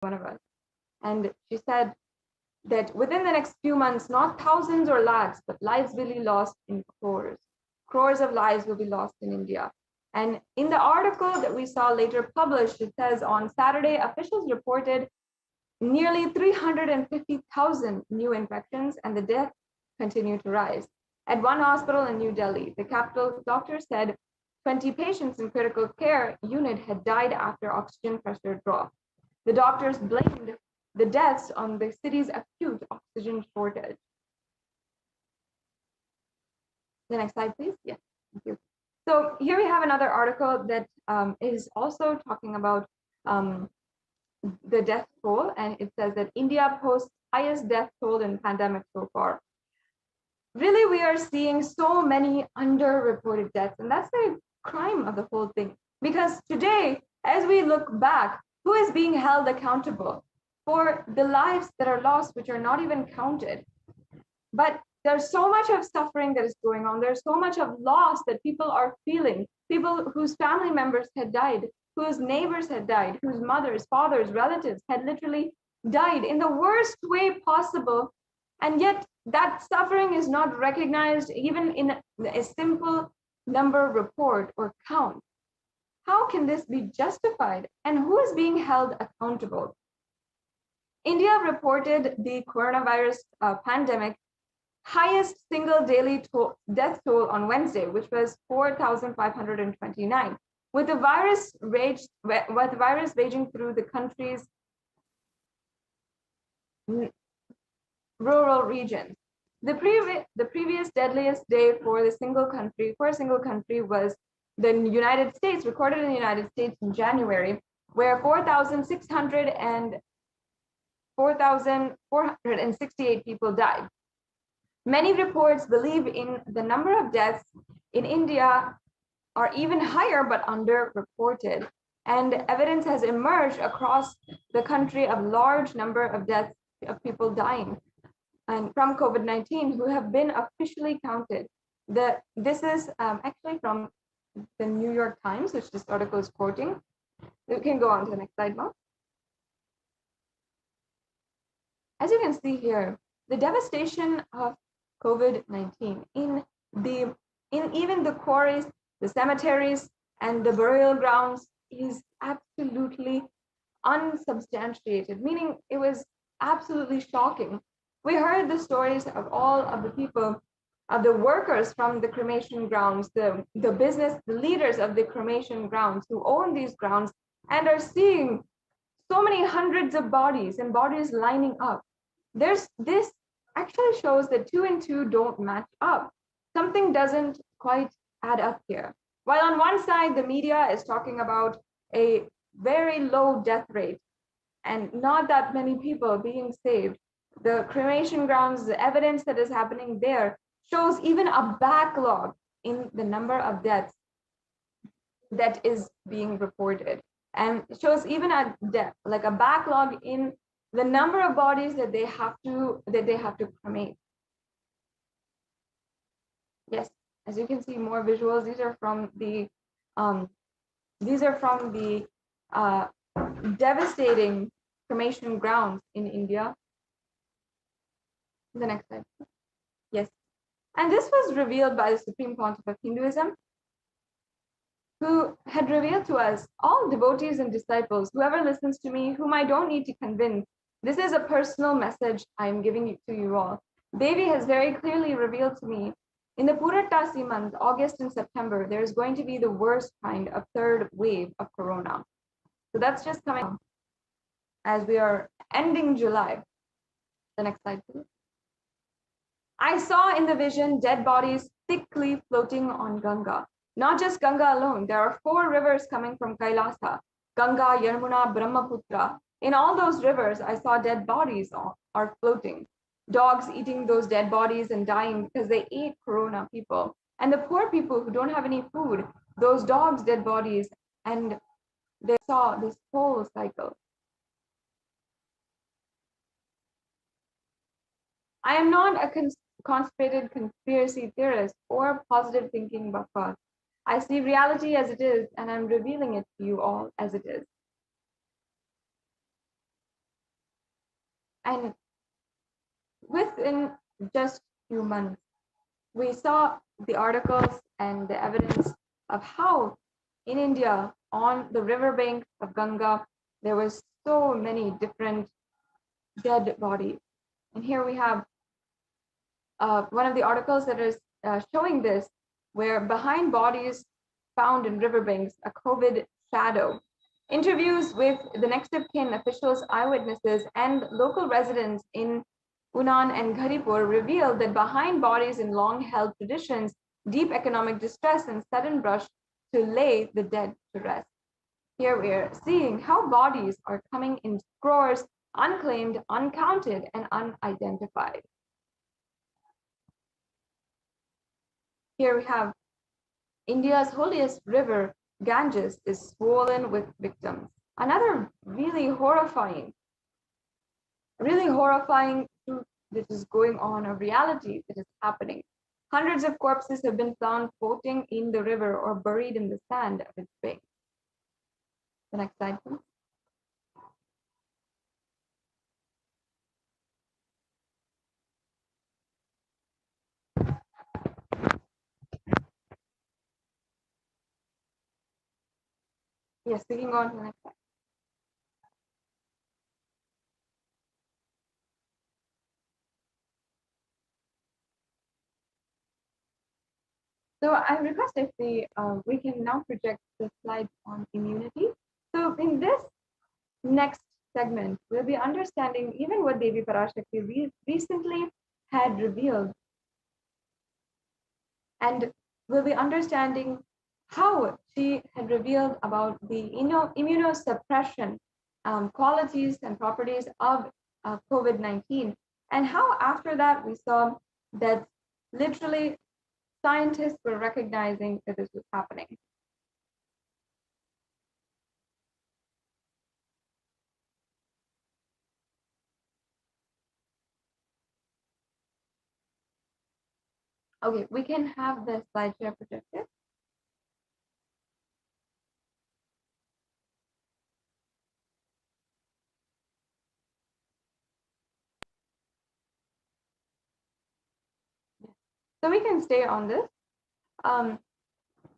one of us. And she said that within the next few months, not thousands or lakhs, but lives will be lost in crores. Crores of lives will be lost in India. And in the article that we saw later published, it says on Saturday, officials reported nearly 350,000 new infections, and the deaths continue to rise. At one hospital in New Delhi, the capital, doctor said 20 patients in critical care unit had died after oxygen pressure dropped. The doctors blamed the deaths on the city's acute oxygen shortage. The next slide, please. Yes, thank you. So here we have another article that is also talking about the death toll, and it says that India posts highest death toll in pandemic so far. Really, we are seeing so many underreported deaths, and that's the crime of the whole thing. Because today, as we look back, who is being held accountable for the lives that are lost, which are not even counted? But there's so much of suffering that is going on. There's so much of loss that people are feeling. People whose family members had died, whose neighbors had died, whose mothers, fathers, relatives had literally died in the worst way possible. And yet that suffering is not recognized even in a simple number report or count. How can this be justified? And who is being held accountable? India reported the coronavirus pandemic highest single daily death toll on Wednesday, which was 4,529, with the virus raging through the country's rural regions. The previous deadliest day for a single country was the United States, recorded in the United States in January, where 4,468 people died. Many reports believe in the number of deaths in India are even higher but underreported. And evidence has emerged across the country of large number of deaths of people dying and from COVID-19 who have been officially counted. This is actually from the New York Times, which this article is quoting. You can go on to the next slide, Mark. As you can see here, the devastation of COVID-19 in even the quarries, the cemeteries, and the burial grounds is absolutely unsubstantiated, meaning it was absolutely shocking. We heard the stories of all of the people, of the workers from the cremation grounds, the business, the leaders of the cremation grounds who own these grounds and are seeing so many hundreds of bodies and bodies lining up. This actually shows that 2 and 2 don't match up. Something doesn't quite add up here. While on one side, the media is talking about a very low death rate and not that many people being saved, the cremation grounds, the evidence that is happening there shows even a backlog in the number of deaths that is being reported, and shows even a backlog in the number of bodies that they have to cremate. Yes, as you can see, more visuals. These are from the devastating cremation grounds in India. The next slide. Yes, and this was revealed by the Supreme Pontiff of Hinduism, who had revealed to us, all devotees and disciples, whoever listens to me, whom I don't need to convince. This is a personal message I'm giving to you all. Devi has very clearly revealed to me, in the Purattasi month, August and September, there is going to be the worst kind of third wave of corona. So that's just coming as we are ending July. The next slide, please. I saw in the vision dead bodies thickly floating on Ganga. Not just Ganga alone, there are 4 rivers coming from Kailasa, Ganga, Yamuna, Brahmaputra. In all those rivers, I saw dead bodies are floating. Dogs eating those dead bodies and dying because they ate corona people. And the poor people who don't have any food, those dogs' dead bodies, and they saw this whole cycle. I am not a constipated conspiracy theorist or positive thinking buffet. I see reality as it is, and I'm revealing it to you all as it is. And within just few months, we saw the articles and the evidence of how in India, on the riverbank of Ganga, there was so many different dead bodies. And here we have one of the articles that is showing this, where behind bodies found in riverbanks, a COVID shadow. Interviews with the next of kin, officials, eyewitnesses, and local residents in Unan and Gharipur revealed that behind bodies in long-held traditions, deep economic distress and sudden rush to lay the dead to rest. Here we are seeing how bodies are coming in scores, unclaimed, uncounted, and unidentified. Here we have India's holiest river, Ganges, is swollen with victims. Another really horrifying truth that is going on, a reality that is happening. Hundreds of corpses have been found floating in the river or buried in the sand of its banks. The next slide, please. Yes, we can go on to the next slide. So I request if we can now project the slide on immunity. So in this next segment, we'll be understanding even what Devi Parashakti recently had revealed, and we'll be understanding how she had revealed about the immunosuppression qualities and properties of COVID-19, and how after that we saw that literally scientists were recognizing that this was happening. Okay, we can have the slide share projected. So we can stay on this.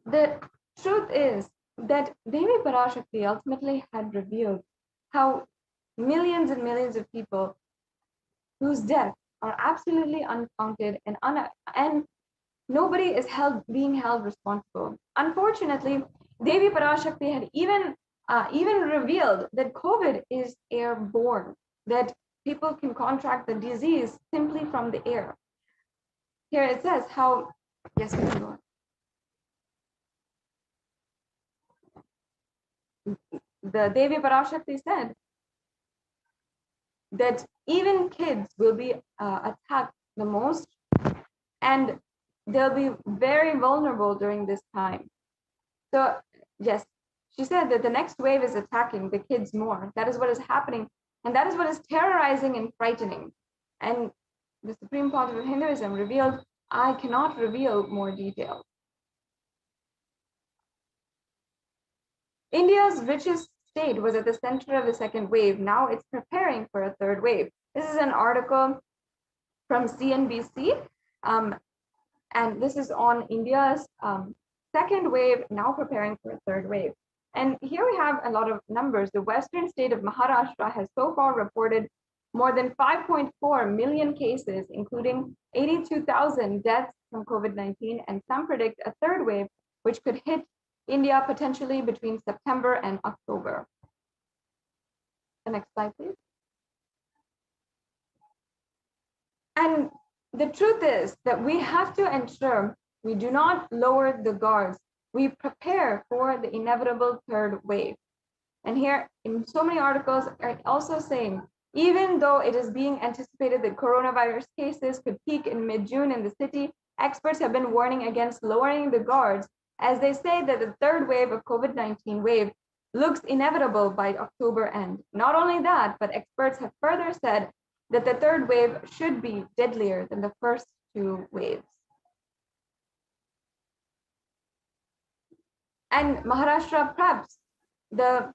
The truth is that Devi Parashakti ultimately had revealed how millions and millions of people whose deaths are absolutely uncounted and nobody is being held responsible. Unfortunately, Devi Parashakti had even revealed that COVID is airborne, that people can contract the disease simply from the air. Here it says how, yes, we can go on. The Devi Parashakti said that even kids will be attacked the most, and they'll be very vulnerable during this time. So yes, she said that the next wave is attacking the kids more. That is what is happening, and that is what is terrorizing and frightening. And the Supreme Pontiff of Hinduism revealed, I cannot reveal more details. India's richest state was at the center of the second wave. Now it's preparing for a third wave. This is an article from CNBC, and this is on India's second wave, now preparing for a third wave. And here we have a lot of numbers. The western state of Maharashtra has so far reported more than 5.4 million cases, including 82,000 deaths from COVID-19, and some predict a third wave, which could hit India potentially between September and October. The next slide, please. And the truth is that we have to ensure we do not lower the guards. We prepare for the inevitable third wave. And here in so many articles are also saying, even though it is being anticipated that coronavirus cases could peak in mid-June in the city, experts have been warning against lowering the guards, as they say that the third wave of COVID-19 wave looks inevitable by October end. Not only that, but experts have further said that the third wave should be deadlier than the first two waves. And Maharashtra preps the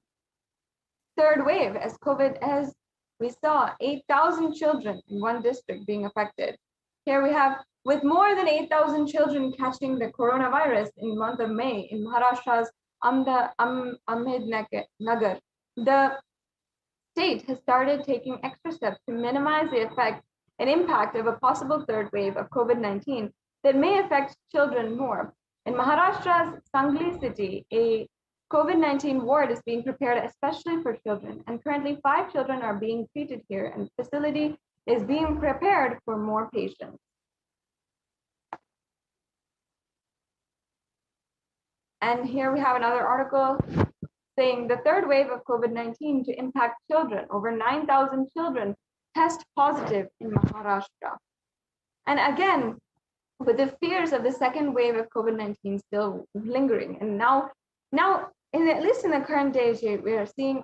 third wave as COVID has we saw 8,000 children in one district being affected. Here we have, with more than 8,000 children catching the coronavirus in the month of May in Maharashtra's Ahmednagar, the state has started taking extra steps to minimize the effect and impact of a possible third wave of COVID-19 that may affect children more. In Maharashtra's Sangli city, a COVID-19 ward is being prepared especially for children, and currently 5 children are being treated here, and the facility is being prepared for more patients. And here we have another article saying the third wave of COVID-19 to impact children. Over 9,000 children test positive in Maharashtra. And again, with the fears of the second wave of COVID-19 still lingering, and now, at least in the current days, we are seeing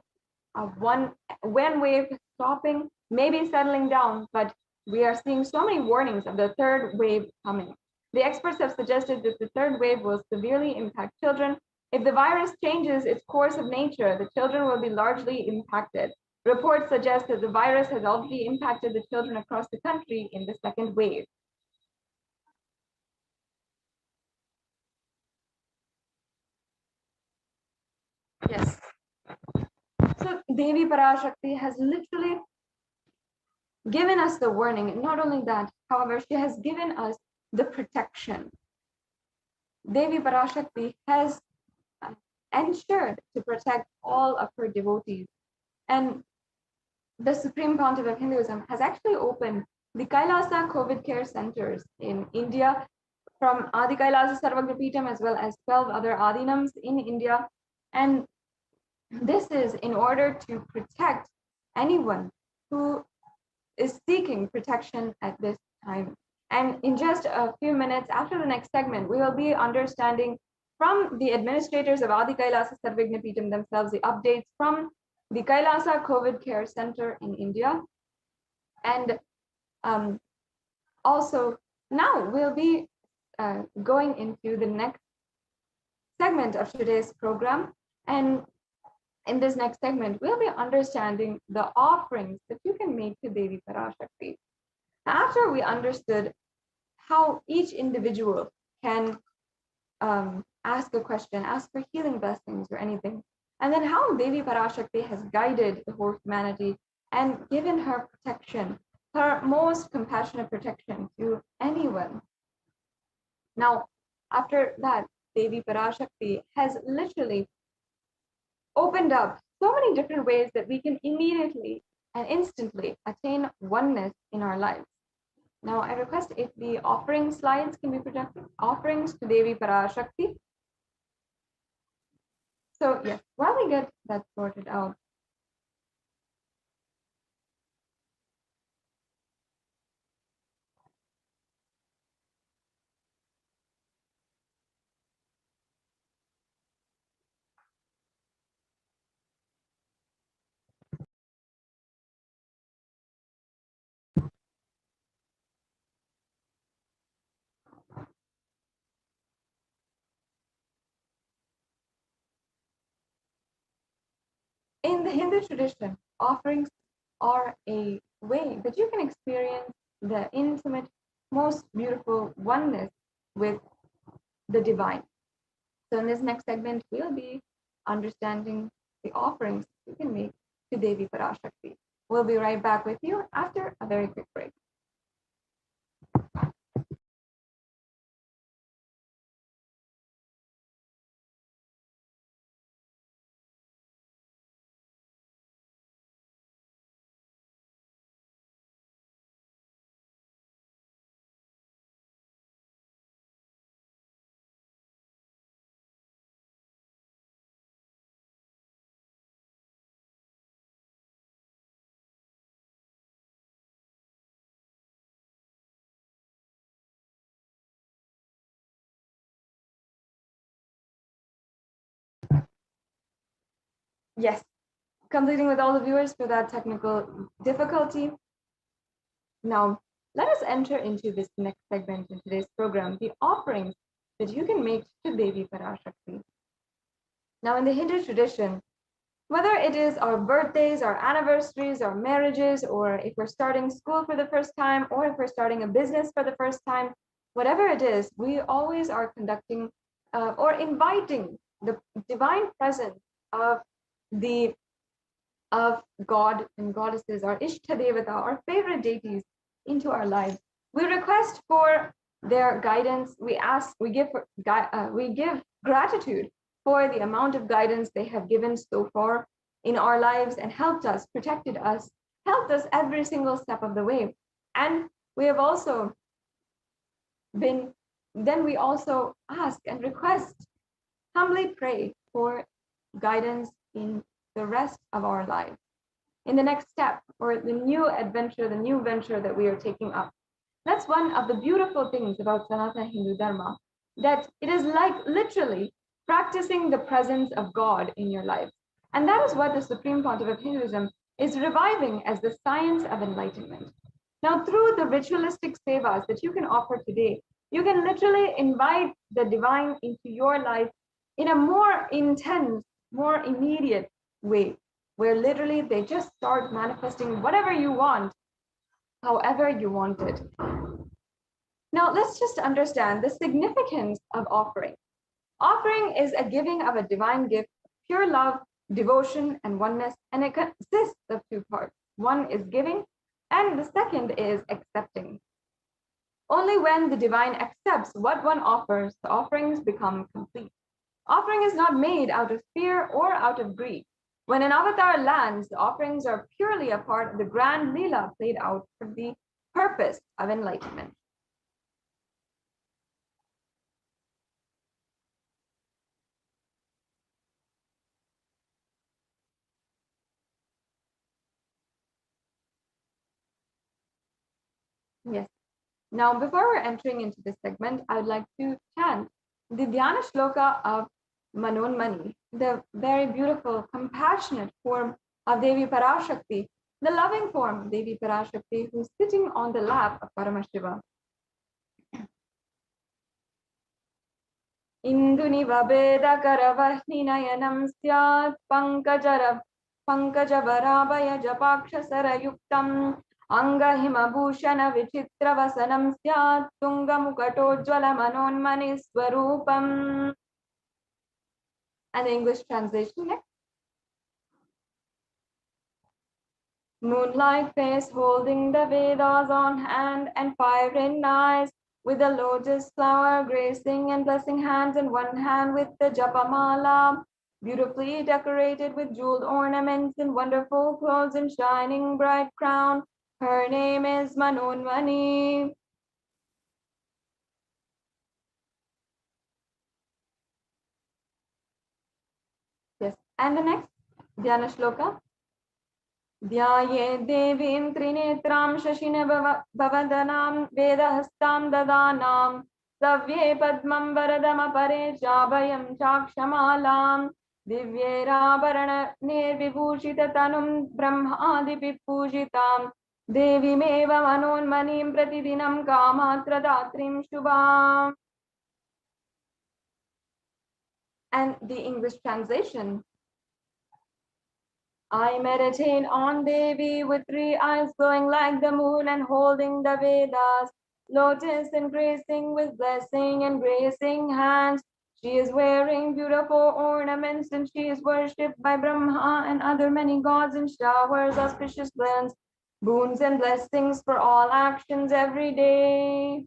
one wave stopping, maybe settling down, but we are seeing so many warnings of the third wave coming. The experts have suggested that the third wave will severely impact children. If the virus changes its course of nature, the children will be largely impacted. Reports suggest that the virus has already impacted the children across the country in the second wave. Yes. So Devi Parashakti has literally given us the warning. And not only that, however, she has given us the protection. Devi Parashakti has ensured to protect all of her devotees. And the Supreme Pontiff of Hinduism has actually opened the Kailasa COVID care centers in India, from Adi Kailasa Sarvagripitam as well as 12 other Adinams in India. And this is in order to protect anyone who is seeking protection at this time. And in just a few minutes after the next segment, we will be understanding from the administrators of Adi Kailasa Sarvagripitam themselves the updates from the Kailasa COVID Care Center in India. And also now we'll be going into the next segment of today's program. And in this next segment, we'll be understanding the offerings that you can make to Devi Parashakti. After we understood how each individual can ask a question, ask for healing blessings or anything, and then how Devi Parashakti has guided the whole humanity and given her protection, her most compassionate protection to anyone. Now, after that, Devi Parashakti has literally opened up so many different ways that we can immediately and instantly attain oneness in our lives. Now, I request if the offering slides can be projected, offerings to Devi Parashakti. So yes, while we get that sorted out, in the Hindu tradition, offerings are a way that you can experience the intimate, most beautiful oneness with the divine. So in this next segment, we'll be understanding the offerings you can make to Devi Parashakti. We'll be right back with you after a very quick break. Yes, completing with all the viewers for that technical difficulty. Now, let us enter into this next segment in today's program, the offerings that you can make to Devi Parashakti. Now, in the Hindu tradition, Whether it is our birthdays, our anniversaries, our marriages, or if we're starting school for the first time, or if we're starting a business for the first time, whatever it is, we always are conducting or inviting the divine presence of the of God and goddesses, our Ishtadevata, our favorite deities, into our lives. We request for their guidance. We give gratitude for the amount of guidance they have given so far in our lives and helped us, protected us, helped us every single step of the way. And we have also we also ask and request, humbly pray for guidance in the rest of our lives, in the next step or the new adventure, the new venture that we are taking up. That's one of the beautiful things about Sanatana Hindu Dharma, that it is like literally practicing the presence of God in your life. And that is what the Supreme Pontiff of Hinduism is reviving as the science of enlightenment. Now, through the ritualistic sevas that you can offer today, you can literally invite the divine into your life in a more intense, more immediate way, where literally they just start manifesting whatever you want, however you want it. Now, let's just understand the significance of offering. Offering is a giving of a divine gift, pure love, devotion, and oneness, and it consists of two parts. One is giving, and the second is accepting. Only when the divine accepts what one offers, the offerings become complete. Offering is not made out of fear or out of greed. When an avatar lands, the offerings are purely a part of the grand Leela played out for the purpose of enlightenment. Yes. Now, before we're entering into this segment, I would like to chant the Dhyana Shloka of Manonmani, the very beautiful, compassionate form of Devi Parashakti, the loving form of Devi Parashakti, who's sitting on the lap of Paramashiva. Induniva Veda Karavahni Nayanam Syat Pankajavaraabhaya Japaksha Sarayuktam Angahimabhushana Vichitravasanam Syat Tungamukatojjvala Manonmani Swarupam. And the English translation next. Moonlight face holding the Vedas on hand and fire in eyes, with a lotus flower gracing and blessing hands in one hand with the Japamala, beautifully decorated with jeweled ornaments and wonderful clothes and shining bright crown. Her name is Manonmani. Yes, and the next Dhyana Shloka. Dhyaye devim trinetram shashine bhavandanam vedahastam dadanam savye padmam varadam apare jabhayam chakshamalam divyerabarana nirvibhushita tanum brahmadipi pujitam devimeva manonmanim pratidinam kamatradatrim shubham. And the English translation. I meditate on Devi with 3 eyes glowing like the moon and holding the Vedas, lotus and gracing with blessing and gracing hands. She is wearing beautiful ornaments and she is worshipped by Brahma and other many gods and showers auspicious blends, boons and blessings for all actions every day.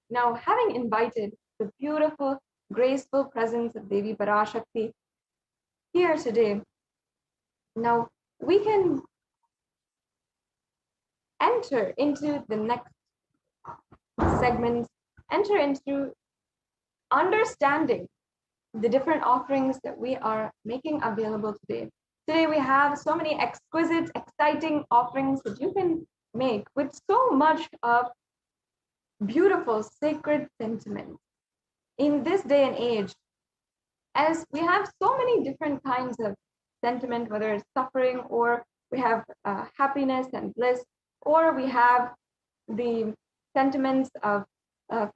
Now, having invited the beautiful, graceful presence of Devi Parashakti here today, now we can enter into the next segment, enter into understanding the different offerings that we are making available today. Today we have so many exquisite, exciting offerings that you can make with so much of beautiful, sacred sentiment. In this day and age, as we have so many different kinds of sentiment, whether it's suffering or we have happiness and bliss, or we have the sentiments of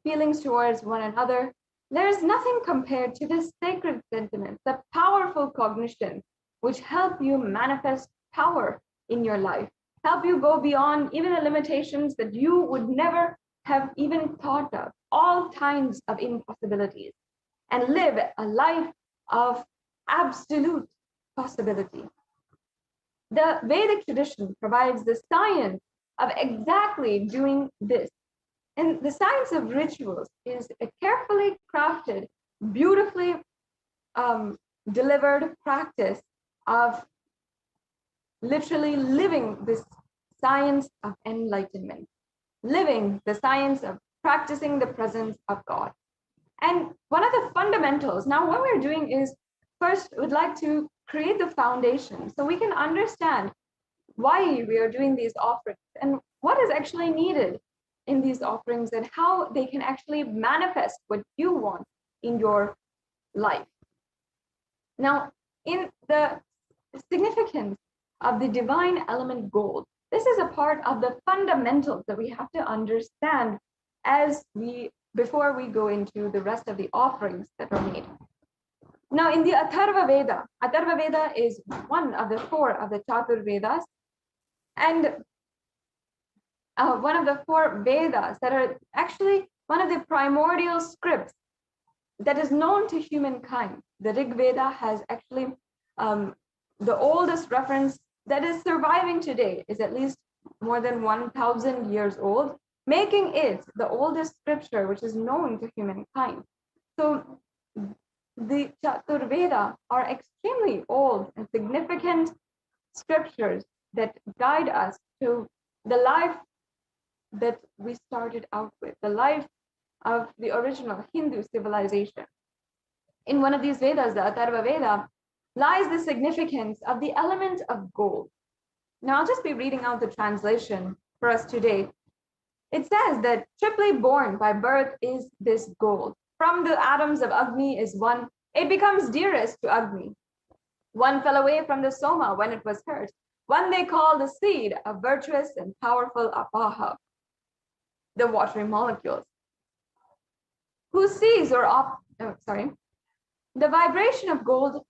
feelings towards one another, There is nothing compared to the sacred sentiments, the powerful cognitions, which help you manifest power in your life, help you go beyond even the limitations that you would never have even thought of, all kinds of impossibilities, and live a life of absolute possibility. The Vedic tradition provides the science of exactly doing this. And the science of rituals is a carefully crafted, beautifully delivered practice of literally living this science of enlightenment, living the science of practicing the presence of God. And one of the fundamentals, now what we're doing is first we'd like to create the foundation so we can understand why we are doing these offerings and what is actually needed in these offerings and how they can actually manifest what you want in your life. Now, in the significance of the divine element gold, this is a part of the fundamentals that we have to understand before we go into the rest of the offerings that are made. Now, in the Atharva Veda is one of the four of the Chatur Vedas, and one of the four Vedas that are actually one of the primordial scripts that is known to humankind. The Rig Veda has actually the oldest reference that is surviving today is at least more than 1,000 years old, making it the oldest scripture which is known to humankind. So the Chatur Veda are extremely old and significant scriptures that guide us to the life that we started out with, the life of the original Hindu civilization. In one of these Vedas, the Atharva Veda, lies the significance of the element of gold. Now, I'll just be reading out the translation for us today. It says that triply born by birth is this gold. From the atoms of Agni is one, it becomes dearest to Agni. One fell away from the Soma when it was hurt. One they call the seed of virtuous and powerful Apaha, the watery molecules. Who sees the vibration of gold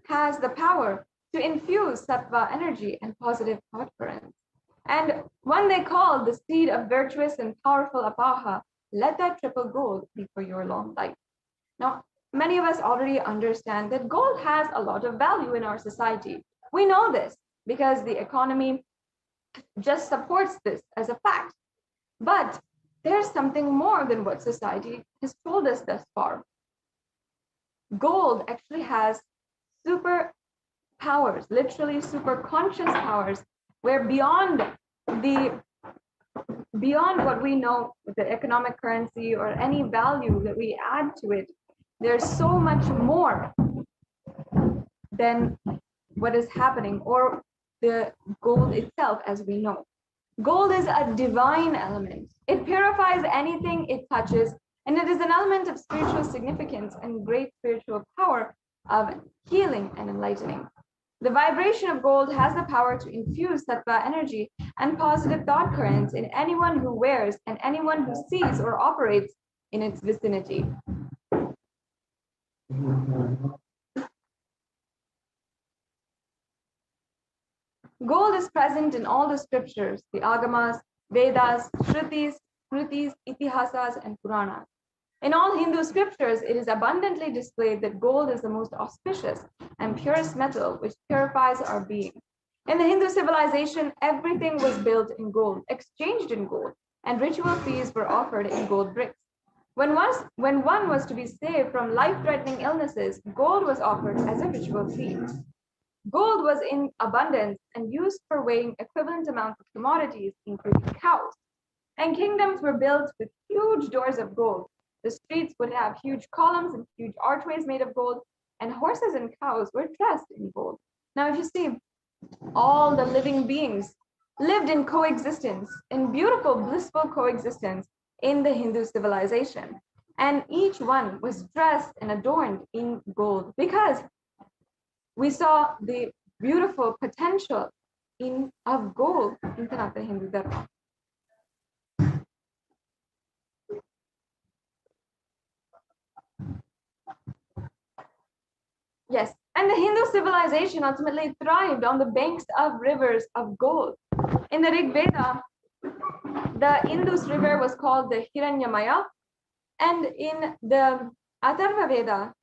has the power to infuse sattva energy and positive thought currents. And one they call the seed of virtuous and powerful Apaha, let that triple gold be for your long life. Now, many of us already understand that gold has a lot of value in our society. We know this because the economy just supports this as a fact. But there's something more than what society has told us thus far. Gold actually has super powers, literally super conscious powers, where beyond what we know with the economic currency or any value that we add to it, there's so much more than what is happening or the gold itself as we know. Gold is a divine element. It purifies anything it touches, and it is an element of spiritual significance and great spiritual power of healing and enlightening. The vibration of gold has the power to infuse sattva energy and positive thought currents in anyone who wears and anyone who sees or operates in its vicinity. Gold is present in all the scriptures, the Agamas, Vedas, Shrutis, Smritis, Itihasas, and Puranas. In all Hindu scriptures, it is abundantly displayed that gold is the most auspicious and purest metal which purifies our being. In the Hindu civilization, everything was built in gold, exchanged in gold, and ritual feasts were offered in gold bricks. When one was to be saved from life-threatening illnesses, gold was offered as a ritual fee. Gold was in abundance and used for weighing equivalent amounts of commodities, including cows. And kingdoms were built with huge doors of gold. The streets would have huge columns and huge archways made of gold, and horses and cows were dressed in gold. Now, if you see, all the living beings lived in coexistence, in beautiful, blissful coexistence in the Hindu civilization. And each one was dressed and adorned in gold because we saw the beautiful potential of gold in Sanatana Hindu Dharma. Yes, and the Hindu civilization ultimately thrived on the banks of rivers of gold. In the Rig Veda, the Indus River was called the Hiranyamaya, and in the Atharva Veda,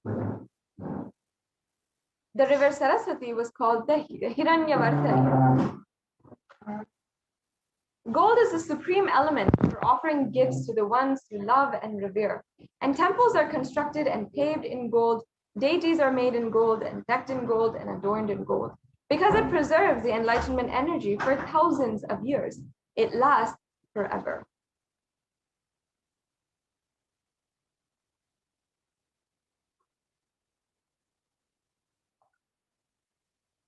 the river Saraswati was called the Hiranyavartani. Gold is the supreme element for offering gifts to the ones you love and revere. And temples are constructed and paved in gold, deities are made in gold and decked in gold and adorned in gold. Because it preserves the enlightenment energy for thousands of years, it lasts forever.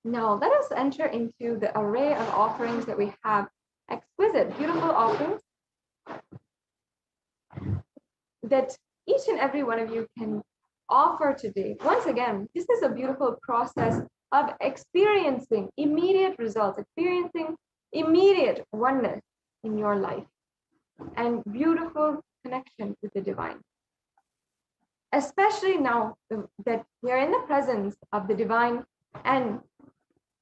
Now let us enter into the array of offerings that we have. Exquisite, beautiful offerings that each and every one of you can offer today. Once again, this is a beautiful process of experiencing immediate results, experiencing immediate oneness in your life and beautiful connection with the divine. Especially now that we are in the presence of the divine and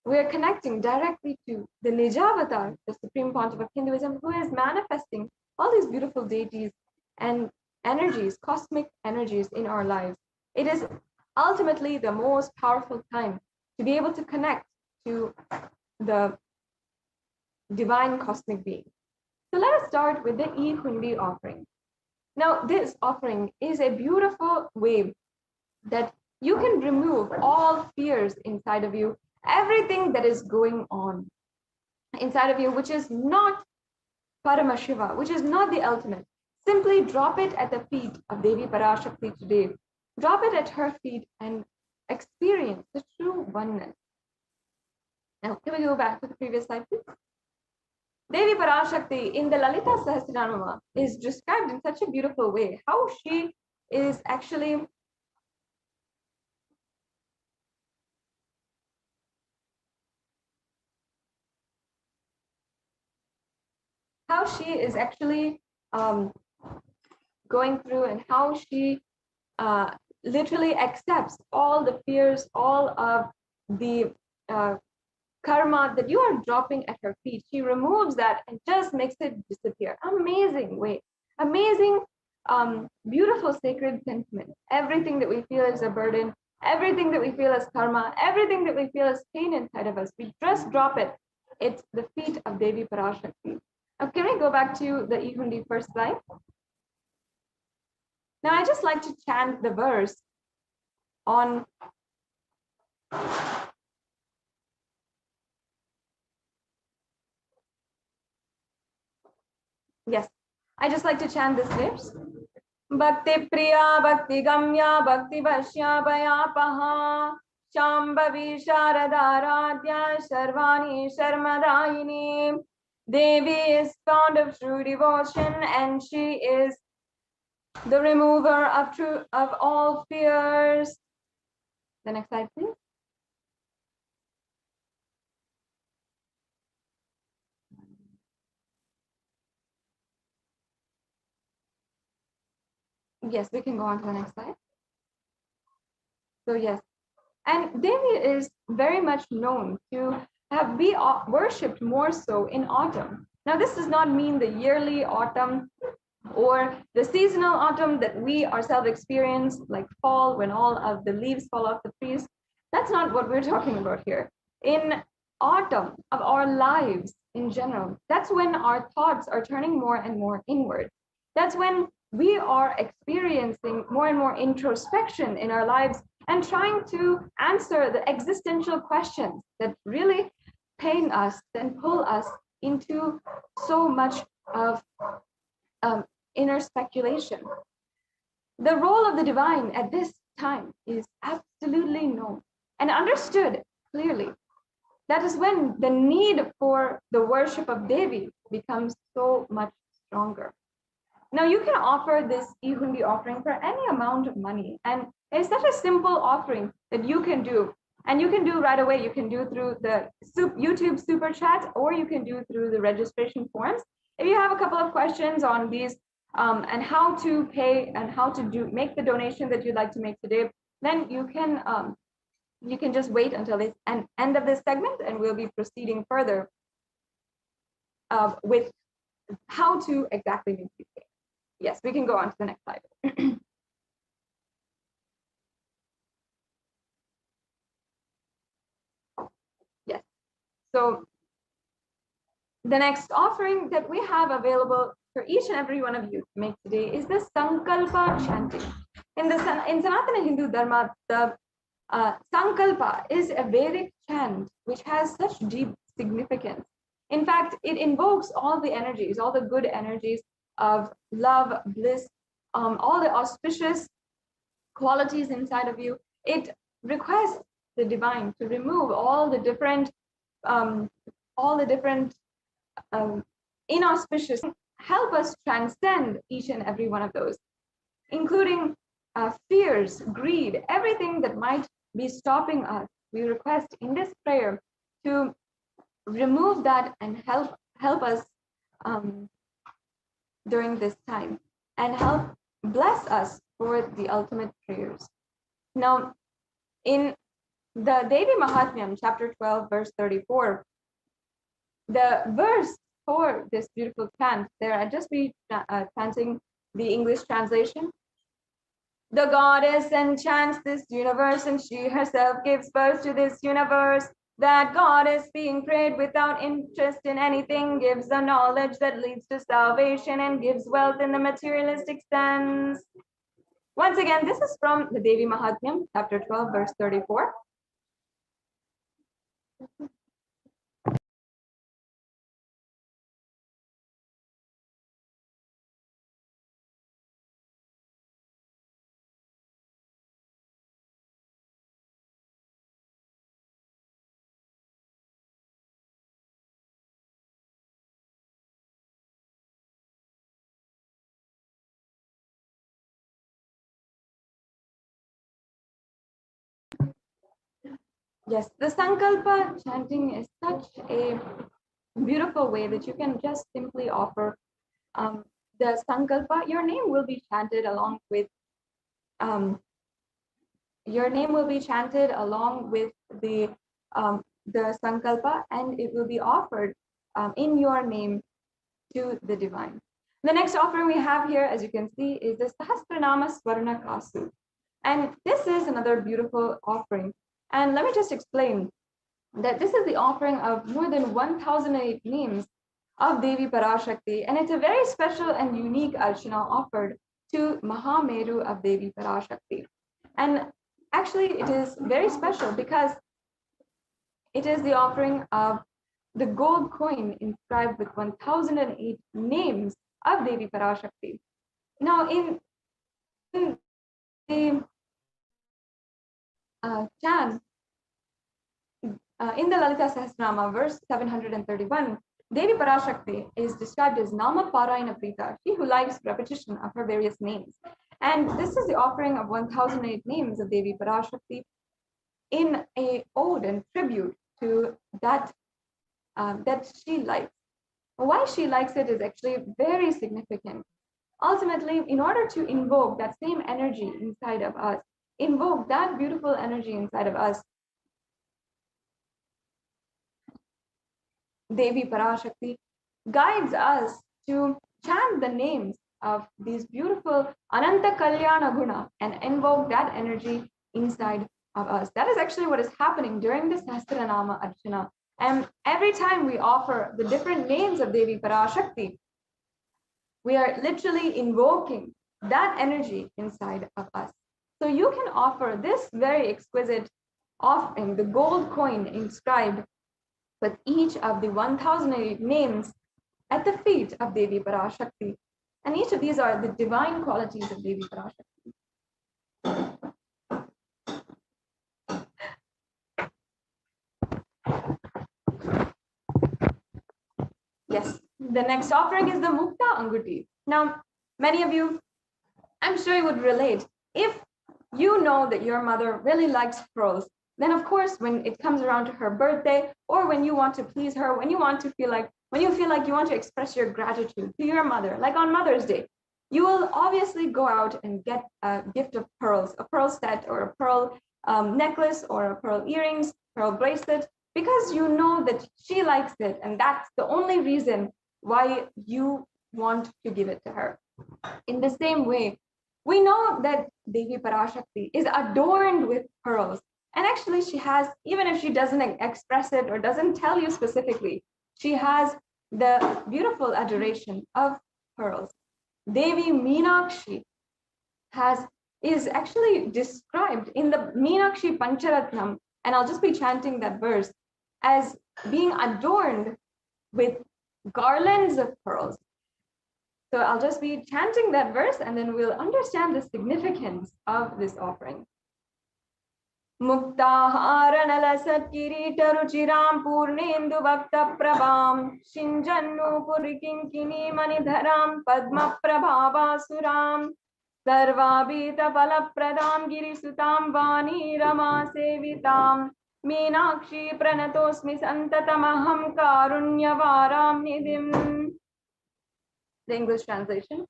we are connecting directly to the Nijavatar, the Supreme Pontiff of Hinduism, who is manifesting all these beautiful deities and energies, cosmic energies in our lives. It is ultimately the most powerful time to be able to connect to the divine cosmic being. So let us start with the E-Hundi offering. Now, this offering is a beautiful way that you can remove all fears inside of you, everything that is going on inside of you, which is not Paramashiva, which is not the ultimate. Simply drop it at the feet of Devi Parashakti today. Drop it at her feet and experience the true oneness. Now, can we go back to the previous slide, please? Devi Parashakti in the Lalita Sahasranama is described in such a beautiful way. How she is actually going through and how she literally accepts all the fears, all of the karma that you are dropping at her feet. She removes that and just makes it disappear. Amazing way, amazing, beautiful sacred sentiment. Everything that we feel is a burden, everything that we feel is karma, everything that we feel is pain inside of us, we just drop it. It's the feet of Devi Parashakti. Now, can we go back to the E-Hundi first slide? Now, I just like to chant the verse on yes, I just like to chant this verse. Bhakti Priya, Bhakti Gamya, Bhakti Vashya Payapaha, Shambhavi Sharadaradhya, Sharvani Sharmadayini. Devi is fond of true devotion and she is the remover of all fears. The next slide, please. Yes, we can go on to the next slide. So yes, and Devi is very much known to be worshipped more so in autumn. Now, this does not mean the yearly autumn or the seasonal autumn that we ourselves experience, like fall, when all of the leaves fall off the trees. That's not what we're talking about here. In autumn of our lives in general, that's when our thoughts are turning more and more inward. That's when we are experiencing more and more introspection in our lives and trying to answer the existential questions that really pain us and pull us into so much of inner speculation. The role of the divine at this time is absolutely known and understood clearly. That is when the need for the worship of Devi becomes so much stronger. Now, you can offer this E-Hundi offering for any amount of money, and it's such a simple offering that you can do. And you can do right away. You can do through the YouTube super chat, or you can do through the registration forms. If you have a couple of questions on these and how to pay and how to make the donation that you'd like to make today, then you can you can just wait until the end of this segment, and we'll be proceeding further with how to exactly make these things. Yes, we can go on to the next slide. Yes. So the next offering that we have available for each and every one of you to make today is the Sankalpa chanting. In Sanatana Hindu Dharma, the Sankalpa is a Vedic chant which has such deep significance. In fact, it invokes all the energies, all the good energies of love, bliss, all the auspicious qualities inside of you. It requests the divine to remove all the different inauspicious, help us transcend each and every one of those, including fears, greed, everything that might be stopping us. We request in this prayer to remove that and help us during this time, and help bless us for the ultimate prayers. Now, in the Devi Mahatmyam, chapter 12, verse 34, the verse for this beautiful chant, there I'll just be chanting the English translation. The goddess enchants this universe, and she herself gives birth to this universe. That goddess, being prayed without interest in anything, gives the knowledge that leads to salvation and gives wealth in the materialistic sense. Once again, this is from the Devi Mahatmyam, chapter 12, verse 34. Yes, the Sankalpa chanting is such a beautiful way that you can just simply offer the Sankalpa. Your name will be chanted along with the Sankalpa, and it will be offered in your name to the divine. The next offering we have here, as you can see, is the Sahasranama Swarna Kasu. And this is another beautiful offering. And let me just explain that this is the offering of more than 1,008 names of Devi Parashakti, and it's a very special and unique archana offered to Mahameru of Devi Parashakti. And actually, it is very special because it is the offering of the gold coin inscribed with 1,008 names of Devi Parashakti. Now, in the chant, in the Lalita Sahasranama, verse 731, Devi Parashakti is described as Nama Parayana Prita, she who likes repetition of her various names. And this is the offering of 1,008 names of Devi Parashakti in a ode and tribute to that she likes. Why she likes it is actually very significant. Ultimately, in order to invoke that same energy inside of us, invoke that beautiful energy inside of us, Devi Parashakti guides us to chant the names of these beautiful Ananta Kalyana Guna and invoke that energy inside of us. That is actually what is happening during this Sahasranama Archana. And every time we offer the different names of Devi Parashakti, we are literally invoking that energy inside of us. So you can offer this very exquisite offering, the gold coin inscribed with each of the 1,008 names at the feet of Devi Parashakti. And each of these are the divine qualities of Devi Parashakti. Yes, the next offering is the Mukta Anguti. Now, many of you, I'm sure you would relate. If you know that your mother really likes pearls, then of course, when it comes around to her birthday, or when you want to please her, when you feel like you want to express your gratitude to your mother, like on Mother's Day, you will obviously go out and get a gift of pearls, a pearl set or a pearl necklace or a pearl earrings, pearl bracelet, because you know that she likes it, and that's the only reason why you want to give it to her. In the same way, we know that Devi Parashakti is adorned with pearls. And actually, she has, even if she doesn't express it or doesn't tell you specifically, she has the beautiful adoration of pearls. Devi Meenakshi is actually described in the Meenakshi Pancharatnam, and I'll just be chanting that verse, as being adorned with garlands of pearls. So I'll just be chanting that verse, and then we'll understand the significance of this offering. Muktaharanala kiritaruchiram purnendu bhakta prabham shinjannu purikinkini manidharam padma prabhavasuram sarvabhita palapradam girisutam vani rama sevitam meenakshi pranatosmi santatamaham karunyavaram nidhim. The English translation.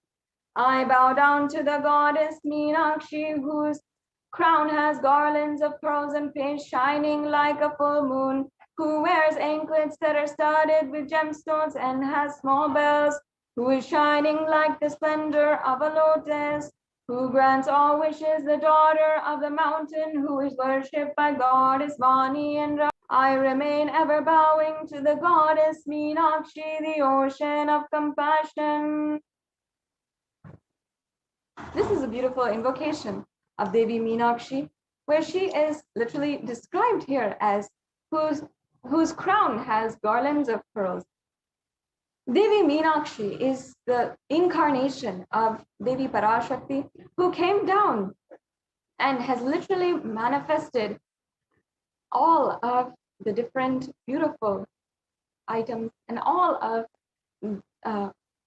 I bow down to the goddess Meenakshi, whose crown has garlands of pearls and paste shining like a full moon, who wears anklets that are studded with gemstones and has small bells, who is shining like the splendor of a lotus, who grants all wishes, the daughter of the mountain, who is worshipped by goddess Vani and Ra. I remain ever bowing to the goddess Meenakshi, the ocean of compassion. This is a beautiful invocation of Devi Meenakshi, where she is literally described here as whose crown has garlands of pearls. Devi Meenakshi is the incarnation of Devi Parashakti, who came down and has literally manifested all of the different beautiful items and all of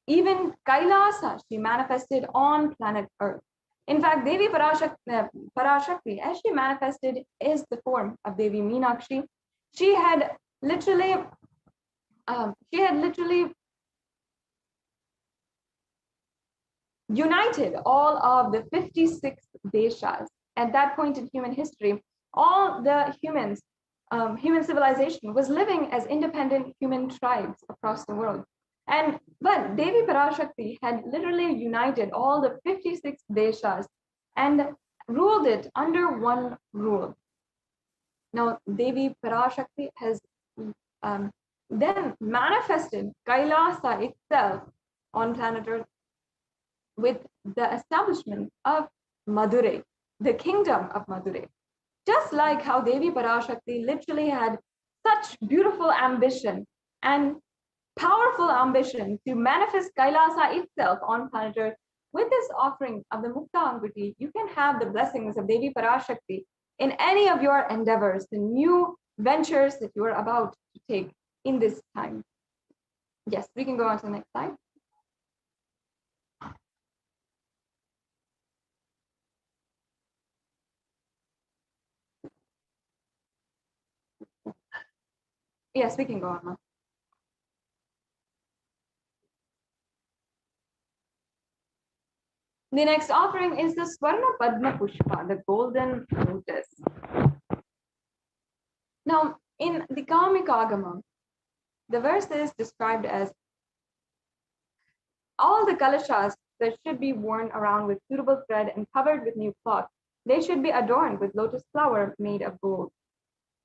even Kailasa she manifested on planet Earth. In fact, Devi Parashakti, as she manifested, is the form of Devi Meenakshi. She had literally united all of the 56 deshas. At that point in human history, all the humans, human civilization was living as independent human tribes across the world. But Devi Parashakti had literally united all the 56 deshas and ruled it under one rule. Now, Devi Parashakti has then manifested Kailasa itself on planet Earth with the establishment of Madurai, the kingdom of Madurai. Just like how Devi Parashakti literally had such beautiful ambition and powerful ambition to manifest Kailasa itself on planet Earth, with this offering of the Mukta Anguti, you can have the blessings of Devi Parashakti in any of your endeavors, the new ventures that you are about to take in this time. Yes, we can go on to the next slide. Yes, we can go on now. The next offering is the Swarna Padma Pushpa, the golden lotus. Now, in the Kamikagama, the verse is described as all the kalashas that should be worn around with suitable thread and covered with new cloth. They should be adorned with lotus flower made of gold.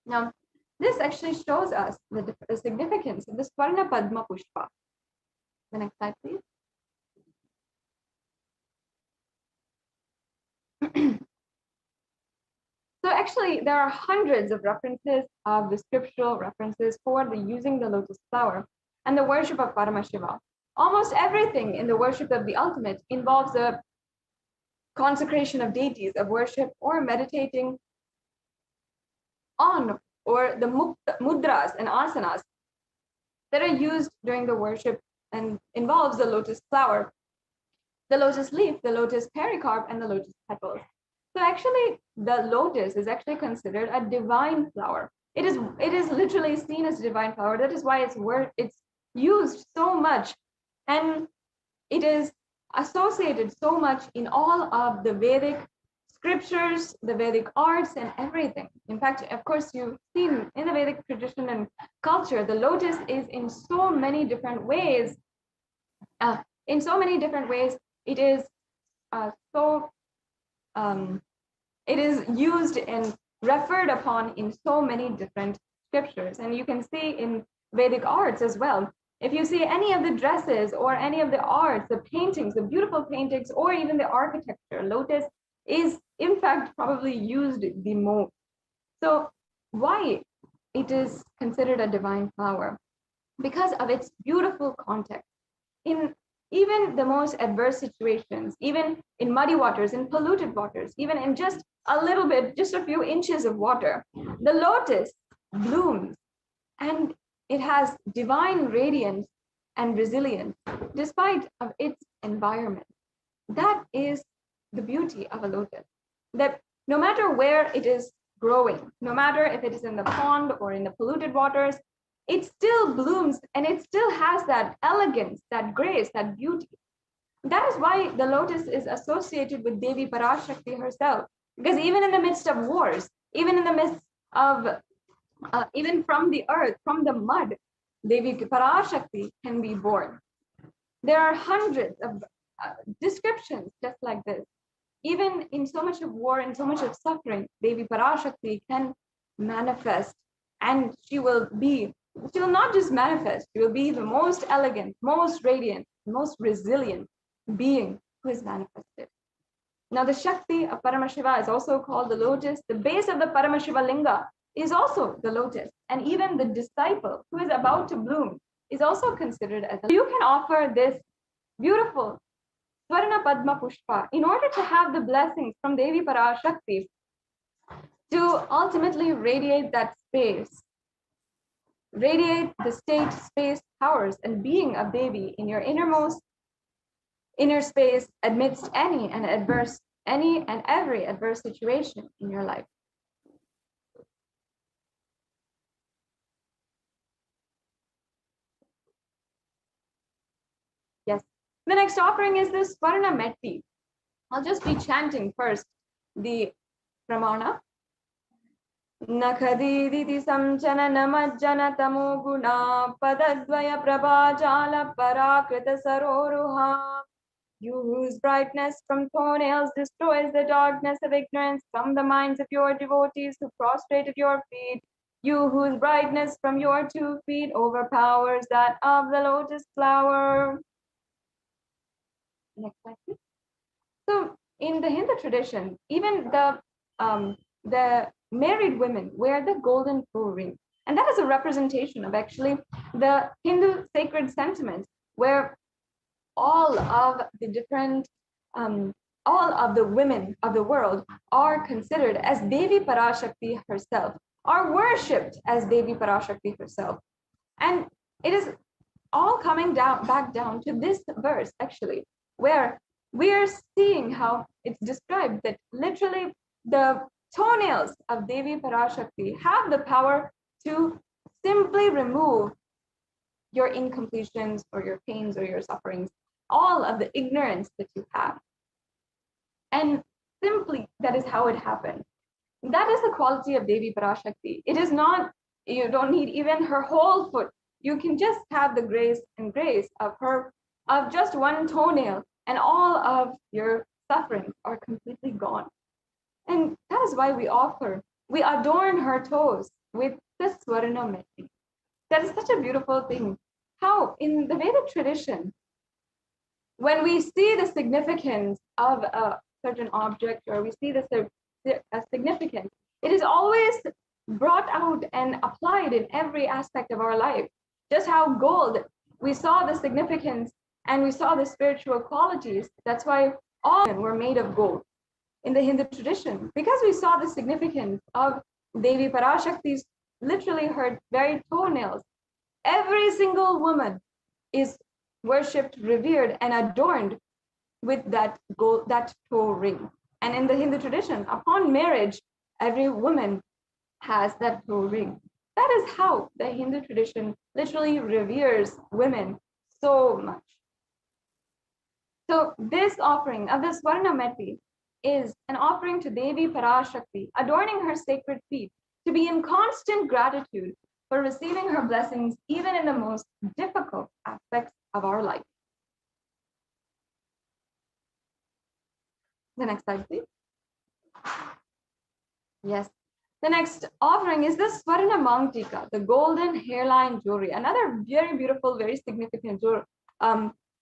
Now, this actually shows us the significance of the Swarna Padma Pushpa. The next slide, please. So actually, there are hundreds of references of the scriptural references for the using the lotus flower and the worship of Paramashiva. Almost everything in the worship of the ultimate involves a consecration of deities, of worship, or meditating on, or the mudras and asanas that are used during the worship and involves the lotus flower, the lotus leaf, the lotus pericarp, and the lotus petals. So actually, the lotus is actually considered a divine flower. It is literally seen as a divine flower. That is why it's used so much, and it is associated so much in all of the Vedic scriptures, the Vedic arts, and everything. In fact, of course, you've seen in the Vedic tradition and culture, the lotus is in so many different ways. In so many different ways, it is it is used and referred upon in so many different scriptures. And you can see in Vedic arts as well. If you see any of the dresses or any of the arts, the paintings, the beautiful paintings, or even the architecture, lotus is in fact probably used the most. So why it is considered a divine flower? Because of its beautiful context. In even the most adverse situations, even in muddy waters, in polluted waters, even in just a little bit, just a few inches of water, the lotus blooms and it has divine radiance and resilience despite of its environment. That is the beauty of a lotus, that no matter where it is growing, no matter if it is in the pond or in the polluted waters, it still blooms and it still has that elegance, that grace, that beauty. That is why the lotus is associated with Devi Parashakti herself, because even in the midst of wars, even in the midst of, even from the earth, from the mud, Devi Parashakti can be born. There are hundreds of descriptions just like this. Even in so much of war and so much of suffering, Devi Parashakti can manifest, and she will not just manifest, she will be the most elegant, most radiant, most resilient being who is manifested. Now, the Shakti of Paramashiva is also called the lotus. The base of the Paramashiva Linga is also the lotus. And even the disciple who is about to bloom is also considered as a. You can offer this beautiful Swarna Padma Pushpa in order to have the blessings from Devi Parashakti to ultimately radiate that space, radiate the state, space, powers, and being of Devi in your innermost inner space amidst any and every adverse situation in your life. Yes. The next offering is the Swarna Metti. I'll just be chanting first the Pramana. Nakhadiditi samchana namajjana tamoguna padadvaya prabhajala parakrita saroruha. You whose brightness from toenails destroys the darkness of ignorance from the minds of your devotees who prostrate at your feet. You whose brightness from your 2 feet overpowers that of the lotus flower. Next slide, please. So in the Hindu tradition, even the married women wear the golden toe ring. And that is a representation of actually the Hindu sacred sentiment, where all of the different, all of the women of the world are considered as Devi Parashakti herself, are worshipped as Devi Parashakti herself. And it is all coming back down to this verse, actually, where we are seeing how it's described that literally the toenails of Devi Parashakti have the power to simply remove your incompletions or your pains or your sufferings, all of the ignorance that you have. And simply, that is how it happened. That is the quality of Devi Parashakti. It is not, you don't need even her whole foot. You can just have the grace of her, of just one toenail, and all of your sufferings are completely gone. And that is why we adorn her toes with the Swarna Metti. That is such a beautiful thing. How in the Vedic tradition, when we see the significance of a certain object, or we see the significance, it is always brought out and applied in every aspect of our life. Just how gold, we saw the significance and we saw the spiritual qualities. That's why all men were made of gold in the Hindu tradition, because we saw the significance of Devi Parashakti's, literally her very toenails. Every single woman is worshipped, revered, and adorned with that gold, that toe ring. And in the Hindu tradition, upon marriage, every woman has that toe ring. That is how the Hindu tradition literally reveres women so much. So this offering of the Swarna Metti is an offering to Devi Parashakti, adorning her sacred feet, to be in constant gratitude for receiving her blessings even in the most difficult aspects of our life. The next slide, please. Yes. The next offering is the Swarna Mangtika, the golden hairline jewelry. Another very beautiful, very significant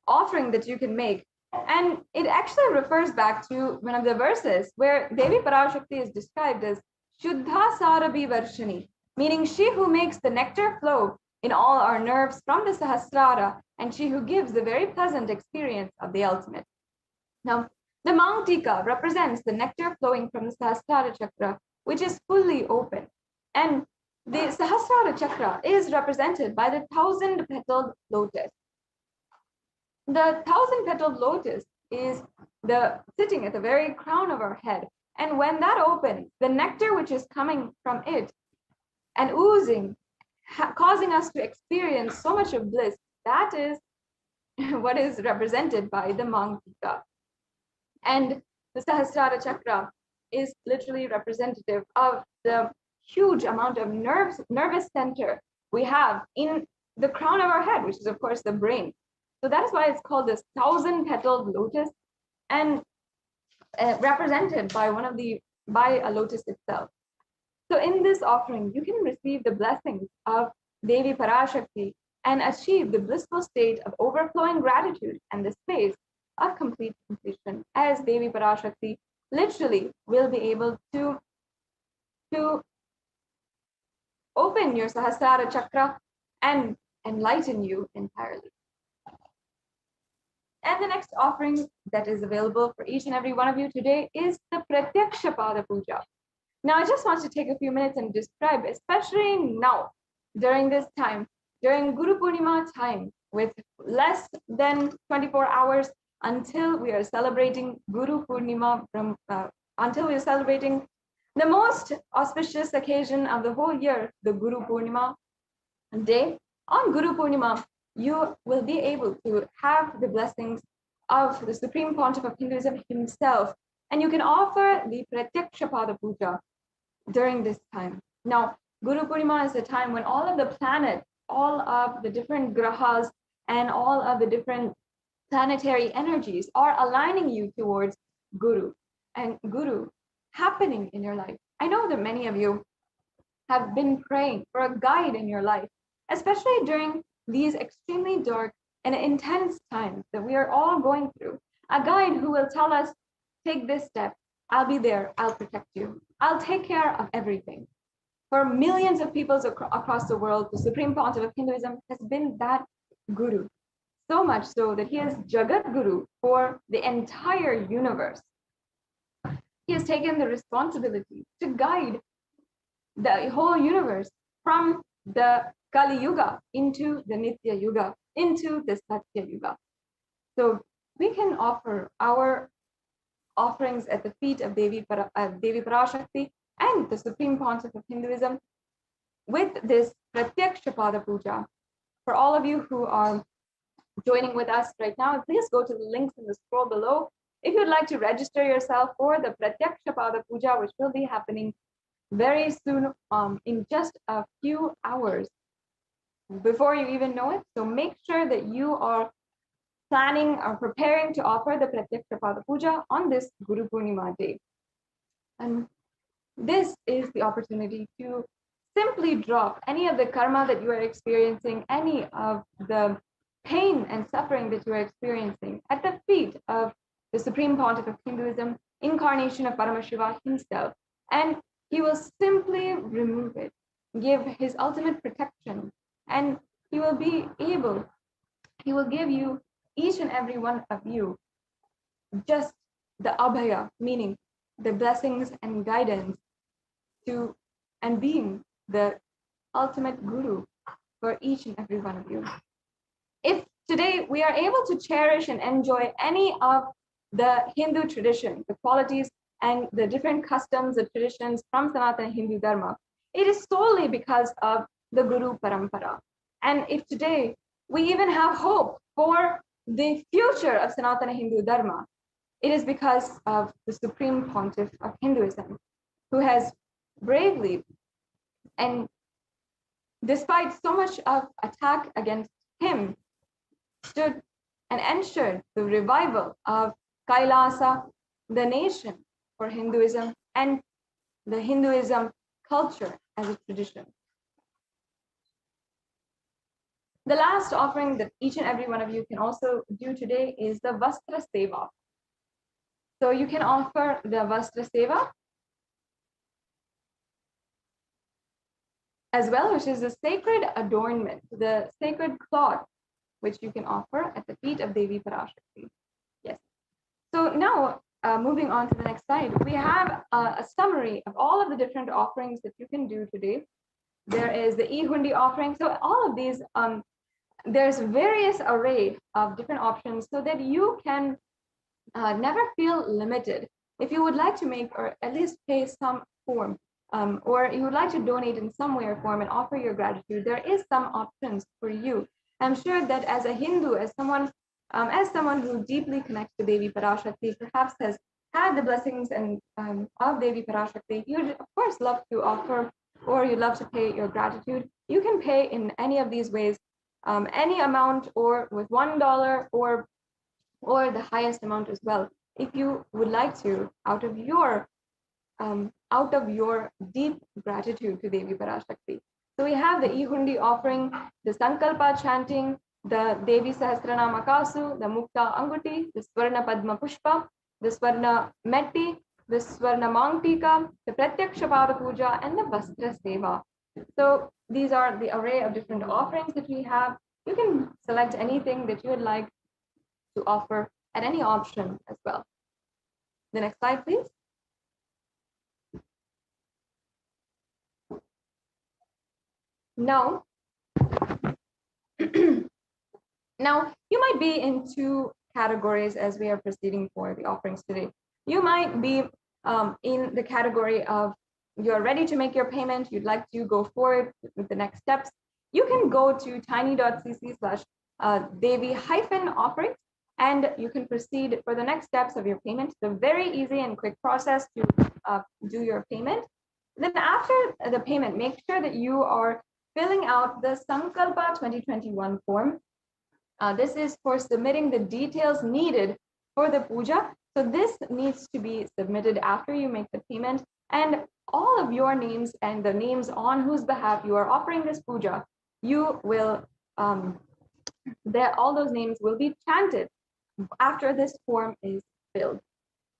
offering that you can make. And it actually refers back to one of the verses where Devi Parashakti is described as Shuddha Sarabhi Varshani, meaning she who makes the nectar flow in all our nerves from the Sahasrara, and she who gives the very pleasant experience of the ultimate. Now, the Mangtika represents the nectar flowing from the Sahasrara chakra, which is fully open. And the Sahasrara chakra is represented by the 1,000-petaled lotus. The 1,000-petaled lotus is sitting at the very crown of our head. And when that opens, the nectar which is coming from it and oozing, causing us to experience so much of bliss, that is what is represented by the Mangtika. And the Sahasrara chakra is literally representative of the huge amount of nervous center we have in the crown of our head, which is of course the brain. So that is why it's called this 1,000-petaled lotus, and represented by a lotus itself. So in this offering, you can receive the blessings of Devi Parashakti and achieve the blissful state of overflowing gratitude and the space of complete completion, as Devi Parashakti literally will be able to open your Sahasrara chakra and enlighten you entirely. And the next offering that is available for each and every one of you today is the Pratyaksha Pada Puja. Now, I just want to take a few minutes and describe, especially now, during this time, during Guru Purnima time, with less than 24 hours until we are celebrating Guru Purnima, until we are celebrating the most auspicious occasion of the whole year, the Guru Purnima day. On Guru Purnima, you will be able to have the blessings of the Supreme Pontiff of Hinduism himself, and you can offer the Pratyaksha Pada Puja during this time. Now, Guru Purnima is a time when all of the planets, all of the different grahas, and all of the different planetary energies are aligning you towards Guru and Guru happening in your life. I know that many of you have been praying for a guide in your life, especially during these extremely dark and intense times that we are all going through. A guide who will tell us, take this step, I'll be there, I'll protect you, I'll take care of everything. For millions of people across the world, the Supreme Pontiff of Hinduism has been that Guru. So much so that he is Jagat Guru for the entire universe. He has taken the responsibility to guide the whole universe from the Kali Yuga into the Nitya Yuga, into the Satya Yuga. So we can offer our offerings at the feet of Devi Parashakti and the Supreme Pontiff of Hinduism with this Pratyaksha Pada Puja. For all of you who are joining with us right now, please go to the links in the scroll below if you'd like to register yourself for the Pratyaksha Pada Puja, which will be happening very soon, in just a few hours before you even know it. So make sure that you are planning or preparing to offer the Pratyaksha Pada Puja on this Guru Purnima day. And this is the opportunity to simply drop any of the karma that you are experiencing, any of the pain and suffering that you are experiencing at the feet of the Supreme Pontiff of Hinduism, incarnation of Paramashiva himself. And he will simply remove it, give his ultimate protection, and he will give you, each and every one of you, just the abhaya, meaning the blessings and guidance to, and being the ultimate guru for each and every one of you. If today we are able to cherish and enjoy any of the Hindu tradition, the qualities and the different customs, the traditions from Sanatana Hindu Dharma, it is solely because of the Guru Parampara. And if today we even have hope for the future of Sanatana Hindu Dharma, it is because of the Supreme Pontiff of Hinduism, who has bravely, and despite so much of attack against him, stood and ensured the revival of Kailasa, the nation, for Hinduism and the Hinduism culture as a tradition. The last offering that each and every one of you can also do today is the Vastra Seva. So you can offer the Vastra Seva as well, which is a sacred adornment, the sacred cloth, which you can offer at the feet of Devi Parashakti. Yes. So now, moving on to the next slide, we have a summary of all of the different offerings that you can do today. There is the e-hundi offering. So all of these, there's various array of different options so that you can never feel limited. If you would like to make or at least pay some form, or you would like to donate in some way or form and offer your gratitude, there is some options for you. I'm sure that as a Hindu, as someone who deeply connects to Devi Parashakti, perhaps has had the blessings and of Devi Parashakti, you'd of course love to offer, or you'd love to pay your gratitude. You can pay in any of these ways, any amount, or with $1, or the highest amount as well, if you would like to, out of your deep gratitude to Devi Parashakti. So we have the e-hundi offering, the Sankalpa chanting, the Devi Sahasranama Kasu, the Mukta Anguti, the Swarna Padma Pushpa, the Swarna Metti, the Swarna Mangtika, the Pratyaksha Pada Puja, and the Vastra Seva. So these are the array of different offerings that we have. You can select anything that you would like to offer at any option as well. The next slide, please. Now, now you might be in two categories as we are proceeding for the offerings today. You might be in the category of you're ready to make your payment, you'd like to go forward with the next steps. You can go to tiny.cc/Devi-offerings, and you can proceed for the next steps of your payment. It's a very easy and quick process to do your payment. Then after the payment, make sure that you are filling out the Sankalpa 2021 form. This is for submitting the details needed for the puja. So this needs to be submitted after you make the payment, and all of your names and the names on whose behalf you are offering this puja, you will, all those names will be chanted after this form is filled.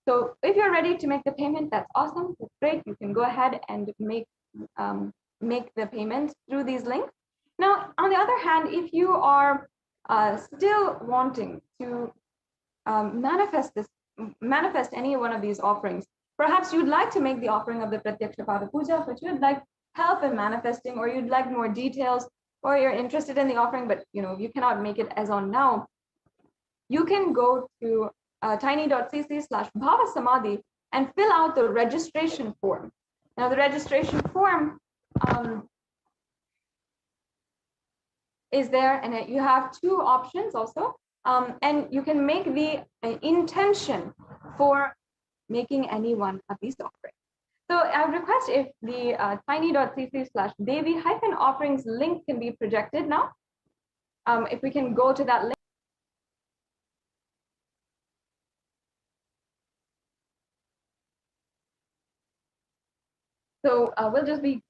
So if you're ready to make the payment, that's awesome, that's great. You can go ahead and make the payment through these links. Now, on the other hand, if you are still wanting to manifest any one of these offerings, perhaps you'd like to make the offering of the Pratyaksha Pada Puja, but you'd like help in manifesting, or you'd like more details, or you're interested in the offering, but you cannot make it as on now, you can go to tiny.cc/Bhavasamadhi and fill out the registration form. Now, the registration form is there, and you have two options also, and you can make the intention for making any one of these offerings. So I would request if the tiny.cc/Devi-offerings link can be projected now. If we can go to that link. So we'll just be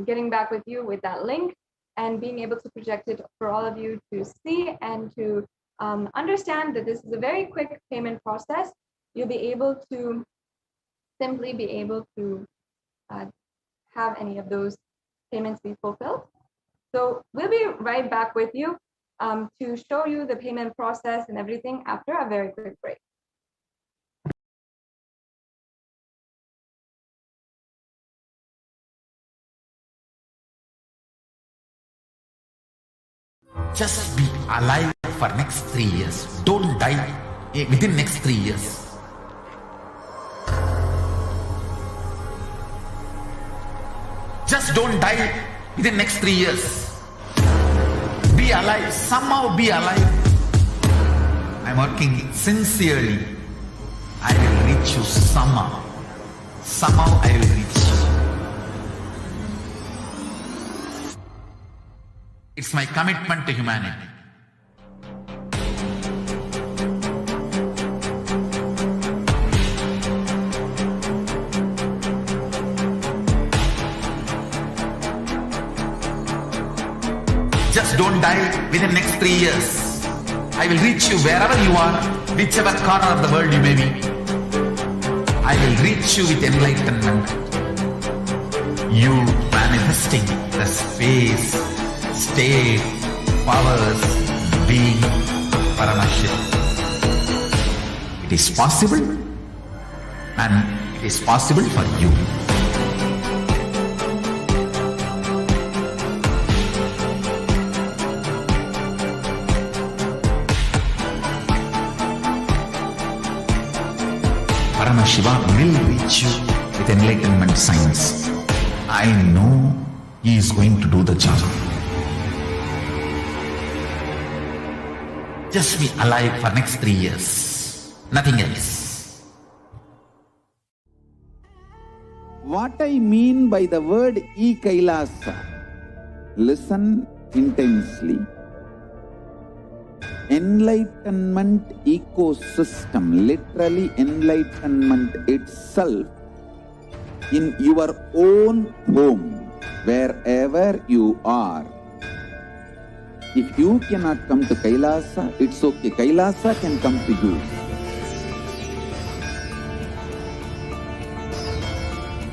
getting back with you with that link and being able to project it for all of you to see and to understand that this is a very quick payment process. You'll be able to simply be able to have any of those payments be fulfilled. So we'll be right back with you to show you the payment process and everything after a very quick break. Just be alive for next 3 years. Don't die within next 3 years. Just don't die within next 3 years. Be alive. Somehow be alive. I'm working sincerely. I will reach you somehow. Somehow I will reach you. It's my commitment to humanity. Just don't die within the next 3 years. I will reach you wherever you are, whichever corner of the world you may be. I will reach you with enlightenment. You manifesting the space, state, powers, being Paramashivoham. It is possible, and it is possible for you. Paramashivoham will reach you with enlightenment science. I know he is going to do the job. Just be alive for next 3 years. Nothing else. What I mean by the word e-Kailasa, listen intensely. Enlightenment ecosystem, literally enlightenment itself, in your own home, wherever you are. If you cannot come to Kailasa, it's okay. Kailasa can come to you.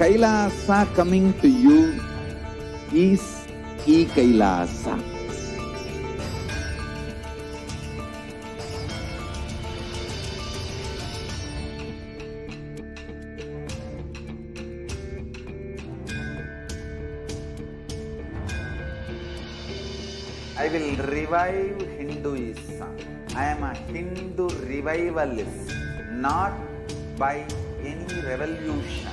Kailasa coming to you is e-Kailasa. I will revive Hinduism. I am a Hindu revivalist, not by any revolution,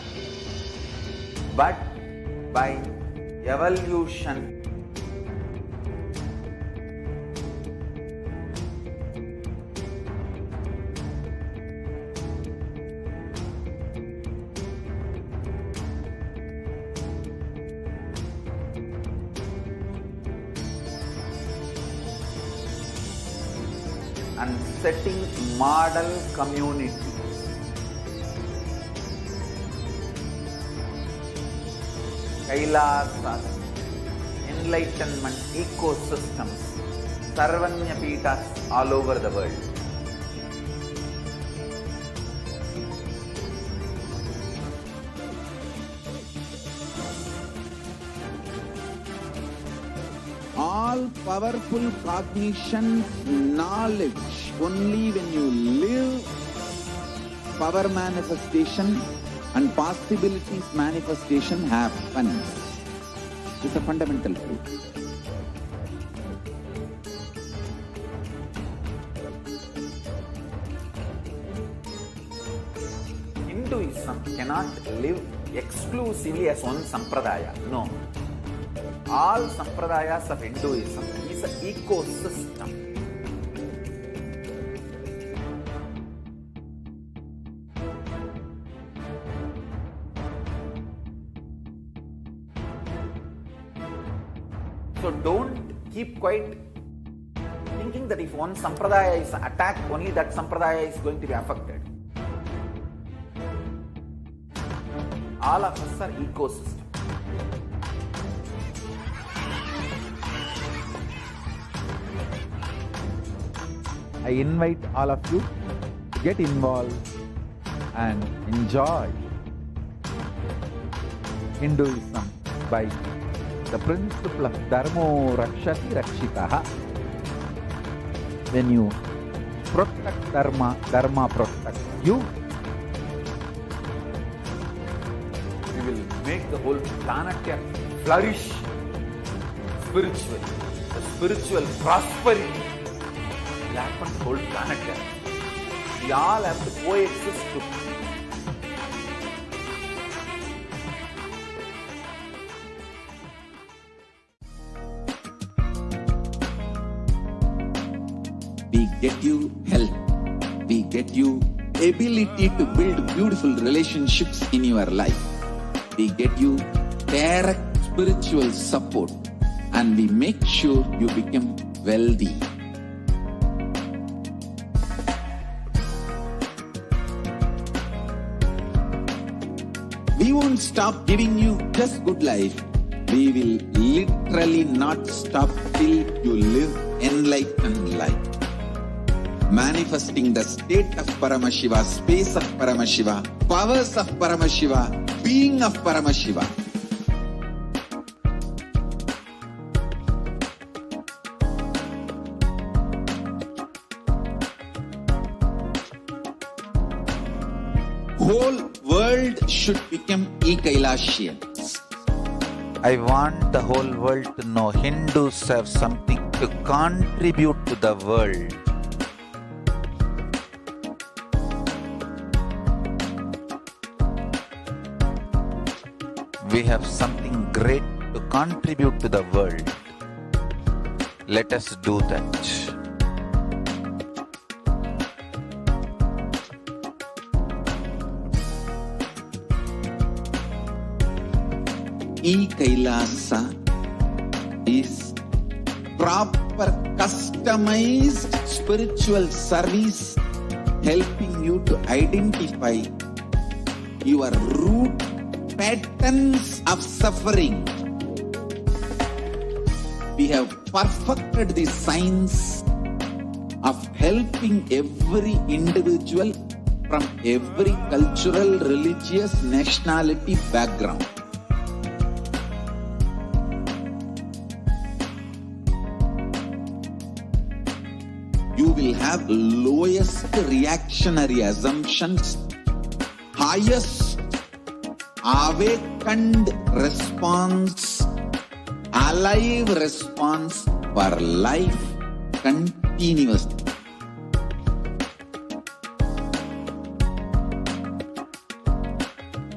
but by evolution. And setting model community. Kailasas, enlightenment ecosystems, Sarvanya Pitas all over the world. All powerful cognition, knowledge, only when you live, power manifestation and possibilities manifestation happens. It's a fundamental truth. Hinduism cannot live exclusively as one sampradaya. No. All sampradayas of Hinduism is an ecosystem. So don't keep quiet thinking that if one sampradaya is attacked, only that sampradaya is going to be affected. All of us are ecosystem. I invite all of you to get involved and enjoy Hinduism by the principle of Dharmo Rakshati Rakshitaha. When you protect Dharma, Dharma protects you. We will make the whole planet flourish spiritually. The spiritual prosperity will happen to the whole planet. We all have to coexist together. We get you health, we get you ability to build beautiful relationships in your life. We get you direct spiritual support and we make sure you become wealthy. We won't stop giving you just good life. We will literally not stop till you live enlightened life. Manifesting the state of Paramashiva, space of Paramashiva, powers of Paramashiva, being of Paramashiva. Whole world should become e-Kailashians. I want the whole world to know Hindus have something to contribute to the world. We have something great to contribute to the world. Let us do that. E-Kailasa is proper customized spiritual service helping you to identify your root patterns of suffering. We have perfected the science of helping every individual from every cultural, religious, nationality background. You will have lowest reactionary assumptions, highest awakened response, alive response for life continuously.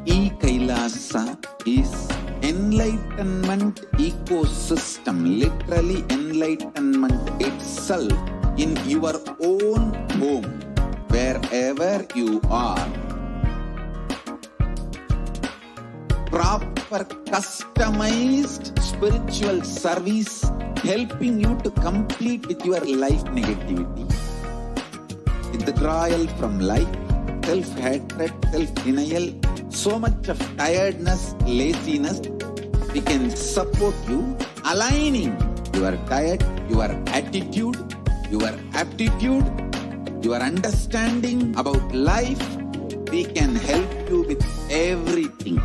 E-Kailasa is enlightenment ecosystem, literally enlightenment itself in your own home, wherever you are. Proper customized spiritual service helping you to complete with your life negativity. Withdrawal from life, self-hatred, self-denial, so much of tiredness, laziness. We can support you aligning your diet, your attitude, your aptitude, your understanding about life. We can help you with everything.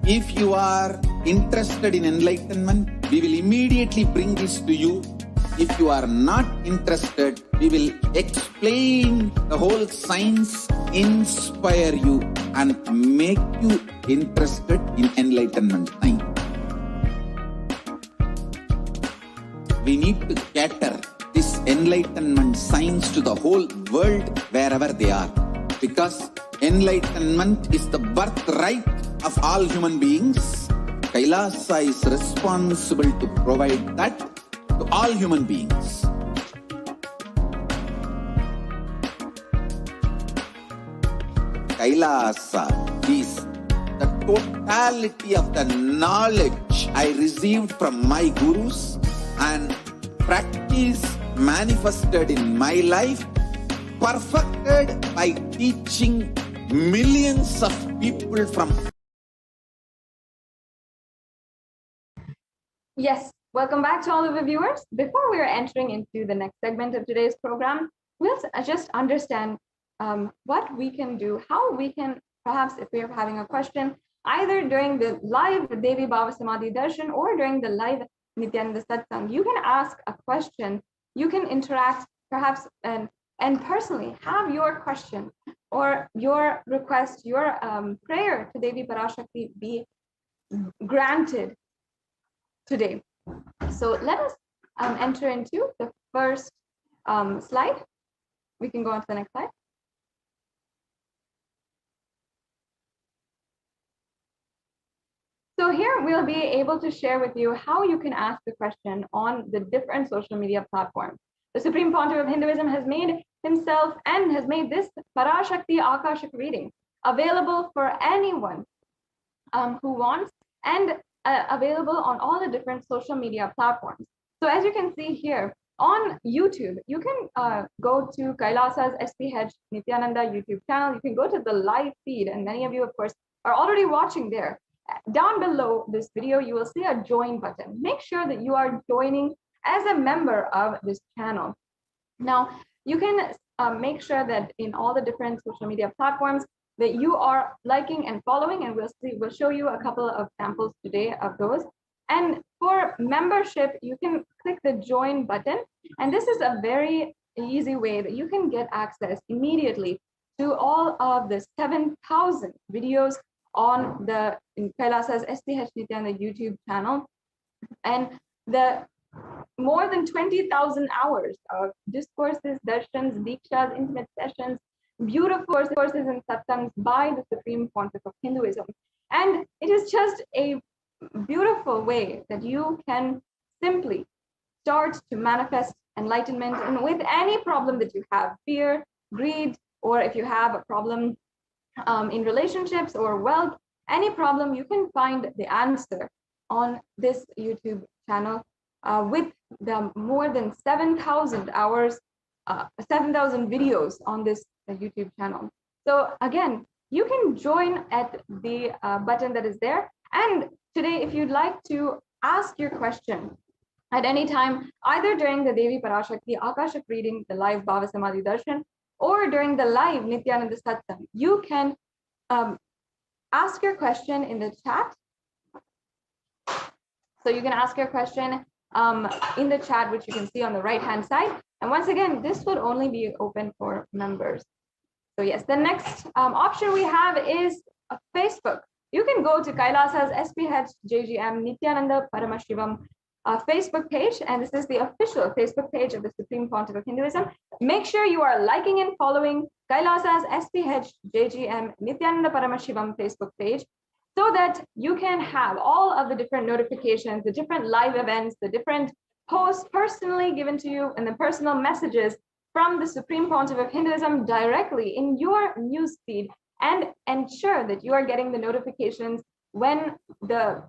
If you are interested in enlightenment, we will immediately bring this to you. If you are not interested, we will explain the whole science, inspire you and make you interested in enlightenment time. We need to cater this enlightenment science to the whole world wherever they are, because enlightenment is the birthright of all human beings. Kailasa is responsible to provide that to all human beings. Kailasa is the totality of the knowledge I received from my gurus and practice manifested in my life, perfected by teaching millions of people from. Yes, welcome back to all of the viewers. Before we are entering into the next segment of today's program, we'll just understand what we can do, how we can, perhaps if we're having a question, either during the live Devi Bhava Samadhi Darshan or during the live Nithyananda Satsang, you can ask a question, you can interact perhaps and personally have your question or your request, your prayer to Devi Parashakti be granted today. So let us enter into the first slide. We can go on to the next slide. So here we'll be able to share with you how you can ask the question on the different social media platforms. The Supreme Pontiff of Hinduism has made himself and has made this Parashakti Akashic reading available for anyone who wants, and available on all the different social media platforms. So as you can see here on YouTube, you can go to Kailasa's HDH Nithyananda YouTube channel. You can go to the live feed, and many of you, of course, are already watching there. Down below this video, you will see a join button. Make sure that you are joining as a member of this channel. Now, you can make sure that in all the different social media platforms that you are liking and following, and we'll show you a couple of samples today of those. And for membership, you can click the join button, and this is a very easy way that you can get access immediately to all of the 7,000 videos on the Kailasa's HDH Nithyananda YouTube channel, and the more than 20,000 hours of discourses, darshans, dikshas, intimate sessions, beautiful courses and satsangs by the Supreme Pontiff of Hinduism. And it is just a beautiful way that you can simply start to manifest enlightenment, and with any problem that you have, fear, greed, or if you have a problem in relationships or wealth, any problem, you can find the answer on this YouTube channel with the more than 7,000 hours, 7,000 videos on this YouTube channel. So again, you can join at the button that is there. And today, if you'd like to ask your question at any time, either during the Devi Parashakti Akashic reading, the live Bhava Samadhi Darshan, or during the live Nithyananda Satsang, you can ask your question in the chat. So you can ask your question in the chat, which you can see on the right-hand side. And once again, this would only be open for members. So yes, the next option we have is Facebook. You can go to Kailasa's HDH Nithyananda Paramashivam Facebook page, and this is the official Facebook page of the Supreme Pontiff of Hinduism. Make sure you are liking and following Kailasa's HDH Nithyananda Paramashivam Facebook page, so that you can have all of the different notifications, the different live events, the different posts personally given to you, and the personal messages from the Supreme Pontiff of Hinduism directly in your newsfeed, and ensure that you are getting the notifications when the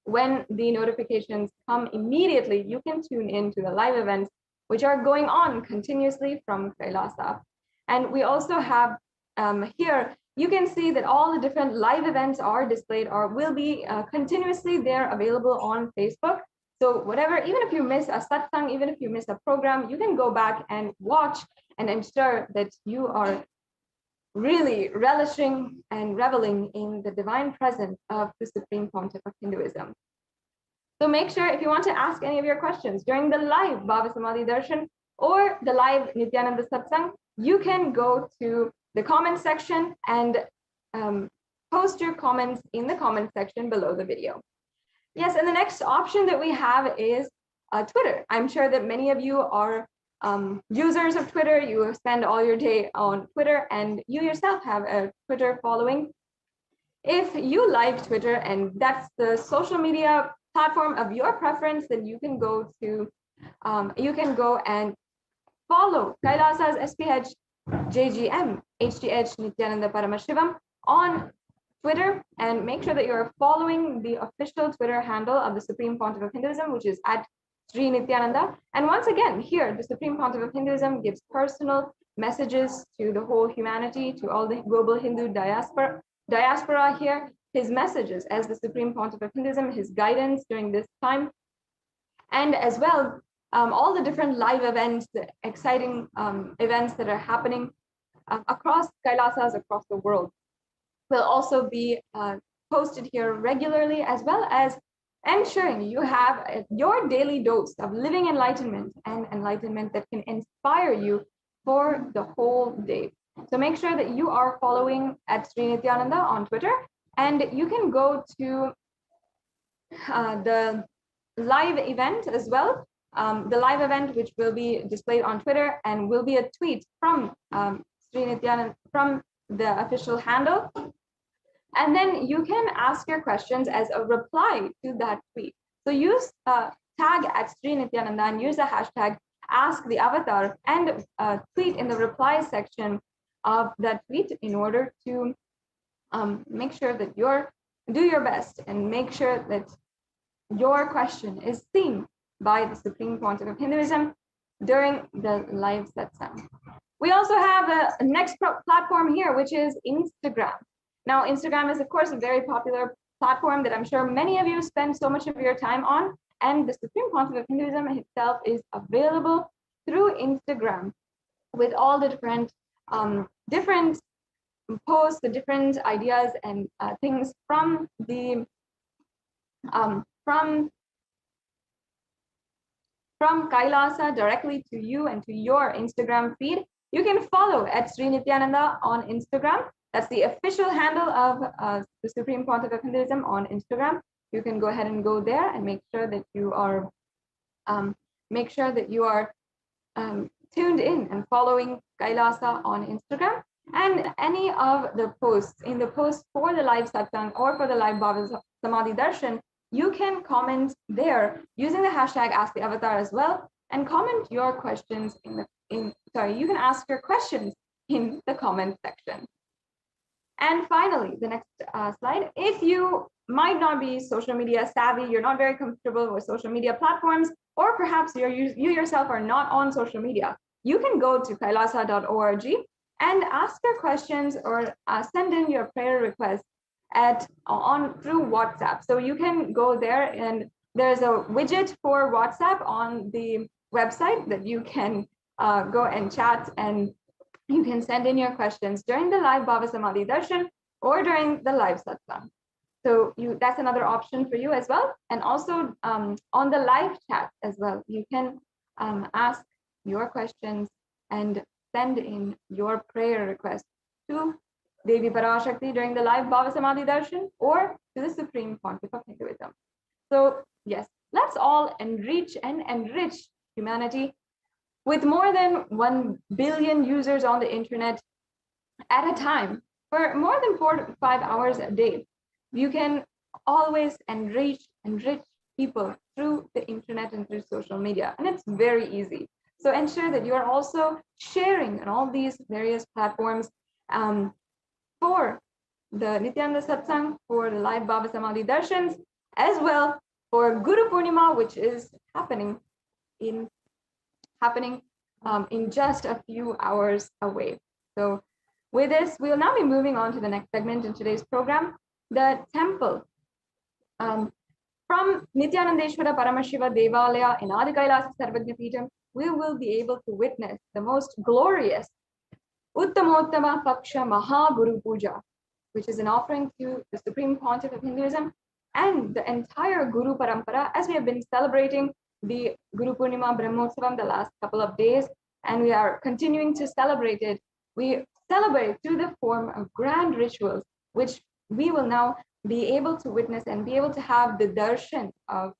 notifications come immediately. You can tune in to the live events which are going on continuously from Kailasa. And we also have here, you can see that all the different live events are displayed or will be continuously there available on Facebook. So whatever, even if you miss a satsang, even if you miss a program, you can go back and watch and ensure that you are really relishing and reveling in the divine presence of the Supreme Pontiff of Hinduism. So make sure, if you want to ask any of your questions during the live Bhava Samadhi Darshan or the live Nithyananda Satsang, you can go to the comment section and post your comments in the comment section below the video. Yes, and the next option that we have is Twitter. I'm sure that many of you are users of Twitter. You spend all your day on Twitter, and you yourself have a Twitter following. If you like Twitter and that's the social media platform of your preference, then you can go and follow Kailasa's SPH HDH Nithyananda Paramashivam on Twitter, and make sure that you're following the official Twitter handle of the Supreme Pontiff of Hinduism, which is at Sri Nithyananda. And once again, here, the Supreme Pontiff of Hinduism gives personal messages to the whole humanity, to all the global Hindu diaspora here, his messages as the Supreme Pontiff of Hinduism, his guidance during this time, and as well, all the different live events, the exciting events that are happening across Kailasas, across the world, will also be posted here regularly, as well as ensuring you have your daily dose of living enlightenment and enlightenment that can inspire you for the whole day. So make sure that you are following at Sri Nithyananda on Twitter, and you can go to the live event as well. The live event, which will be displayed on Twitter and will be a tweet from Sri Nithyananda, from the official handle. And then you can ask your questions as a reply to that tweet. So use tag at Sri Nithyananda and use the hashtag ask the avatar and tweet in the reply section of that tweet in order to make sure that do your best and make sure that your question is seen by the Supreme Pontiff of Hinduism during the live satsang. We also have a next platform here, which is Instagram. Now, Instagram is, of course, a very popular platform that I'm sure many of you spend so much of your time on, and the Supreme Pontiff of Hinduism itself is available through Instagram with all the different posts, the different ideas and things from the from Kailasa directly to you and to your Instagram feed. You can follow at Sri Nithyananda on Instagram. That's the official handle of the Supreme Pontiff of Hinduism on Instagram. You can go ahead and go there and make sure that you are tuned in and following Kailasa on Instagram. And any of the posts in the post for the live satsang or for the live Bhava Samadhi Darshan, you can comment there using the hashtag Ask the Avatar as well, and comment your questions you can ask your questions in the comment section. And finally, the next slide. If you might not be social media savvy, you're not very comfortable with social media platforms, or perhaps you yourself are not on social media, you can go to kailasa.org and ask your questions or send in your prayer requests through WhatsApp. So you can go there, and there's a widget for WhatsApp on the website that you can go and chat, and you can send in your questions during the live Bhava Samadhi Darshan or during the live satsang. So that's another option for you as well. And also on the live chat as well, you can ask your questions and send in your prayer request to Devi Parashakti during the live Bhava Samadhi Darshan or to the Supreme Pontiff of Hinduism. So yes, let's all enrich humanity with more than 1 billion users on the internet at a time for more than 4 to 5 hours a day. You can always enrich people through the internet and through social media, and it's very easy. So ensure that you are also sharing on all these various platforms for the Nithyananda Satsang, for the live Bhava Samadhi Darshans, as well for Guru Purnima, which is happening in just a few hours away. So with this, we'll now be moving on to the next segment in today's program, the temple. From Nithyanandeshwara Paramashiva Devalaya in Adi Kailasa Sarvagya Peetham, we will be able to witness the most glorious Uttamottama Paksha Maha Guru Puja, which is an offering to the Supreme Pontiff of Hinduism and the entire Guru Parampara, as we have been celebrating the Guru Purnima Brahmotsavam the last couple of days, and we are continuing to celebrate it. We celebrate through the form of grand rituals, which we will now be able to witness and be able to have the darshan of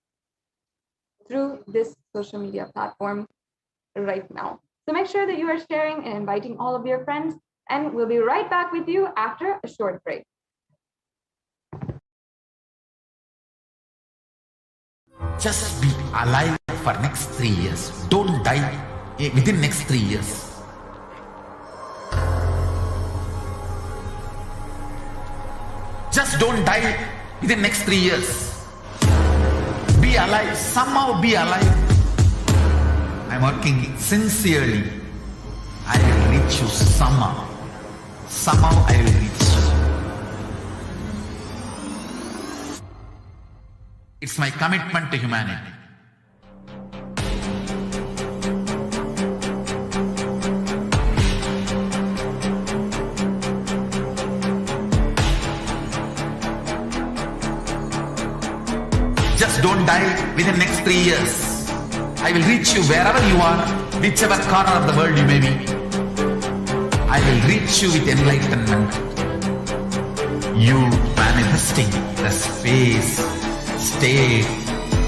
through this social media platform right now. So make sure that you are sharing and inviting all of your friends, and we'll be right back with you after a short break. Just be alive for next 3 years. Don't die within next 3 years. Just don't die within next 3 years. Be alive, somehow be alive. I'm working sincerely. I will reach you somehow. Somehow I will reach you. It's my commitment to humanity. Just don't die within next 3 years. I will reach you wherever you are, whichever corner of the world you may be. I will reach you with enlightenment. You manifesting the space, state,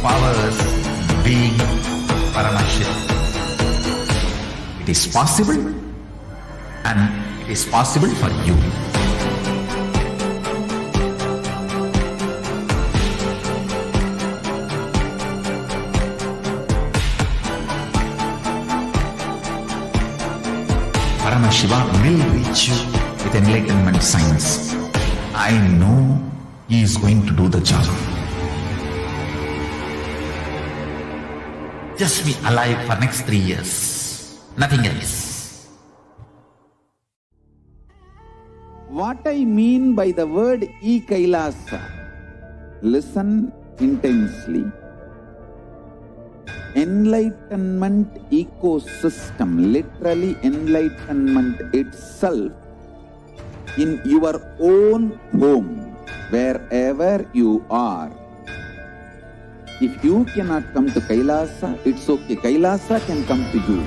powers, being Paramashivoham. It is possible, and it is possible for you. Paramashiva will reach you with enlightenment science. I know he is going to do the job. Just be alive for next 3 years. Nothing else. What I mean by the word e-Kailasa, listen intensely. Enlightenment ecosystem, literally enlightenment itself, in your own home, wherever you are. If you cannot come to Kailasa, it's okay. Kailasa can come to you.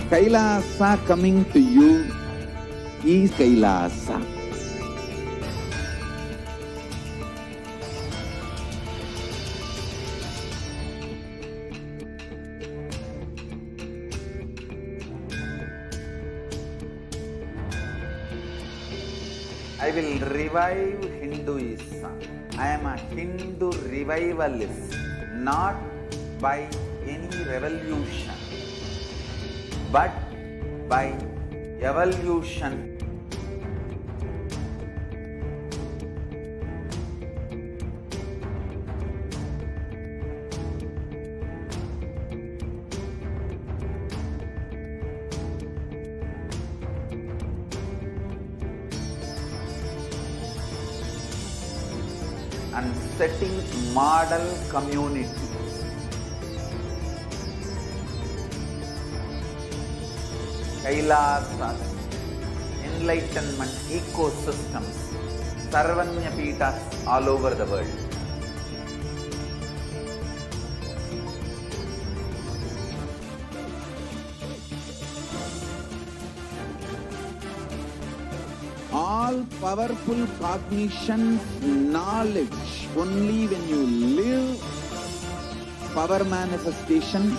Kailasa coming to you is Kailasa. I will revive Hinduism. I am a Hindu revivalist, not by any revolution, but by evolution. And setting model communities. Kailasas, enlightenment ecosystems, Sarvanya Pitas all over the world. All powerful cognition, knowledge, only when you live power manifestation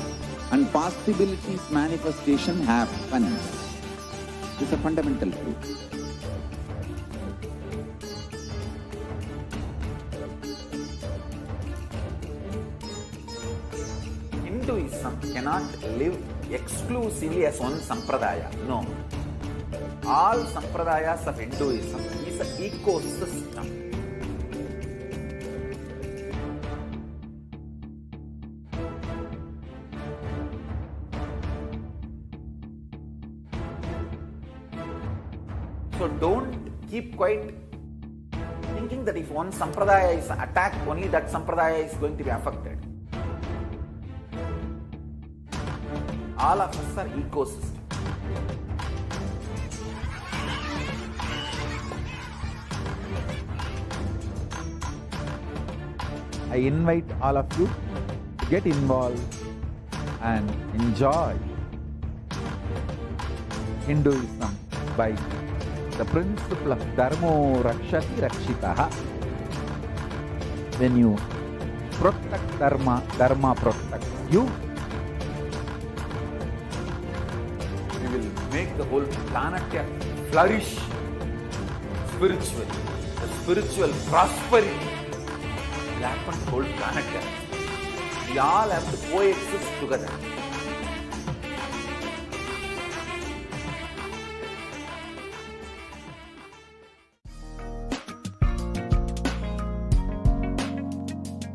and possibilities manifestation happens. It's a fundamental truth. Hinduism cannot live exclusively as one sampradaya. No. All sampradayas of Hinduism is an ecosystem. So don't keep quiet thinking that if one sampradaya is attacked, only that sampradaya is going to be affected. All of us are ecosystems. I invite all of you to get involved and enjoy Hinduism by the principle of Dharmo Rakshati Rakshitaha. When you protect Dharma, Dharma protects you. We will make the whole planet flourish spiritually. The spiritual prosperity will happen to the whole planet. We all have to coexist together.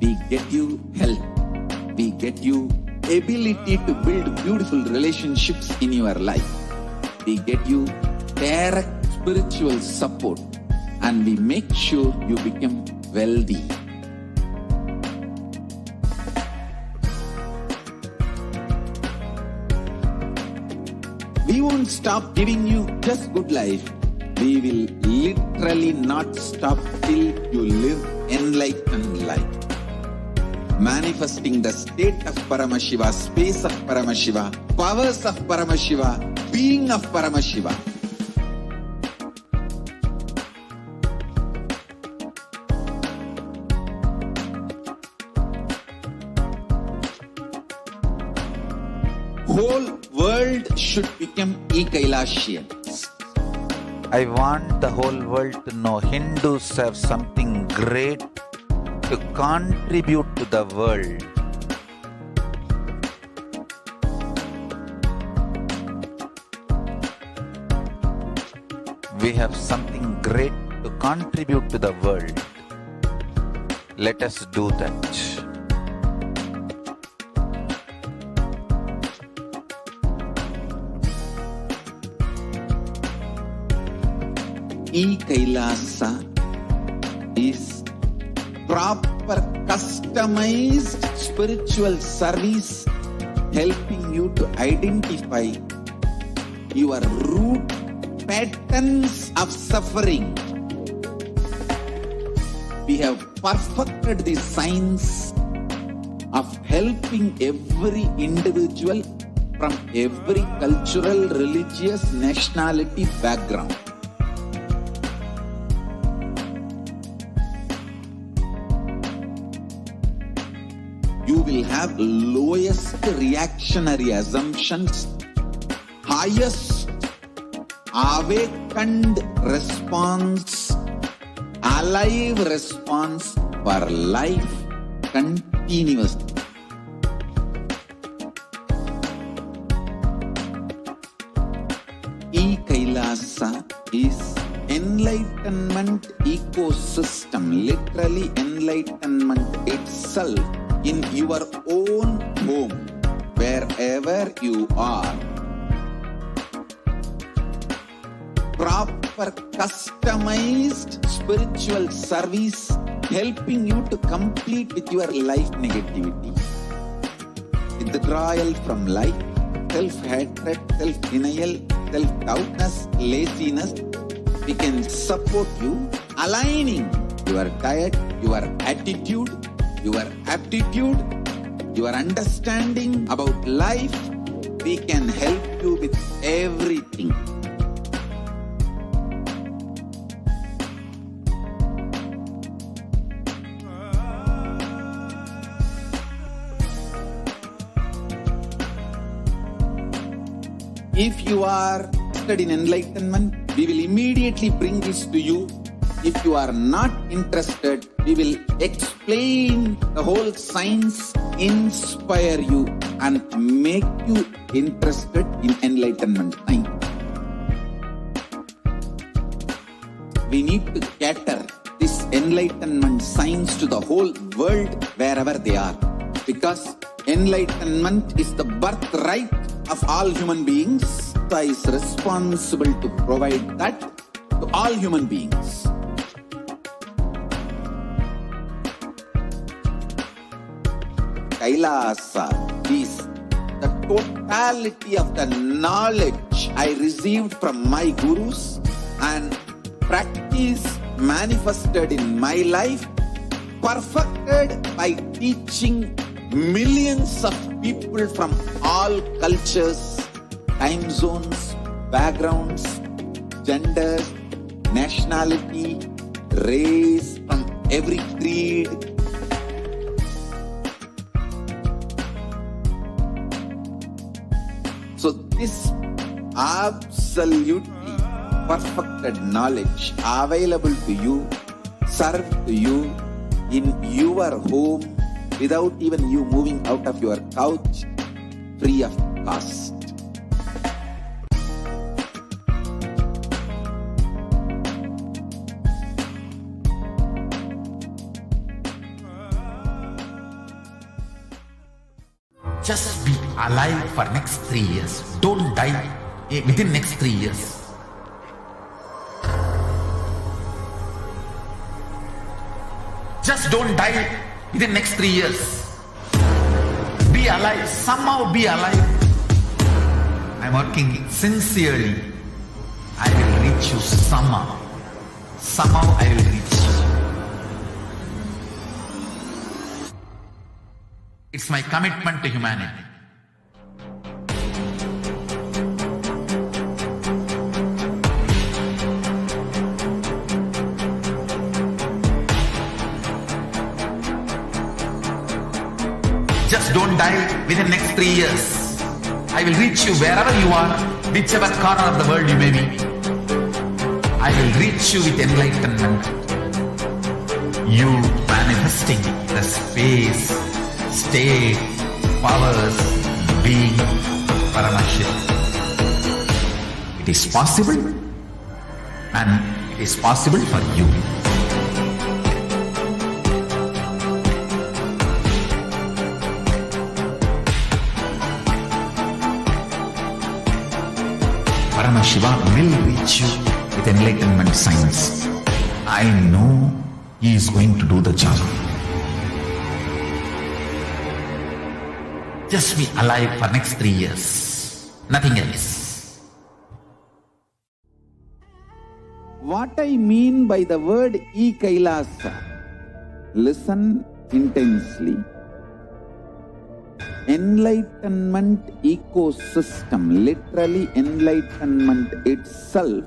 We get you health. We get you ability to build beautiful relationships in your life. We get you direct spiritual support, and we make sure you become wealthy. We won't stop giving you just good life. We will literally not stop till you live enlightened life. Manifesting the state of Paramashiva, space of Paramashiva, powers of Paramashiva, being of Paramashiva. Whole world should become e-Kailasians. I want the whole world to know Hindus have something great to contribute to the world. We have something great to contribute to the world. Let us do that. E-Kailasa is proper customized spiritual service helping you to identify your root patterns of suffering. We have perfected the science of helping every individual from every cultural, religious, nationality background. You will have lowest reactionary assumptions, highest awakened response, alive response for life continuously. E-Kailasa is enlightenment ecosystem, literally enlightenment itself in your own home, wherever you are. Proper customized spiritual service helping you to complete with your life negativity. Withdrawal from life, self-hatred, self-denial, self-doubtness, laziness. We can support you aligning your diet, your attitude, your aptitude, your understanding about life. We can help you with everything. If you are interested in enlightenment, we will immediately bring this to you. If you are not interested, we will explain the whole science, inspire you and make you interested in enlightenment science. We need to cater this enlightenment science to the whole world wherever they are, because enlightenment is the birthright of all human beings. So is responsible to provide that to all human beings. Kailasa is the totality of the knowledge I received from my gurus and practice manifested in my life, perfected by teaching millions of people from all cultures, time zones, backgrounds, genders, nationality, race, from every creed. So this absolutely perfected knowledge available to you, served to you in your home without even you moving out of your couch, free of cost. Just be alive for next 3 years. Don't die within next 3 years. Just don't die within next 3 years. Be alive. Somehow be alive. I'm working sincerely. I will reach you somehow. Somehow I will reach you. It's my commitment to humanity. Just don't die within next 3 years. I will reach you wherever you are, whichever corner of the world you may be. I will reach you with enlightenment. You manifesting the space, state, powers, being Paramashivoham. It is possible. and it is possible for you. Paramashiva will reach you with enlightenment signs. I know he is going to do the job. Just be alive for next 3 years. Nothing else. What I mean by the word e-Kailasa, listen intensely. Enlightenment ecosystem, literally enlightenment itself,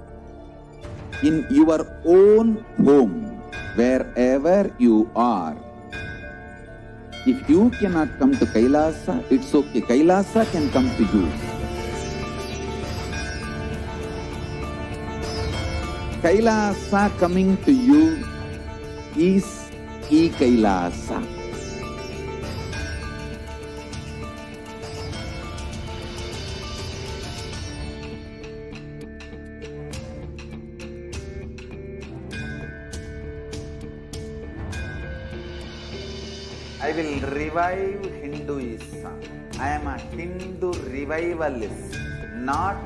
in your own home, wherever you are. If you cannot come to Kailasa, it's okay. Kailasa can come to you. Kailasa coming to you is e-Kailasa. I will revive Hinduism. I am a Hindu revivalist, not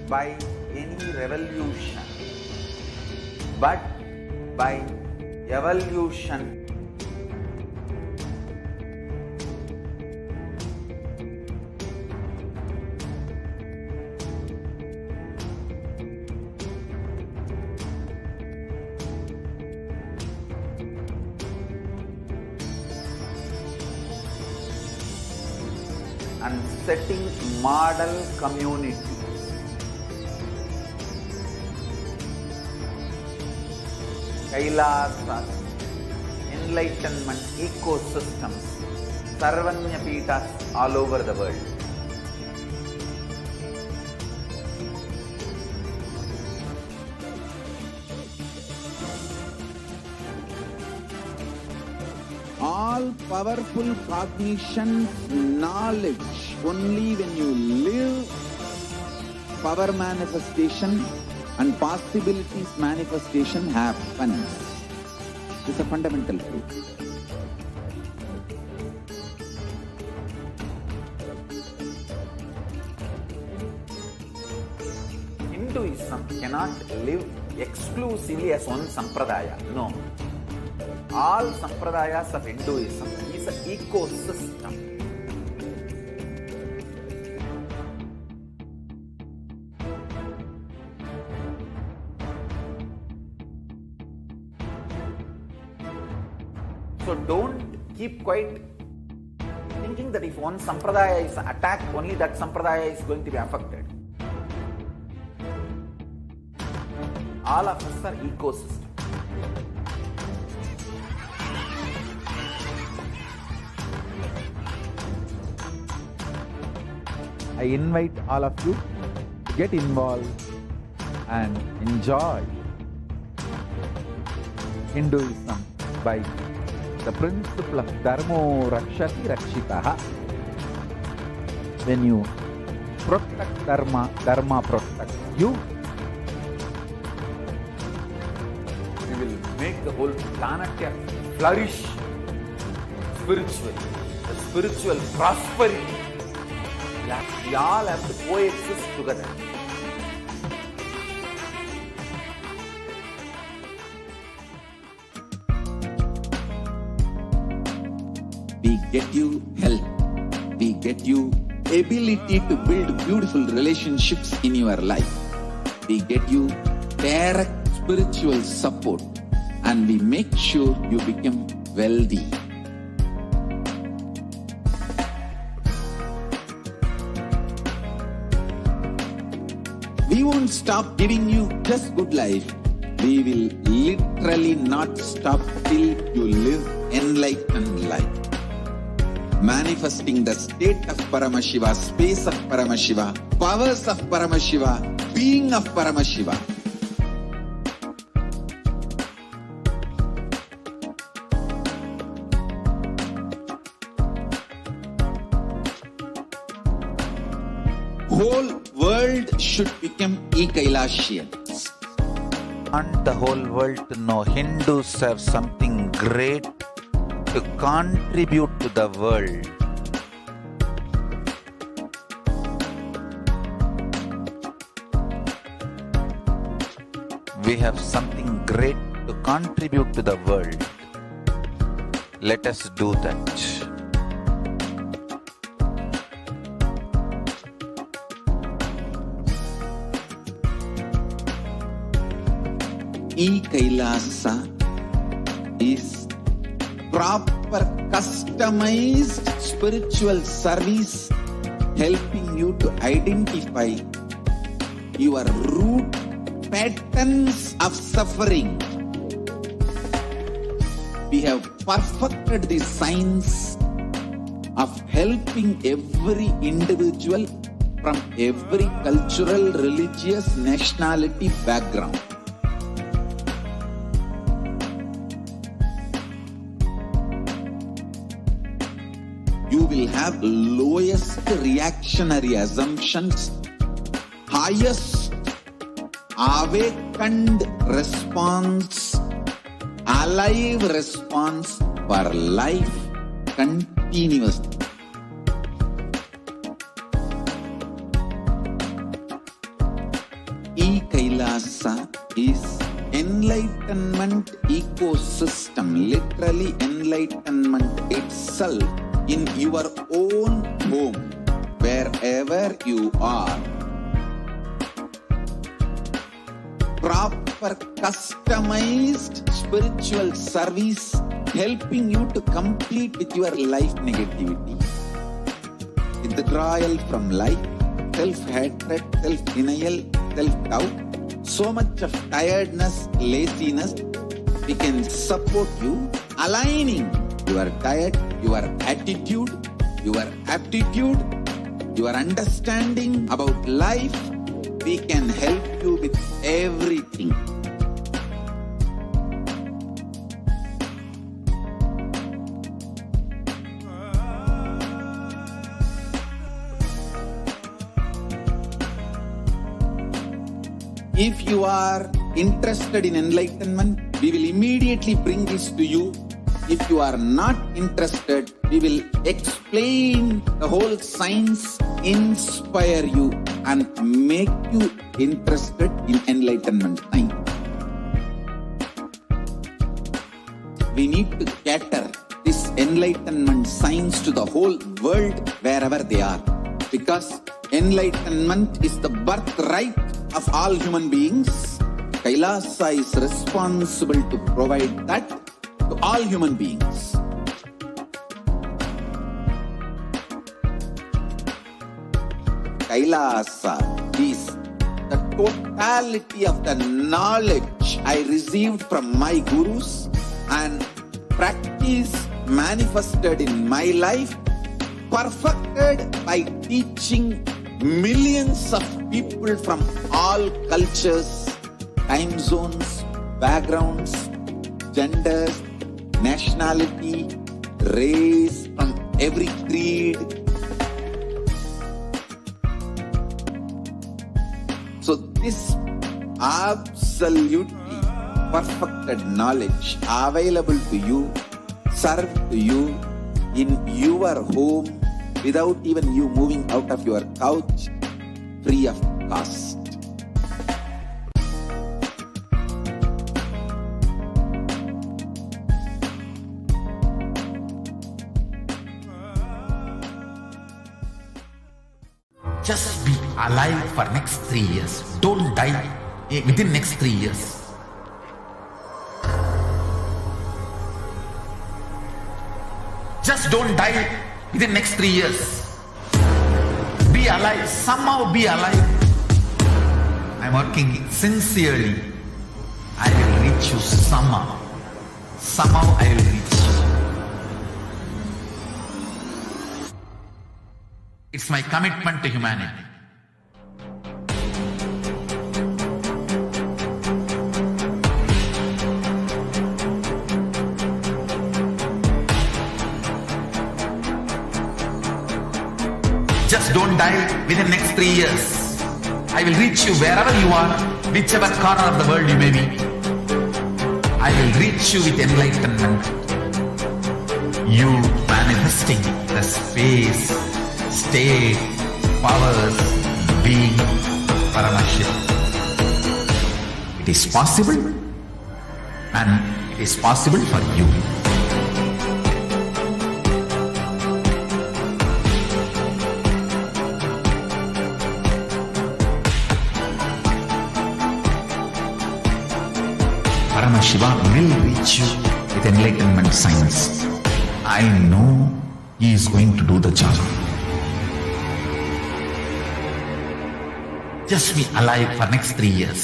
by any revolution, but by evolution. And setting model communities. Kailasas, enlightenment ecosystems, Sarvanyapitas all over the world. All powerful cognition, knowledge, only when you live, power manifestation and possibilities manifestation happens. This is a fundamental truth. Hinduism cannot live exclusively as one sampradaya. No. All sampradayas of Hinduism is an ecosystem. So don't keep quiet thinking that if one sampradaya is attacked, only that sampradaya is going to be affected. All of us are ecosystems. I invite all of you to get involved and enjoy Hinduism by the principle of Dharmo Rakshati Rakshitaha. When you protect Dharma, Dharma protects you. We will make the whole planet flourish spiritually, the spiritual prosperity. We all have to coexist together. We get you health. We get you ability to build beautiful relationships in your life. We get you direct spiritual support, and we make sure you become wealthy. We won't stop giving you just good life. We will literally not stop till you live enlightened life. Manifesting the state of Paramashiva, space of Paramashiva, powers of Paramashiva, being of Paramashiva. Whole world should become e-Kailasians. want the whole world to know Hindus have something great to contribute to the world. We have something great to contribute to the world. Let us do that. E-Kailasa is proper customized spiritual service helping you to identify your root patterns of suffering. We have perfected the science of helping every individual from every cultural, religious, nationality background. You will have lowest reactionary assumptions, highest awakened response, alive response for life continuously. E-Kailasa is enlightenment ecosystem, literally enlightenment itself in your own home, wherever you are. Proper customized spiritual service helping you to complete with your life negativity. Withdrawal from life, self-hatred, self-denial, self-doubt, so much of tiredness, laziness. We can support you aligning your diet, your attitude, your aptitude, your understanding about life. We can help you with everything. If you are interested in enlightenment, we will immediately bring this to you. If you are not interested, we will explain the whole science, inspire you and make you interested in enlightenment time. We need to cater this enlightenment science to the whole world wherever they are, because enlightenment is the birthright of all human beings. Kailasa is responsible to provide that to all human beings. Kailasa is the totality of the knowledge I received from my gurus and practice manifested in my life, perfected by teaching millions of people from all cultures, time zones, backgrounds, genders, nationality, race, from every creed. So this absolutely perfected knowledge available to you, served to you in your home without even you moving out of your couch, free of cost. Just be alive for next 3 years. Don't die within next 3 years. Just don't die within next 3 years. Be alive. Somehow be alive. I'm working sincerely. I will reach you somehow. Somehow I will reach you. It's my commitment to humanity. Just don't die within next 3 years. I will reach you wherever you are, whichever corner of the world you may be. I will reach you with enlightenment. You manifesting the space, state, powers, being Paramashivoham. It is possible, and it is possible for you. Paramashivoham will reach you with enlightenment science. I know he is going to do the job. Just be alive for next 3 years.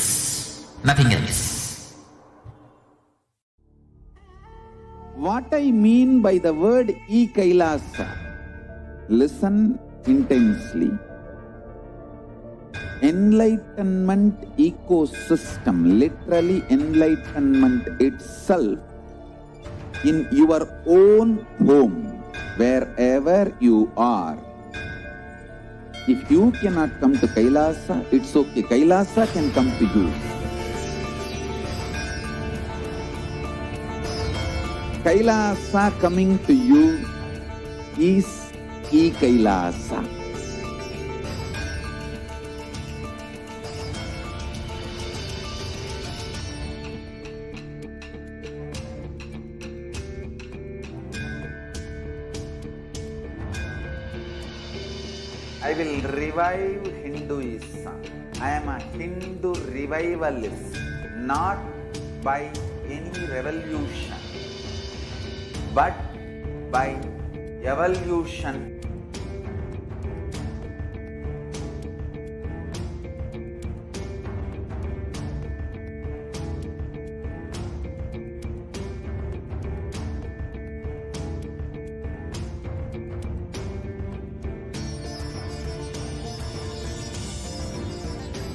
Nothing else. What I mean by the word e-Kailasa, listen intensely. Enlightenment ecosystem, literally enlightenment itself, in your own home, wherever you are. If you cannot come to Kailasa, it's okay. Kailasa can come to you. Kailasa coming to you is e-Kailasa. I will revive Hinduism. I am a Hindu revivalist, not by any revolution, but by evolution.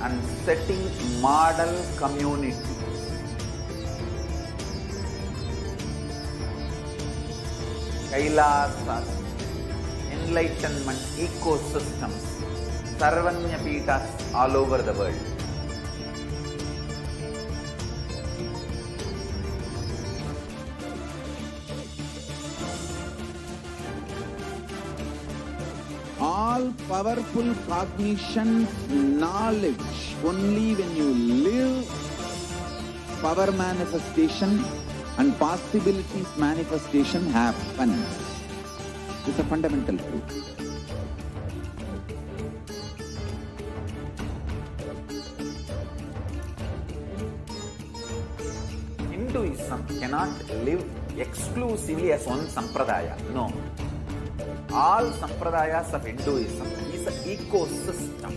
And setting model community. Kailasas, enlightenment ecosystems, Sarvanya Peethas all over the world. All powerful cognition, knowledge, only when you live, power manifestation and possibilities manifestation happen. It's a fundamental truth. Hinduism cannot live exclusively as one sampradaya. No. All sampradayas of Hinduism is an ecosystem.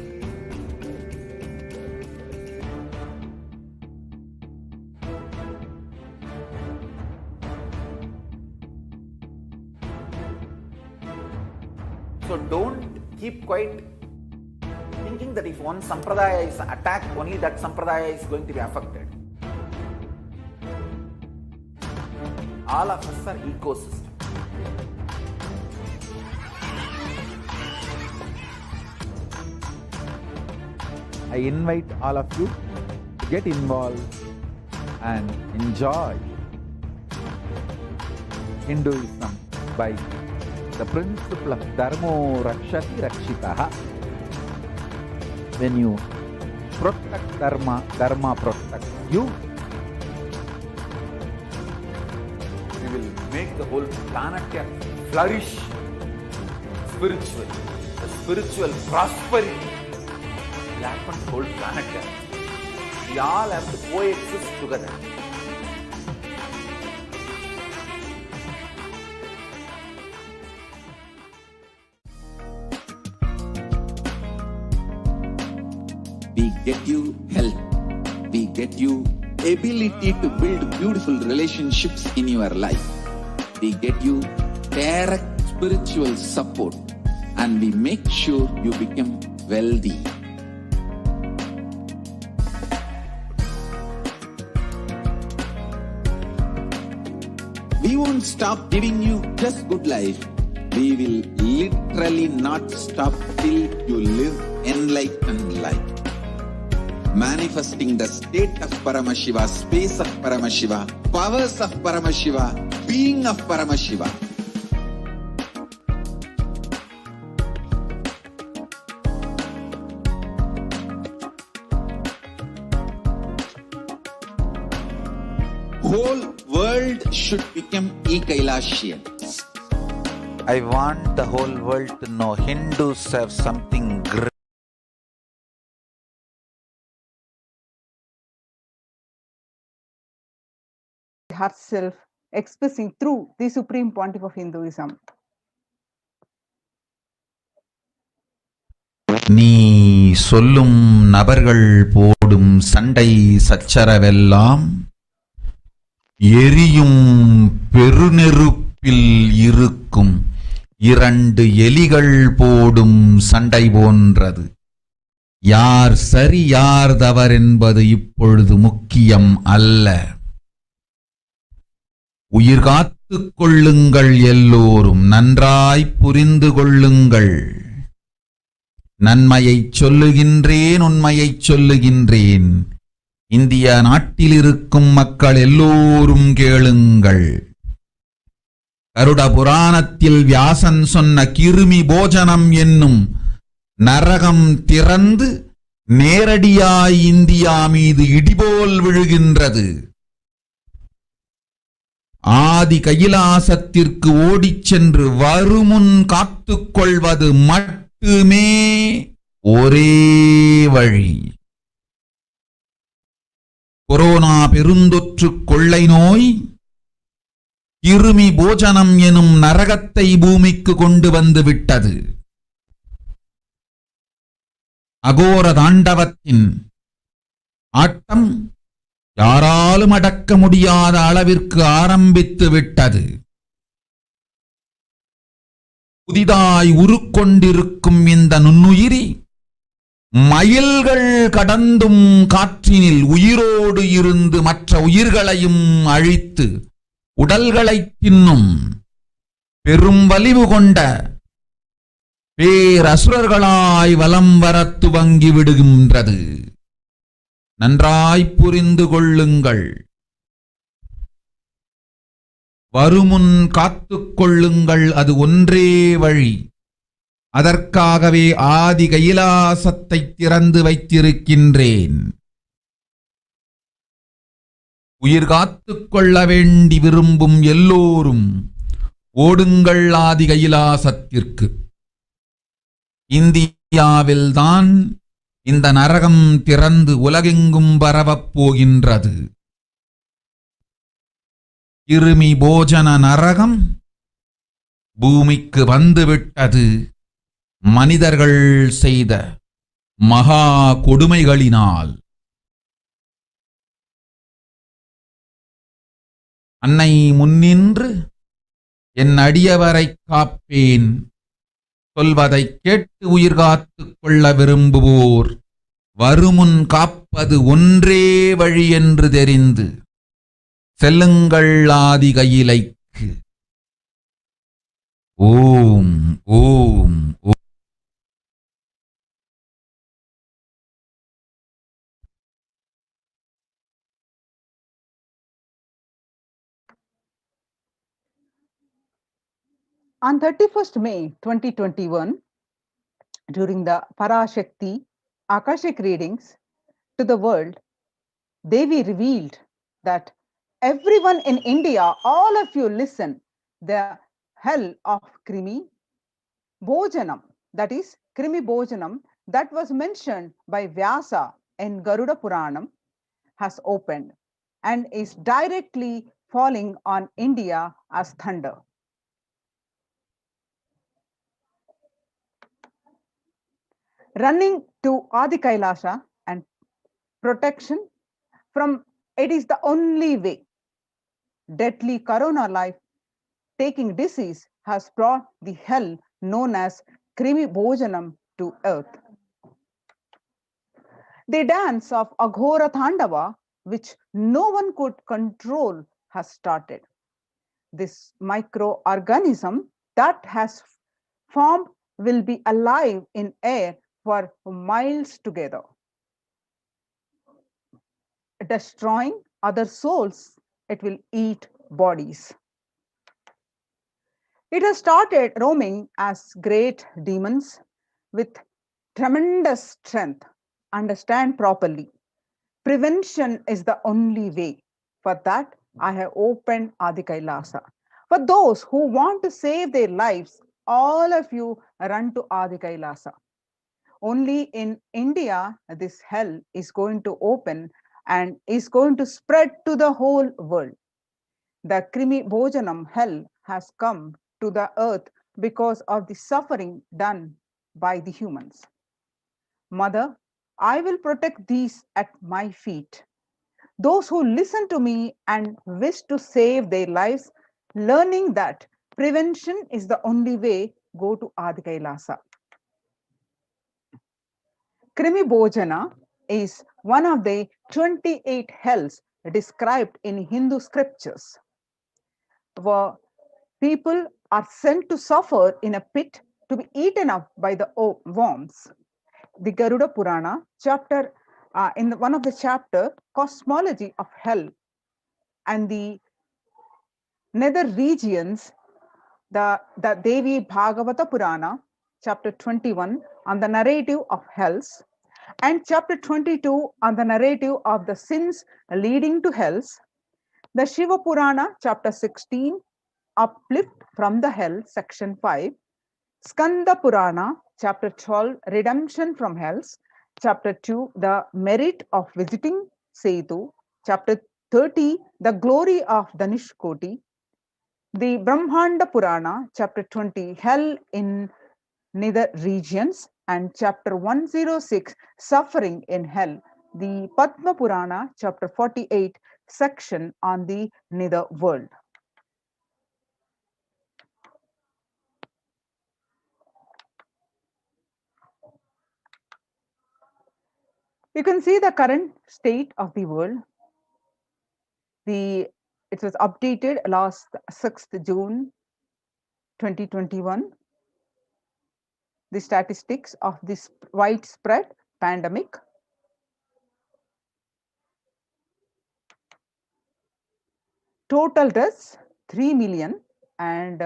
So don't keep quiet thinking that if one sampradaya is attacked, only that sampradaya is going to be affected. All of us are ecosystem. I invite all of you to get involved and enjoy Hinduism by the principle of Dharmo Rakshati Rakshitaha. When you protect Dharma, Dharma protects you. We will make the whole planet can flourish spiritually. The spiritual prosperity will happen to the whole planet can. We all have to coexist together. We get you health. We get you ability to build beautiful relationships in your life. We get you direct spiritual support, and we make sure you become wealthy. We won't stop giving you just good life. We will literally not stop till you live enlightened life. manifesting the state of Paramashiva, space of Paramashiva, powers of Paramashiva, being of Paramashiva. Whole world should become e-Kailashian. I want the whole world to know Hindus have something great. Herself expressing through the Supreme Pontiff of Hinduism. நீ சொல்லும் நபர்கள் போடும் சண்டை சச்சரவெல்லாம் எரியும் பெருநெருப்பில் இருக்கும் இரண்டு எலிகள் போடும் சண்டை போன்றது. யார் சரி யார் தவறென்பது இப்பொழுது முக்கியம் அல்ல. உயிர் காத்துக் கொள்ளுங்கள், எல்லோரும் நன்றாய் புரிந்து கொள்ளுங்கள். நன்மையைச் சொல்லுகின்றேன், உண்மையைச் சொல்லுகின்றேன். இந்திய நாட்டில் இருக்கும் மக்கள் எல்லோரும் கேளுங்கள். கருட புராணத்தில் வியாசன் சொன்ன கிருமி போஜனம் என்னும் நரகம் திறந்து நேரடியாய் இந்தியா மீது இடிபோல் விழுகின்றது. ஆதி கைலாசத்திற்கு ஓடிச் சென்று வருமுன் காத்துக்கொள்வது மட்டுமே ஒரே வழி. கொரோனா பெருந்தொற்று கொள்ளை நோய் கிருமி போஜனம் எனும் நரகத்தை பூமிக்கு கொண்டு வந்து விட்டது. அகோர தாண்டவத்தின் ஆட்டம் யாராலும் அடக்க முடியாத அளவிற்கு ஆரம்பித்து விட்டது. புதிதாய் உருக்கொண்டிருக்கும் இந்த நுண்ணுயிரி மைல்கள் கடந்தும் காற்றினில் உயிரோடு இருந்து மற்ற உயிர்களையும் அழித்து உடல்களை தின்னும் பெரும் வலிவு கொண்ட பேரசுரர்களாய் வலம் வரத் துவங்கி விடுகின்றது. நன்றாய் புரிந்து கொள்ளுங்கள். வருமுன் காத்துக் கொள்ளுங்கள், அது ஒன்றே வழி. அதற்காகவே ஆதி கைலாசத்தை திறந்து வைத்திருக்கின்றேன். உயிர் காத்துக் கொள்ள வேண்டி விரும்பும் எல்லோரும் ஓடுங்கள் ஆதி கைலாசத்திற்கு. இந்தியாவில்தான் இந்த நரகம் திறந்து உலகெங்கும் பரவப் போகின்றது. கிருமி போஜன நரகம் பூமிக்கு வந்துவிட்டது. மனிதர்கள் செய்த மகா கொடுமைகளினால். அன்னை முன்னின்று என் அடியவரை காப்பேன் சொல்வதை கேட்டு உயிர் காத்துக் கொள்ள விரும்புவோர் வருமுன் காப்பது ஒன்றே வழி என்று தெரிந்து செல்லுங்கள் ஆதி கையிலைக்கு. ஓம் ஓம் ஓம். On 31st May 2021, during the Parashakti Akashic readings to the world, Devi revealed that everyone in India, all of you listen, the hell of Krimi Bhojanam, that is Krimi Bhojanam, that was mentioned by Vyasa in Garuda Puranam, has opened and is directly falling on India as thunder. Running to Adi Kailasa and protection from it is the only way. Deadly corona life taking disease has brought the hell known as Krimi Bhojanam to earth. The dance of Aghora Thandava, which no one could control, has started. This microorganism that has formed will be alive in air for miles together. destroying other souls, it will eat bodies. It has started roaming as great demons with tremendous strength. Understand properly. Prevention is the only way. For that, I have opened Adi Kailasa. For those who want to save their lives, all of you run to Adi Kailasa. Only in India, this hell is going to open and is going to spread to the whole world. The Krimi Bhojanam hell has come to the earth because of the suffering done by the humans. Mother, I will protect these at my feet. Those who listen to me and wish to save their lives, learning that prevention is the only way, go to Adi Kailasa. Krimi Bhojana is one of the 28 hells described in Hindu scriptures, where people are sent to suffer in a pit to be eaten up by the worms. The Garuda Purana chapter, in one of the chapter, cosmology of hell and the nether regions, the Devi Bhagavata Purana, chapter 21, on the narrative of hells, and chapter 22 on the narrative of the sins leading to hells. The Shiva Purana, chapter 16, uplift from the hell, section 5. Skanda Purana, chapter 12, redemption from hells. Chapter 2, the merit of visiting Setu. Chapter 30, the glory of Danishkoti. The Brahmanda Purana, chapter 20, hell in nether regions, and chapter 106, suffering in hell. The Padma Purana, chapter 48, section on the nether world. You can see the current state of the world. It was updated last 6th June 2021. The statistics of this widespread pandemic. Total deaths 3 million, and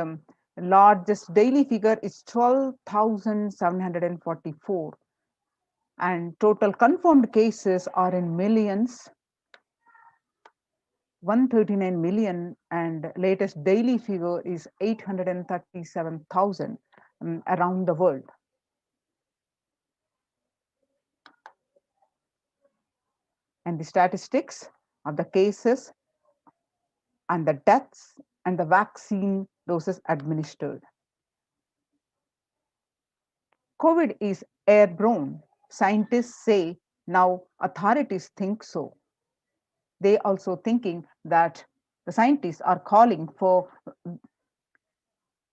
largest daily figure is 12,744, and total confirmed cases are in millions, 139 million, and latest daily figure is 837,000 around the world. And the statistics of the cases and the deaths and the vaccine doses administered. COVID is airborne. Scientists say now authorities think so. They also thinking that the scientists are calling for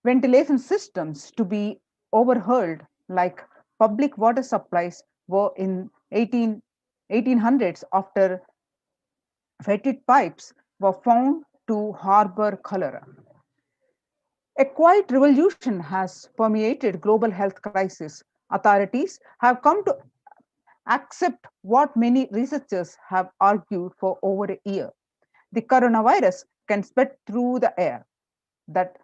ventilation systems to be overhauled, like public water supplies were in 1800s after fetid pipes were found to harbor cholera. A quiet revolution has permeated global health crisis. Authorities have come to accept what many researchers have argued for over a year. The coronavirus can spread through the air. That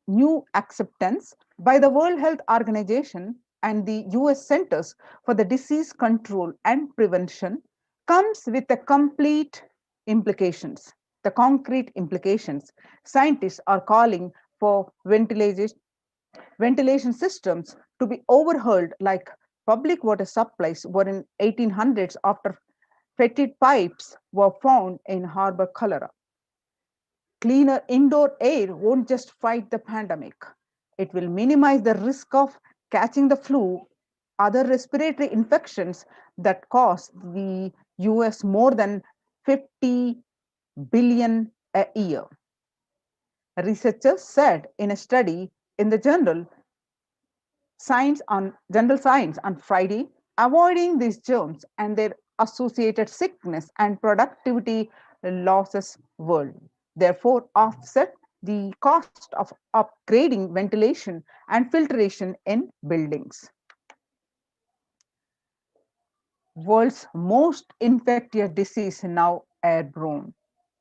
new acceptance by the World Health Organization and the US Centers for the Disease Control and Prevention comes with the complete implications, the concrete implications. Scientists are calling for ventilation systems to be overhauled, like public water supplies were in 1800s after fetid pipes were found in harbor cholera. Cleaner indoor air won't just fight the pandemic. It will minimize the risk of catching the flu, other respiratory infections that cost the US more than 50 billion a year. Researchers said in a study in the General Science on Friday, avoiding these germs and their associated sickness and productivity losses will therefore offset the cost of upgrading ventilation and filtration in buildings. world's most infectious disease now airborne.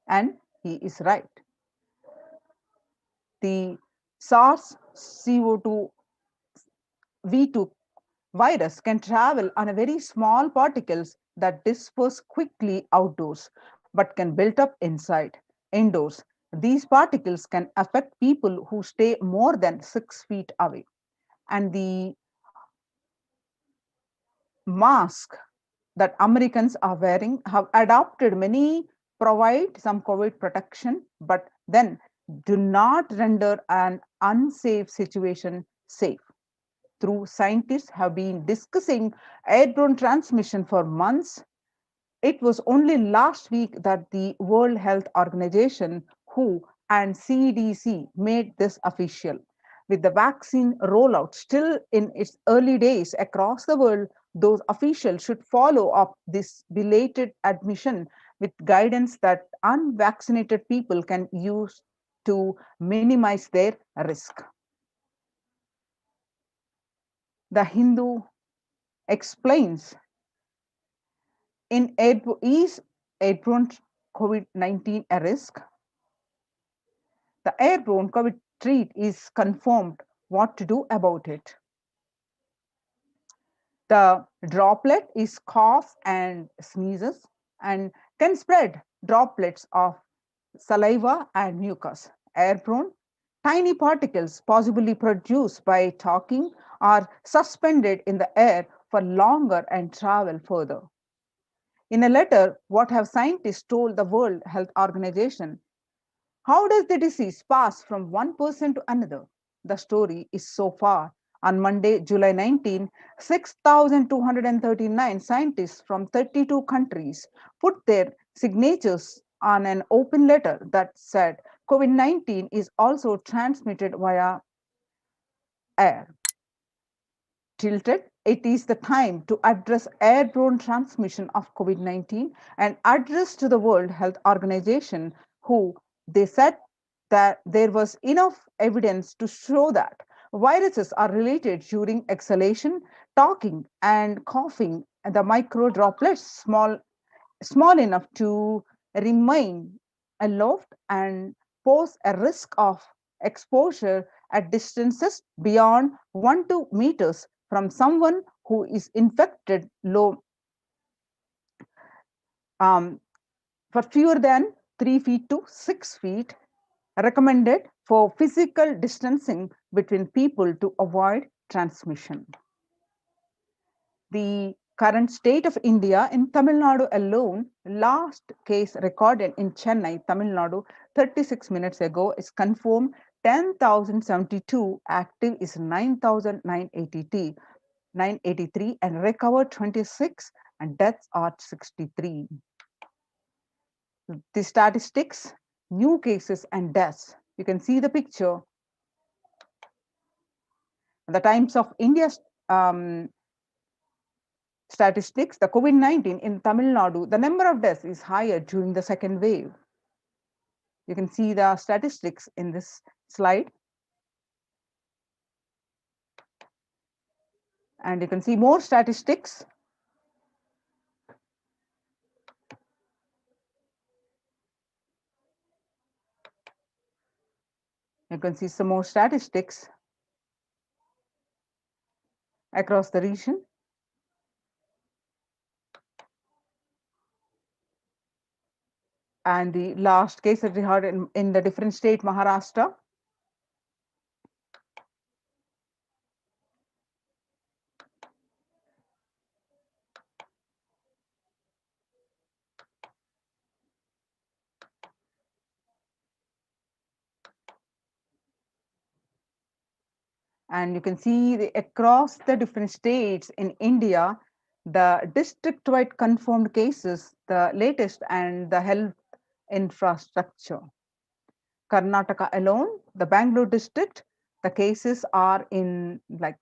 And he is right. The SARS-CoV-2 virus can travel on a very small particles that disperse quickly outdoors, but can build up indoors. These particles can affect people who stay more than 6 feet away. And the mask that Americans are wearing have adopted many provide some COVID protection, but then do not render an unsafe situation safe. Through scientists have been discussing airborne transmission for months. It was only last week that the World Health Organization, WHO, and CDC made this official. With the vaccine rollout still in its early days across the world, those officials should follow up this belated admission with guidance that unvaccinated people can use to minimize their risk. The Hindu explains is airborne COVID-19 a risk? The airborne COVID treat is confirmed what to do about it. The droplet is cough and sneezes and can spread droplets of saliva and mucus. Airborne, tiny particles possibly produced by talking are suspended in the air for longer and travel further. In a letter, what have scientists told the World Health Organization? How does the disease pass from one person to another? The story is so far. On Monday, July 19, 6,239 scientists from 32 countries put their signatures on an open letter that said COVID-19 is also transmitted via air. Tilted, it is the time to address airborne transmission of COVID-19 and address to the World Health Organization, who they said that there was enough evidence to show that viruses are related during exhalation, talking, and coughing, and the micro droplets small enough to remain aloft and pose a risk of exposure at distances beyond 1 to 2 meters from someone who is infected low for fewer than 3 feet to 6 feet, recommended for physical distancing between people to avoid transmission. The current state of India in Tamil Nadu alone, last case recorded in Chennai, Tamil Nadu, 36 minutes ago is confirmed 10,072, active is 9,983, and recovered 26, and deaths are 63. The statistics, new cases and deaths. You can see the picture. The Times of India's statistics, the COVID-19 in Tamil Nadu, the number of deaths is higher during the second wave. You can see the statistics in this slide. And you can see more statistics. You can see some more statistics across the region. And the last case that we heard in the different state, Maharashtra. And you can see across the different states in India, the district-wide confirmed cases, the latest, and the health infrastructure. Karnataka alone, the Bangalore district, the cases are in like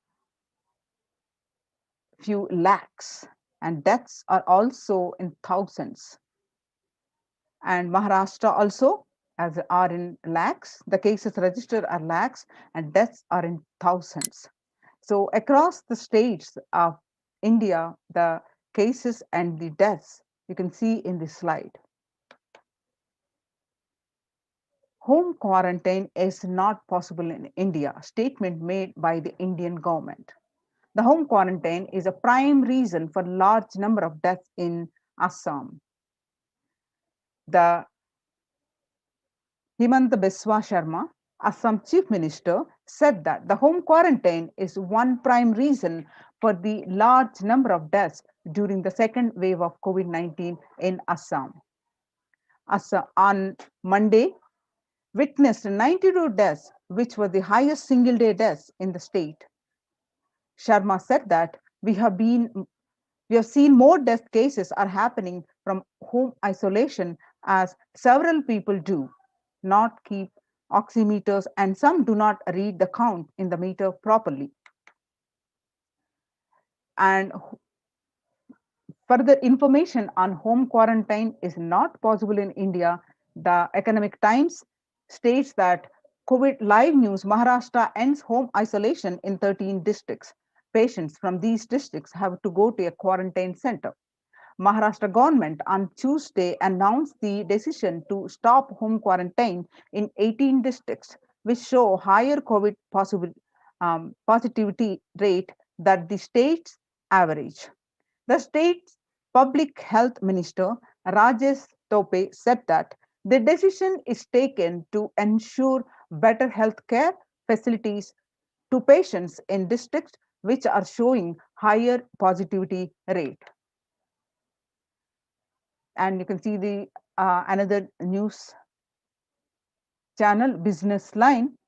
few lakhs, and deaths are also in thousands. And Maharashtra also are in lakhs. The cases registered are lakhs, and deaths are in thousands. So across the states of India, the cases and the deaths you can see in this slide. Home quarantine is not possible in India, statement made by the Indian government. The home quarantine is a prime reason for large number of deaths in Assam. The Himanta Biswa Sharma, Assam Chief Minister, said that the home quarantine is one prime reason for the large number of deaths during the second wave of COVID-19 in Assam. Assam on Monday witnessed 92 deaths, which were the highest single day deaths in the state. Sharma said that we have seen more death cases are happening from home isolation as several people do not keep oximeters and some do not read the count in the meter properly. And further information on home quarantine is not possible in India. The Economic Times states that COVID Live News Maharashtra ends home isolation in 13 districts. Patients from these districts have to go to a quarantine center. Maharashtra government on Tuesday announced the decision to stop home quarantine in 18 districts, which show higher COVID positivity rate than the state's average. The state's public health minister, Rajesh Tope, said that the decision is taken to ensure better healthcare facilities to patients in districts which are showing higher positivity rate. And you can see the another news channel, Business Line,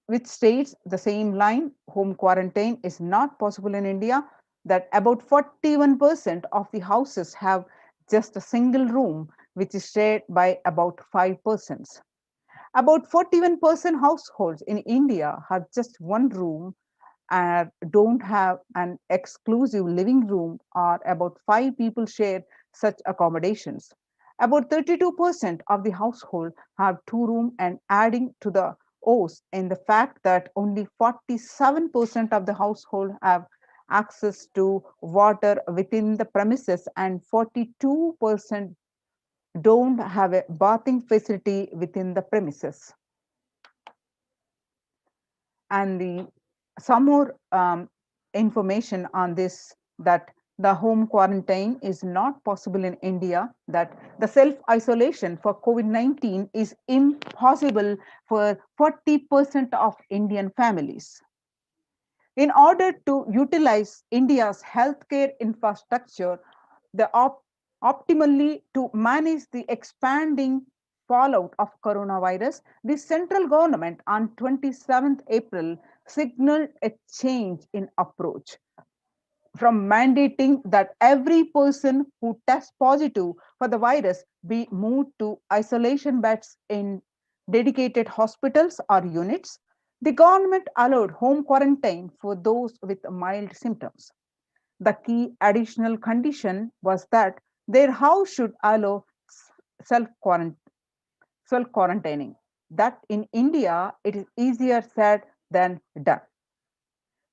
which states the same line: home quarantine is not possible in India, that about 41% of the houses have just a single room, which is shared by about 5%. About 41% households in India have just one room and don't have an exclusive living room, or about 5 people share such accommodations. About 32% of the household have 2 rooms, and adding to the O's in the fact that only 47% of the household have access to water within the premises and 42% don't have a bathing facility within the premises. And some more information on this, that the home quarantine is not possible in India, that the self-isolation for COVID-19 is impossible for 40% of Indian families. In order to utilize India's healthcare infrastructure optimally to manage the expanding fallout of coronavirus, the central government on 27th April signaled a change in approach from mandating that every person who tests positive for the virus be moved to isolation beds in dedicated hospitals or units. The government allowed home quarantine for those with mild symptoms. The key additional condition was that their house should allow self quarantining. That in India, it is easier said than done.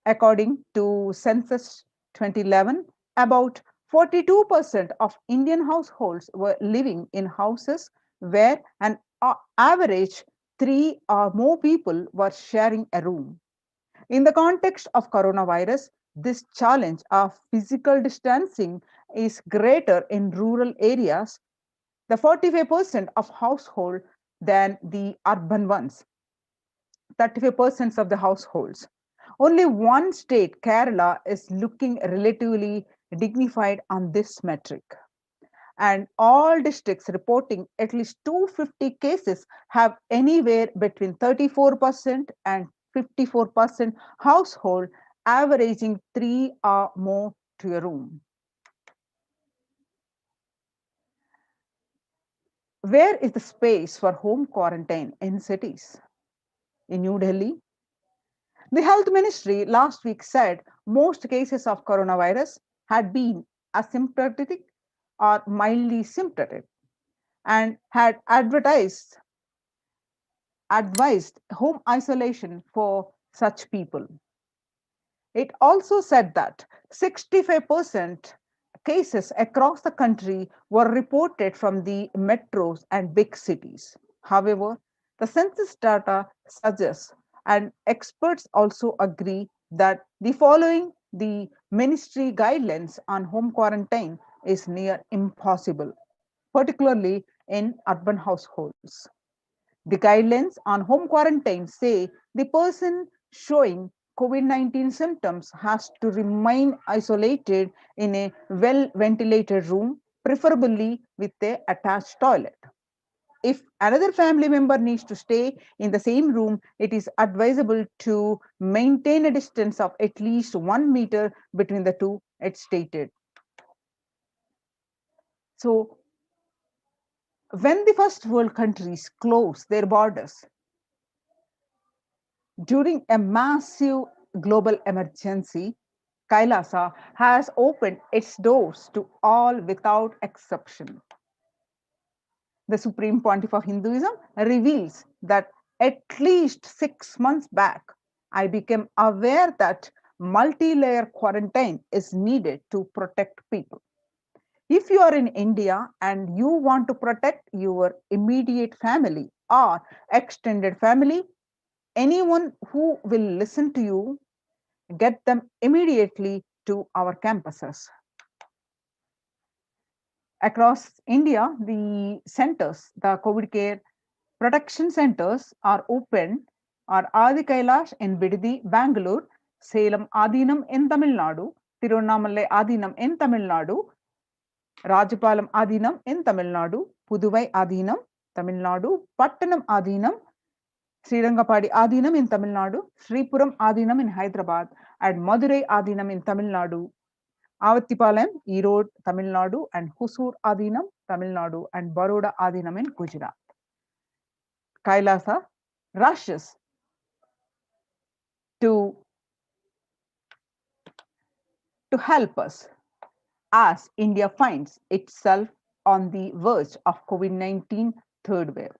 According to Census 2011, about 42% of Indian households were living in houses where an average 3 or more people were sharing a room. In the context of coronavirus, this challenge of physical distancing is greater in rural areas, the 45% of households, than the urban ones, 35% of the households. Only one state, Kerala, is looking relatively dignified on this metric. And all districts reporting at least 250 cases have anywhere between 34% and 54% household averaging 3 or more to a room. Where is the space for home quarantine in cities? In New Delhi, the health ministry last week said most cases of coronavirus had been asymptomatic or mildly symptomatic and had advised home isolation for such people. It also said that 65% cases across the country were reported from the metros and big cities. However, the census data suggests, and experts also agree, that the following the ministry guidelines on home quarantine is near impossible, particularly in urban households. The guidelines on home quarantine say the person showing COVID-19 symptoms has to remain isolated in a well ventilated room, preferably with a attached toilet. If another family member needs to stay in the same room, it is advisable to maintain a distance of at least 1 meter between the two, it's stated. So, when the first world countries close their borders during a massive global emergency, Kailasa has opened its doors to all without exception. The Supreme Pontiff of Hinduism reveals that at least 6 months back, I became aware that multi layer quarantine is needed to protect people. If you are in India and you want to protect your immediate family or extended family, anyone who will listen to you, get them immediately to our campuses. Across India, the centers, the COVID care protection centers are open, are Adi Kailash in Bididi, Bangalore, Salem Adinam in Tamil Nadu, Tiruvannamalai Adinam in Tamil Nadu, Rajapalam Adinam in Tamil Nadu, Puduvai Adinam, Tamil Nadu, Pattanam Adinam, Srirangapadi Adinam in Tamil Nadu, Sripuram Adinam in Hyderabad, and Madurai Adinam in Tamil Nadu, Avattipalayam, Erode, Tamil Nadu, and Husur Adinam, Tamil Nadu, and Baroda Adinam in Gujarat. Kailasa rushes to help us as India finds itself on the verge of COVID-19 third wave.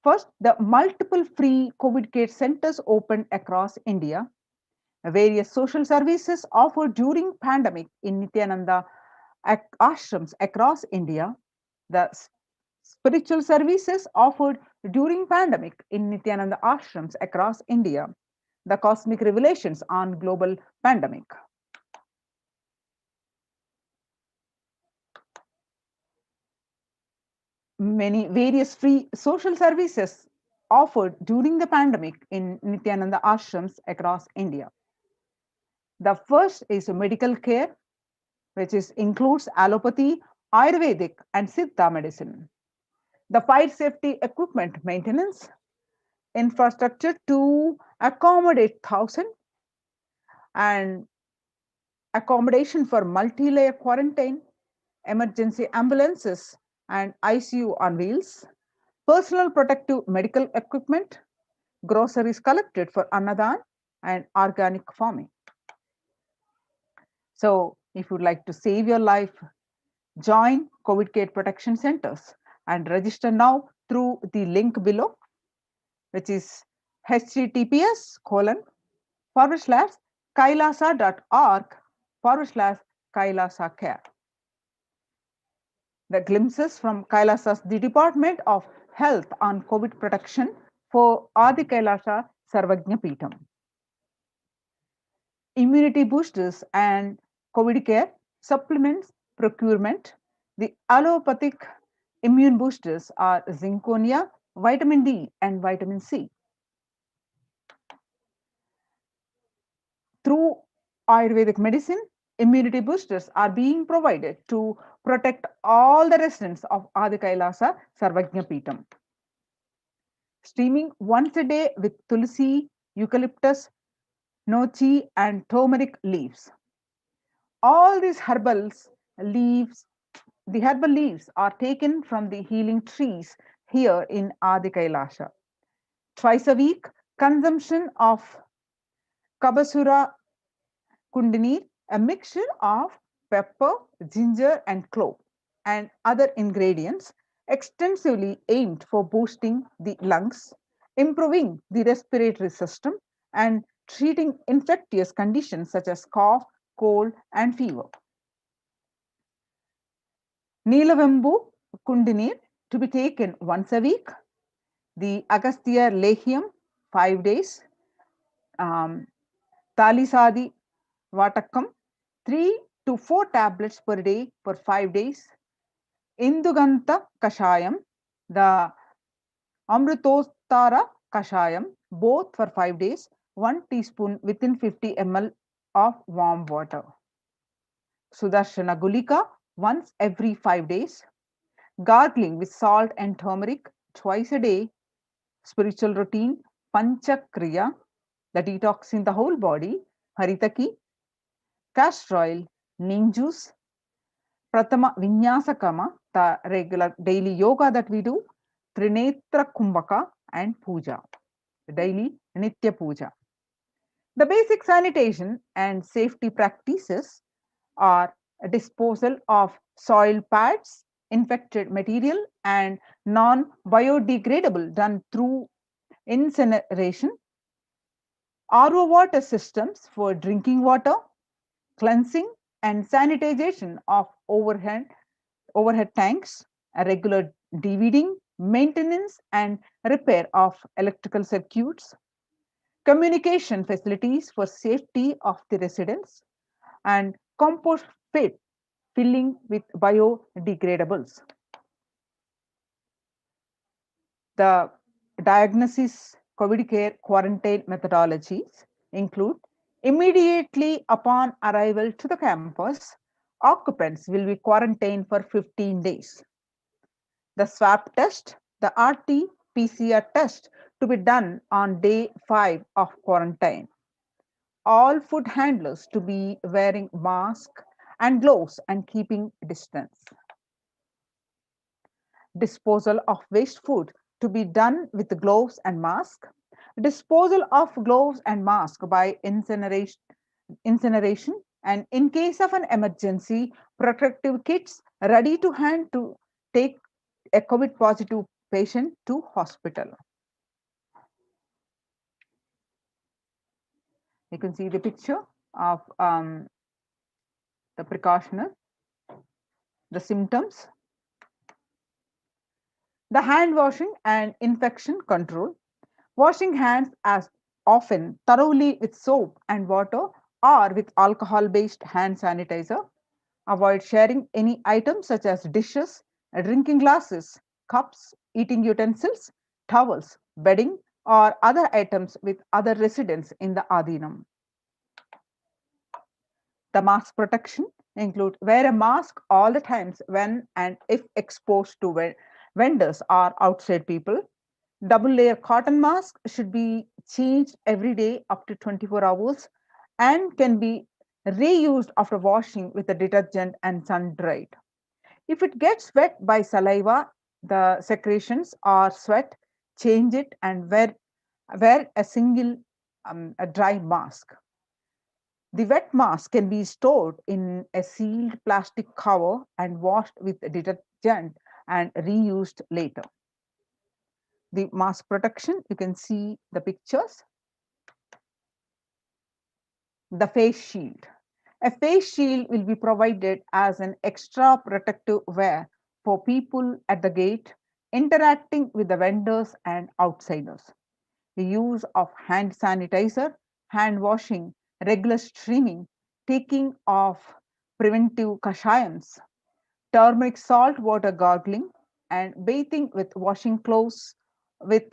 First, the multiple free COVID care centers opened across India. Various social services offered during pandemic in Nithyananda ashrams across India. The spiritual services offered during pandemic in Nithyananda ashrams across India. The cosmic revelations on global pandemic. Many various free social services offered during the pandemic in Nithyananda ashrams across India. The first is medical care, which includes allopathy, Ayurvedic, and Siddha medicine. The fire safety equipment maintenance, infrastructure to accommodate 1,000, and accommodation for multi-layer quarantine, emergency ambulances and ICU on wheels, personal protective medical equipment, groceries collected for Annadan, and organic farming. So, if you'd like to save your life, join COVID care protection centers and register now through the link below, which is https://kailasa.org/Kailasa care. The glimpses from Kailasa's the Department of Health on COVID protection for Adi Kailasa Sarvajna Peetham. Immunity boosters and COVID care supplements procurement. The allopathic immune boosters are zinconia, vitamin D, and vitamin C. Through Ayurvedic medicine, immunity boosters are being provided to protect all the residents of Adi Kailasa Sarvajna Peetham. Steaming once a day with tulsi, eucalyptus, nochi, and turmeric leaves. All these leaves, the herbal leaves are taken from the healing trees here in Adi Kailasa. Twice a week, consumption of Kabasura Kundini, a mixture of pepper, ginger, and clove, and other ingredients extensively aimed for boosting the lungs, improving the respiratory system, and treating infectious conditions such as cough, cold, and fever. Neelavembu Kundinir to be taken once a week. The Agastya Lehiam 5 days. Talisadi Vatakam 3 to 4 tablets per day for 5 days. Induganta Kashayam, the Amrutostara Kashayam, both for 5 days, 1 teaspoon within 50 ml of warm water. Sudarshana Gulika once every 5 days. Gargling with salt and turmeric twice a day. Spiritual routine Panchakriya, the detoxing the whole body. Haritaki, castor oil, neem juice. Pratama Vinyasakama, the regular daily yoga that we do. Trinetra Kumbhaka and Puja, daily Nitya Puja. The basic sanitation and safety practices are a disposal of soil pads, infected material, and non biodegradable done through incineration, RO water systems for drinking water, cleansing and sanitization of overhead tanks, a regular DVDing, maintenance and repair of electrical circuits, communication facilities for safety of the residents, and compost pit filling with biodegradables. The diagnosis COVID care quarantine methodologies include immediately upon arrival to the campus, occupants will be quarantined for 15 days. The swab test, the RT-PCR test to be done on day 5 of quarantine. All food handlers to be wearing mask and gloves and keeping distance. Disposal of waste food to be done with gloves and mask. Disposal of gloves and mask by incineration, and in case of an emergency, protective kits ready to hand to take a COVID positive patient to hospital. You can see the picture of the precaution, the symptoms, the hand washing and infection control. Washing hands as often thoroughly with soap and water or with alcohol-based hand sanitizer. Avoid sharing any items such as dishes, drinking glasses, cups, eating utensils, towels, bedding, or other items with other residents in the Adinam. The mask protection include wear a mask all the times when and if exposed to vendors or outside people. Double layer cotton mask should be changed every day up to 24 hours and can be reused after washing with a detergent and sun dried. If it gets wet by saliva, the secretions or sweat, change it and wear a single a dry mask. The wet mask can be stored in a sealed plastic cover and washed with detergent and reused later. The mask protection, you can see the pictures. The face shield. A face shield will be provided as an extra protective wear for people at the gate, interacting with the vendors and outsiders. The use of hand sanitizer, hand washing, regular streaming, taking of preventive kashayams, turmeric salt water gargling, and bathing with washing clothes with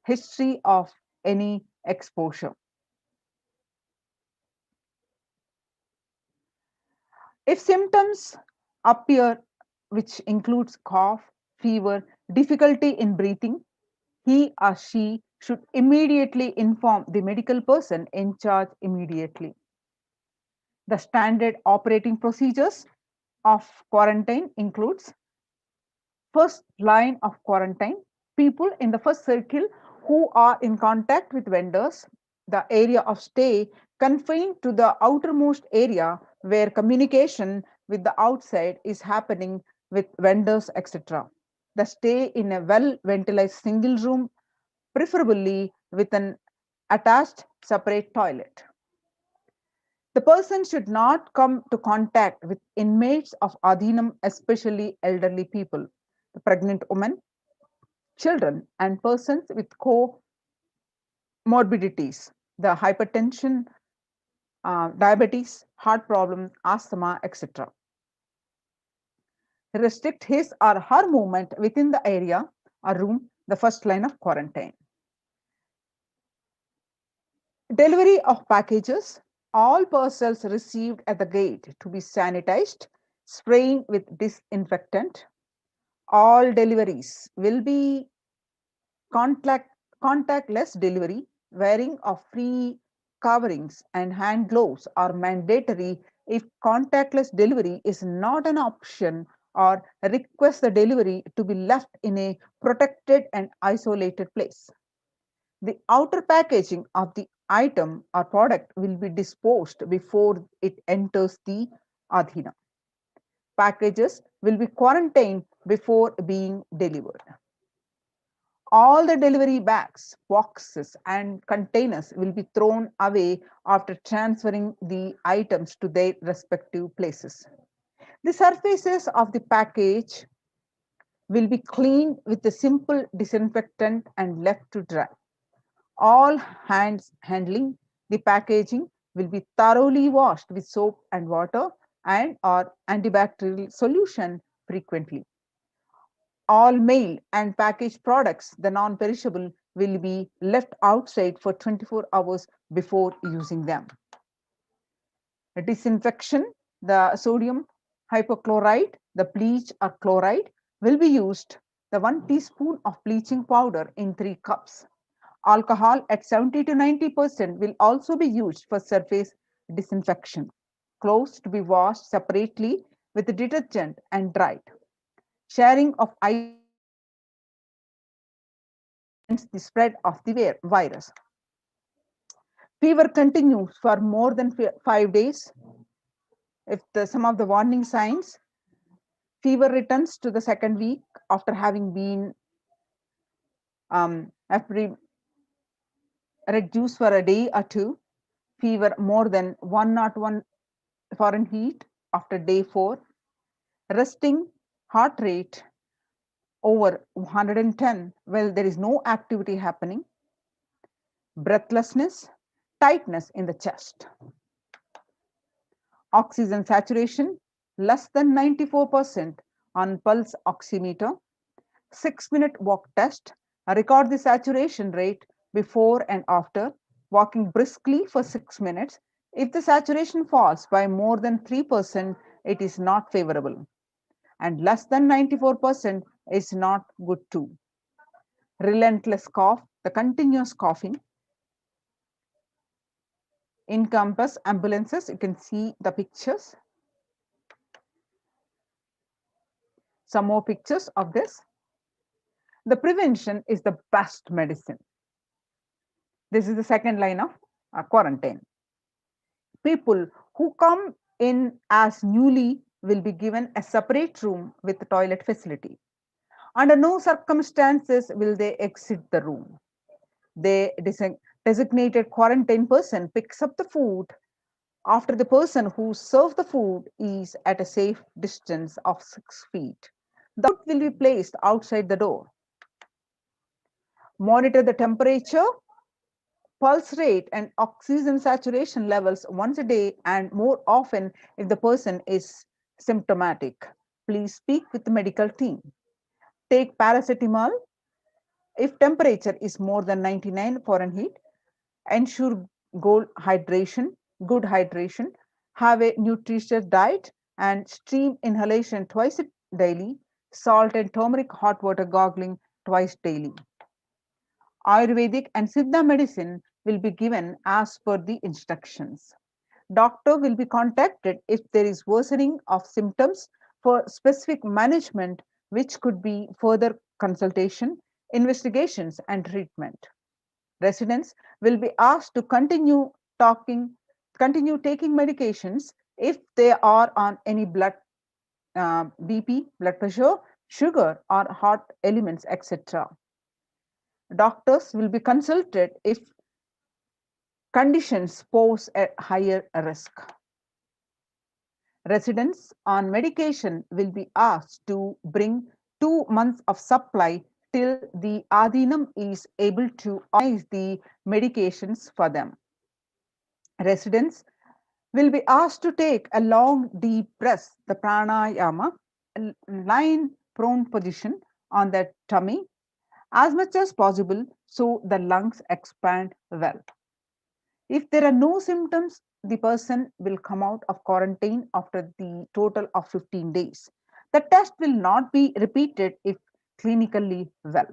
history of any exposure. If symptoms appear, which includes cough, fever, difficulty in breathing, he or she should immediately inform the medical person in charge immediately. The standard operating procedures of quarantine includes first line of quarantine, people in the first circle who are in contact with vendors, the area of stay confined to the outermost area where communication with the outside is happening with vendors, etc. The stay in a well ventilated single room, preferably with an attached separate toilet. The person should not come to contact with inmates of Adhinam, especially elderly people, the pregnant women, children, and persons with comorbidities, the hypertension, diabetes, heart problems, asthma, etc. Restrict his or her movement within the area or room, the first line of quarantine. Delivery of packages. All parcels received at the gate to be sanitized, spraying with disinfectant. All deliveries will be contactless delivery. Wearing of free coverings and hand gloves are mandatory if contactless delivery is not an option, or request the delivery to be left in a protected and isolated place. The outer packaging of the item or product will be disposed before it enters the Adhina. Packages will be quarantined before being delivered. All the delivery bags, boxes, and containers will be thrown away after transferring the items to their respective places. The surfaces of the package will be cleaned with a simple disinfectant and left to dry. All hands handling the packaging will be thoroughly washed with soap and water and or antibacterial solution frequently. All mail and packaged products, the non-perishable, will be left outside for 24 hours before using them. Disinfection, the sodium hypochlorite, the bleach or chloride will be used, the 1 teaspoon of bleaching powder in 3 cups. Alcohol at 70 to 90% will also be used for surface disinfection. Clothes to be washed separately with detergent and dried. Sharing of items prevents the spread of the virus. Fever continues for more than 5 days. If some of the warning signs, fever returns to the second week after having been reduced for a day or two. Fever more than 101 Fahrenheit after day 4. Resting heart rate over 110 while there is no activity happening. Breathlessness, tightness in the chest. Oxygen saturation less than 94% on pulse oximeter. 6-minute walk test. Record the saturation rate before and after walking briskly for 6 minutes. If the saturation falls by more than 3%, it is not favorable, and less than 94% is not good too. Relentless cough, the continuous coughing. In campus ambulances, you can see the pictures. Some more pictures of this. The prevention is the best medicine. This is the second line of quarantine. People who come in as newly will be given a separate room with the toilet facility. Under no circumstances will they exit the room. The designated quarantine person picks up the food after the person who served the food is at a safe distance of 6 feet. The food will be placed outside the door. Monitor the temperature, pulse rate, and oxygen saturation levels once a day and more often if the person is symptomatic. Please speak with the medical team. Take paracetamol if temperature is more than 99 Fahrenheit. Ensure good hydration. Have a nutritious diet and stream inhalation twice daily. Salt and turmeric hot water gargling twice daily. Ayurvedic and Siddha medicine will be given as per the instructions. Doctor will be contacted if there is worsening of symptoms for specific management, which could be further consultation, investigations, and treatment. Residents will be asked to continue taking medications if they are on any blood BP, blood pressure, sugar, or heart elements, etc. Doctors will be consulted if conditions pose a higher risk. Residents on medication will be asked to bring 2 months of supply till the Adinam is able to organize the medications for them. Residents will be asked to take a long deep breath, the pranayama, lying prone position on the tummy as much as possible so the lungs expand well. If there are no symptoms, the person will come out of quarantine after the total of 15 days. The test will not be repeated if clinically well.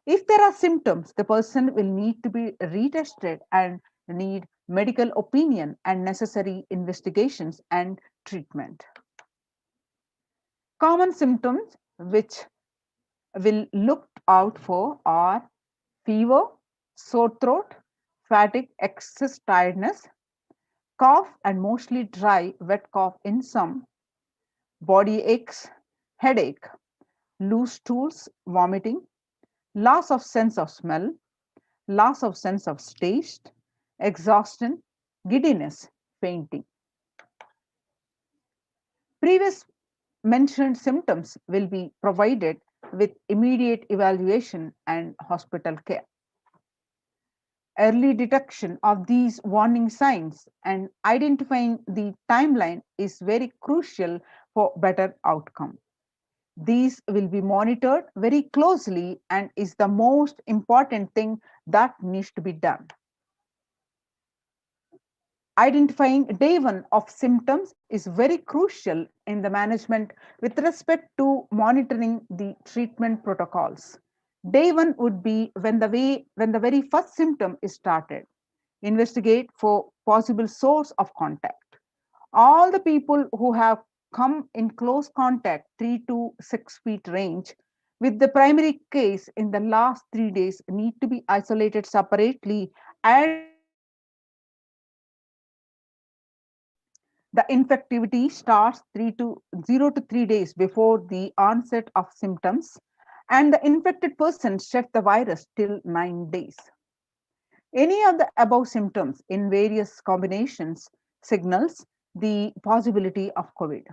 If there are symptoms, the person will need to be retested and need medical opinion and necessary investigations and treatment. Common symptoms which will look out for are fever, sore throat, fatigue, excess tiredness, cough and mostly dry, wet cough in some, body aches, headache, loose stools, vomiting, loss of sense of smell, loss of sense of taste, exhaustion, giddiness, fainting. Previous mentioned symptoms will be provided with immediate evaluation and hospital care. Early detection of these warning signs and identifying the timeline is very crucial for better outcome. These will be monitored very closely and is the most important thing that needs to be done. Identifying day one of symptoms is very crucial in the management with respect to monitoring the treatment protocols. Day one would be when the very first symptom is started. Investigate for possible source of contact. All the people who have come in close contact 3 to 6 feet range with the primary case in the last 3 days need to be isolated separately and the infectivity starts 0 to 3 days before the onset of symptoms, and the infected person shed the virus till 9 days. Any of the above symptoms in various combinations signals the possibility of COVID.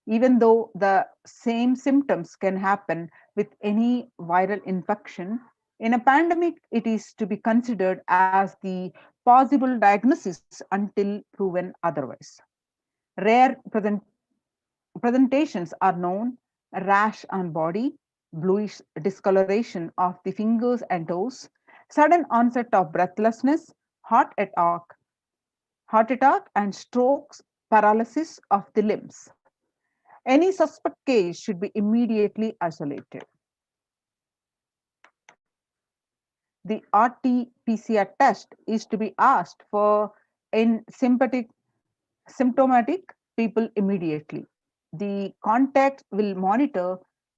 Even though the same symptoms can happen with any viral infection, in a pandemic, it is to be considered as the possible diagnosis until proven otherwise. Rare presentations are known: rash on body, bluish discoloration of the fingers and toes, sudden onset of breathlessness, heart attack and strokes, paralysis of the limbs. Any suspect case should be immediately isolated. The RT-PCR test is to be asked for in symptomatic people immediately. The contact will monitor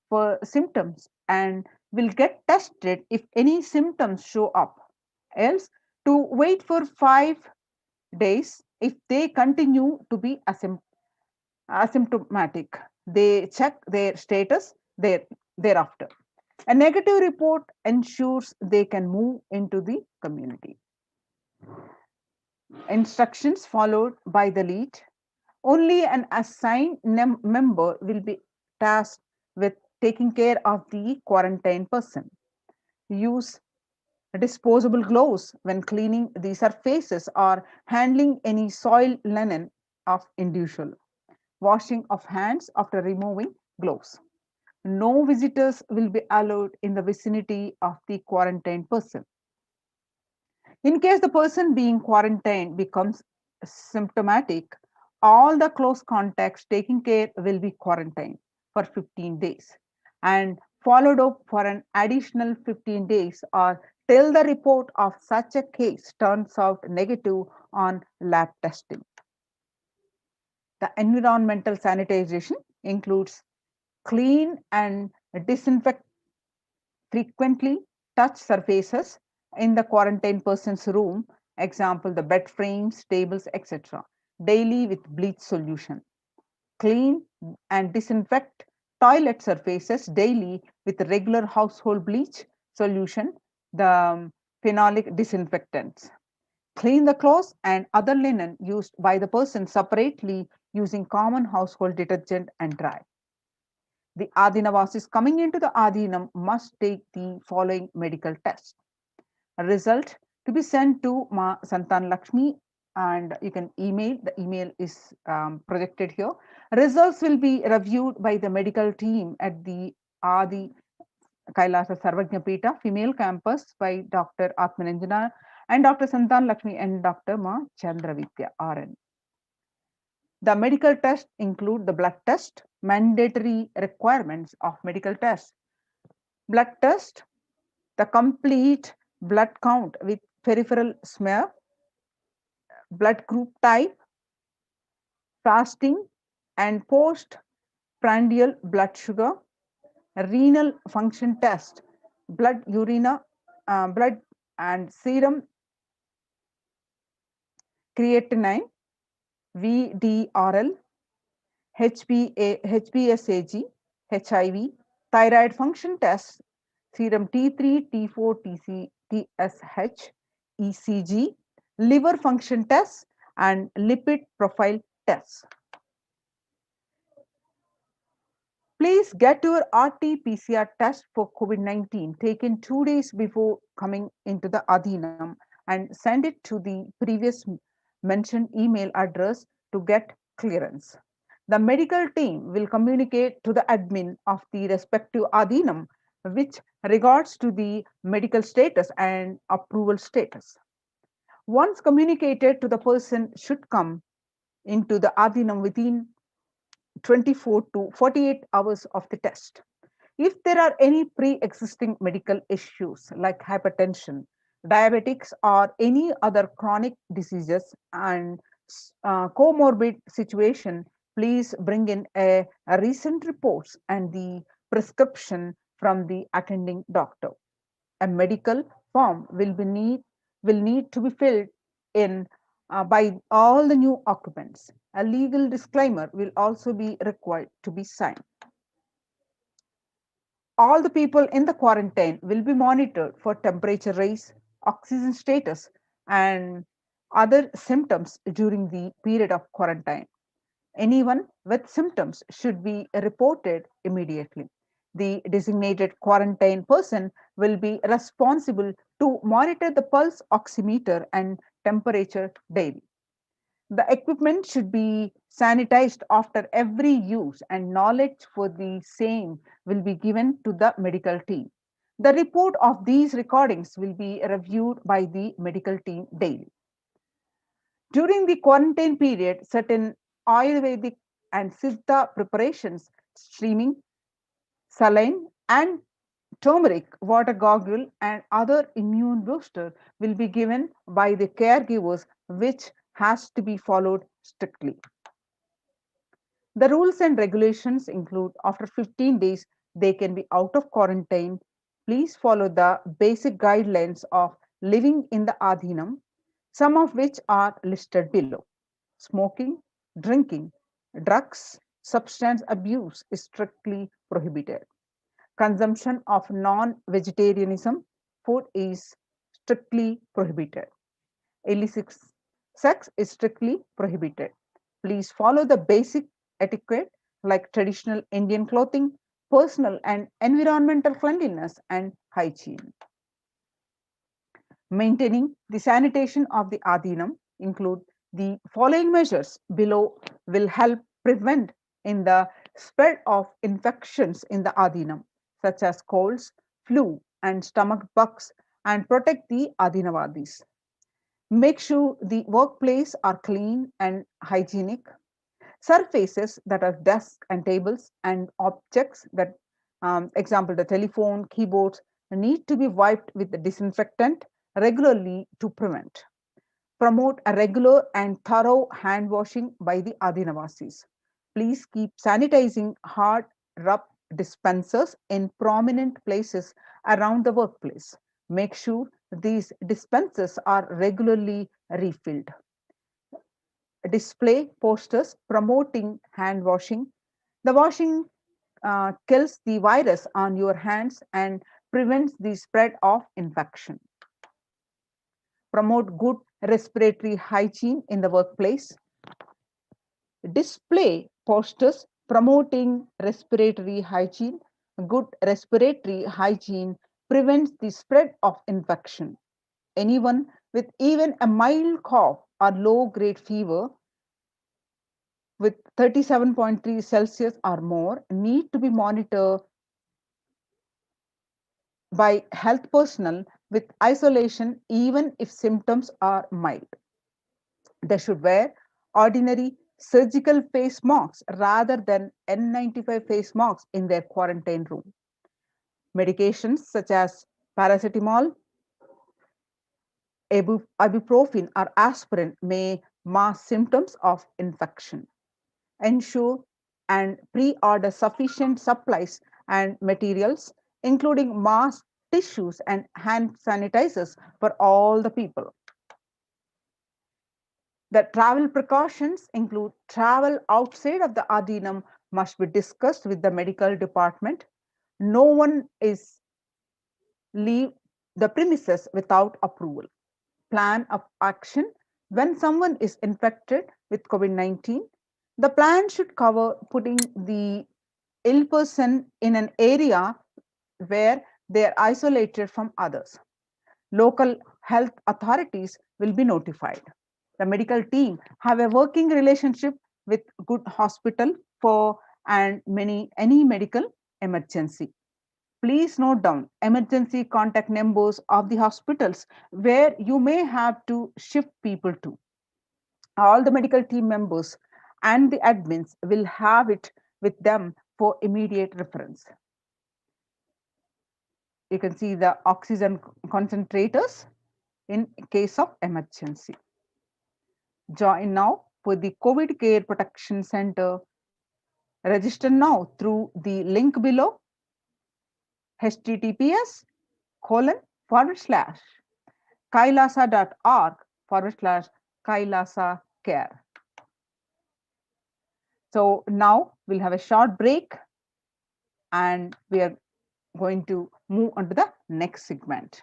for symptoms and will get tested if any symptoms show up. Else, to wait for 5 days if they continue to be asymptomatic. They check their status thereafter. A negative report ensures they can move into the community. Instructions followed by the lead. Only an assigned member will be tasked with taking care of the quarantined person. Use disposable gloves when cleaning the surfaces or handling any soiled linen of individual. Washing of hands after removing gloves. No visitors will be allowed in the vicinity of the quarantined person. In case the person being quarantined becomes symptomatic, all the close contacts taking care will be quarantined for 15 days and followed up for an additional 15 days or till the report of such a case turns out negative on lab testing. The environmental sanitization includes clean and disinfect frequently touch surfaces in the quarantine person's room, example the bed frames, tables, etc., daily with bleach solution. Clean and disinfect toilet surfaces daily with regular household bleach solution, the phenolic disinfectants. Clean the clothes and other linen used by the person separately using common household detergent and dry. The Adinavasis coming into the Adinam must take the following medical test. A result to be sent to Ma Santan Lakshmi, and you can email. The email is projected here. Results will be reviewed by the medical team at the Adi Kailasa Sarvajñapita female campus by Dr. Atmananjana and Dr. Santan Lakshmi and Dr. Ma Chandravidya RN. The medical tests include the blood test, mandatory requirements of medical tests. Blood test, the complete blood count with peripheral smear, blood group type, fasting and postprandial blood sugar, renal function test, blood blood and serum creatinine, VDRL, HBsAg, HIV, thyroid function test, serum T3, T4, TSH, ECG, liver function test, and lipid profile tests. Please get your RT-PCR test for COVID-19 taken 2 days before coming into the Adhinam and send it to the previous mentioned email address to get clearance. The medical team will communicate to the admin of the respective Adhinam which regards to the medical status and approval status. Once communicated to the person should come into the Adhinam within 24 to 48 hours of the test. If there are any pre-existing medical issues like hypertension, diabetics, or any other chronic diseases and comorbid situation, please bring in a recent reports and the prescription from the attending doctor. A medical form will need to be filled in by all the new occupants. A legal disclaimer will also be required to be signed. All the people in the quarantine will be monitored for temperature rise, oxygen status, and other symptoms during the period of quarantine. Anyone with symptoms should be reported immediately. The designated quarantine person will be responsible to monitor the pulse oximeter and temperature daily. The equipment should be sanitized after every use, and knowledge for the same will be given to the medical team. The report of these recordings will be reviewed by the medical team daily. During the quarantine period, certain Ayurvedic and Siddha preparations, streaming, saline, and turmeric water goggle and other immune booster will be given by the caregivers, which has to be followed strictly. The rules and regulations include after 15 days they can be out of quarantine. Please follow the basic guidelines of living in the Adhinam, some of which are listed below. Smoking, drinking, drugs, substance abuse is strictly prohibited. Consumption of non-vegetarianism food is strictly prohibited. Illicit sex is strictly prohibited. Please follow the basic etiquette like traditional Indian clothing, personal and environmental cleanliness, and hygiene. Maintaining the sanitation of the Adhinam include the following measures below will help prevent in the spread of infections in the Adhinam, such as colds, flu, and stomach bugs, and protect the Adhinavadis. Make sure the workplace are clean and hygienic. Surfaces that are desks and tables and objects that, example, the telephone, keyboards, need to be wiped with the disinfectant regularly to prevent. Promote a regular and thorough hand washing by the Adinavasis. Please keep sanitizing hard rub dispensers in prominent places around the workplace. Make sure these dispensers are regularly refilled. Display posters promoting hand washing. The washing kills the virus on your hands and prevents the spread of infection. Promote good respiratory hygiene in the workplace, display posters promoting respiratory hygiene. Good respiratory hygiene prevents the spread of infection. Anyone with even a mild cough or low-grade fever with 37.3 Celsius or more need to be monitored by health personnel with isolation even if symptoms are mild. They should wear ordinary surgical face masks rather than N95 face masks in their quarantine room. Medications such as paracetamol, ibuprofen, or aspirin may mask symptoms of infection. Ensure and pre-order sufficient supplies and materials, including masks, tissues, and hand sanitizers for all the people. The travel precautions include travel outside of the Adinam must be discussed with the medical department. No one is leave the premises without approval. Plan of action when someone is infected with COVID-19. The plan should cover putting the ill person in an area where they are isolated from others. Local health authorities will be notified. The medical team have a working relationship with good hospital for any medical emergency. Please note down emergency contact numbers of the hospitals where you may have to shift people to. All the medical team members and the admins will have it with them for immediate reference. You can see the oxygen concentrators in case of emergency. Join now for the COVID Care Protection Center. Register now through the link below, https://kailasa.org/Kailasa Care. So now we'll have a short break and we are going to move on to the next segment.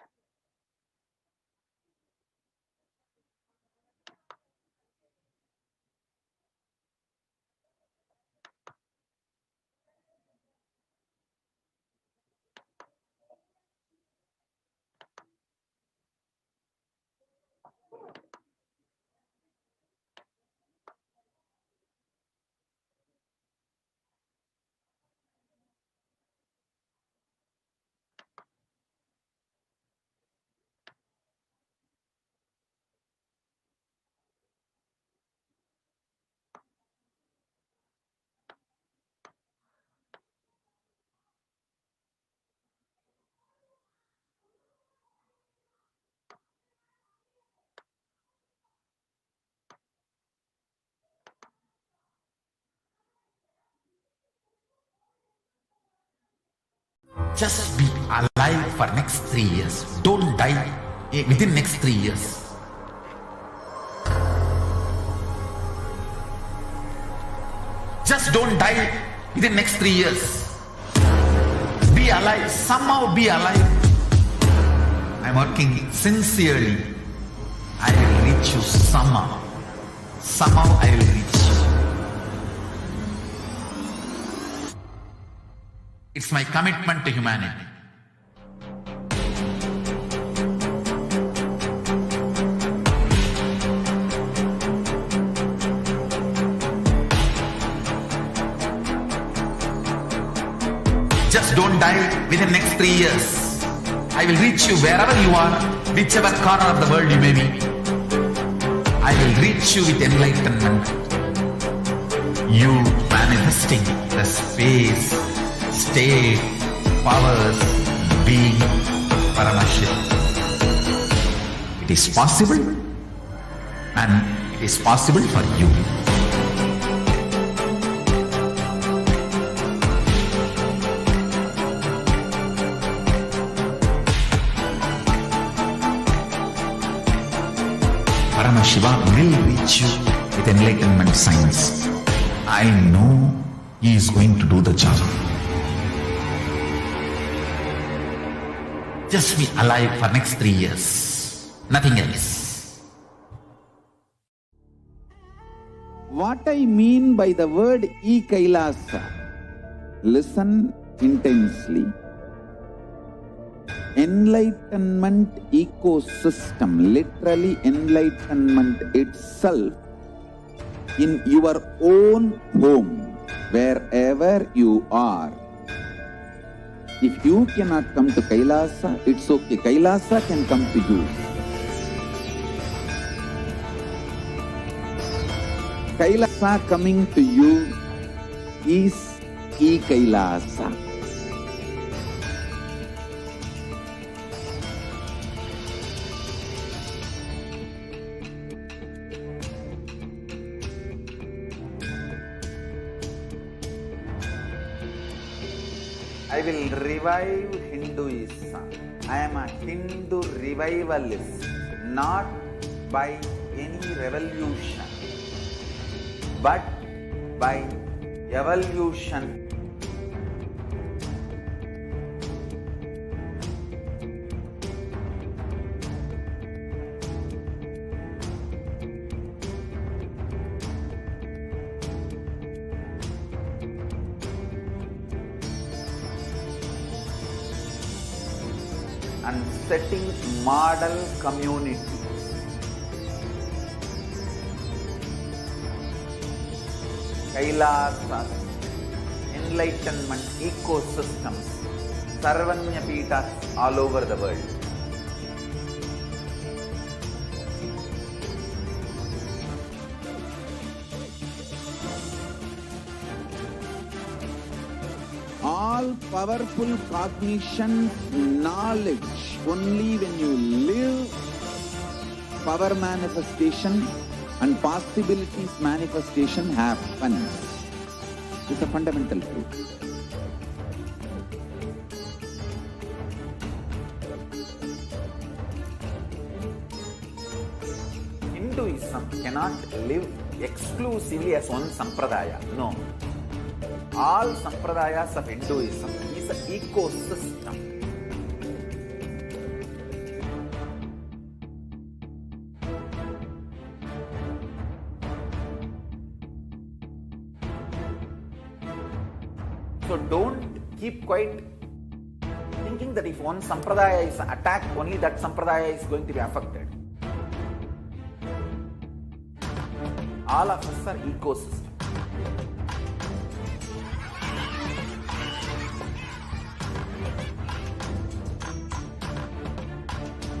Just be alive for next 3 years. Don't die within next 3 years. Just don't die within next 3 years. Be alive. Somehow be alive. I'm working sincerely. I will reach you somehow. Somehow I will reach you. It's my commitment to humanity. Just don't die within next 3 years. I will reach you wherever you are, whichever corner of the world you may be. I will reach you with enlightenment. You manifesting the space, state, powers, being, Paramashivoham. It is possible, and it is possible for you. Paramashivoham will reach you with enlightenment science. I know he is going to do the job. Just be alive for next 3 years. Nothing else. What I mean by the word e-Kailasa, listen intensely. Enlightenment ecosystem, literally enlightenment itself, in your own home, wherever you are. If you cannot come to Kailasa, it's okay. Kailasa can come to you. Kailasa coming to you is e-Kailasa. I will revive Hinduism. I am a Hindu revivalist, not by any revolution, but by evolution. And setting model community. Kailasas, enlightenment ecosystems, Sarvanya Peethas all over the world. All powerful cognition, knowledge, only when you live power manifestation and possibilities manifestation happens. It's a fundamental truth. Hinduism cannot live exclusively as one sampradaya. No. All sampradayas of Hinduism is an ecosystem. So don't keep quiet thinking that if one sampradaya is attacked, only that sampradaya is going to be affected. All of us are ecosystem.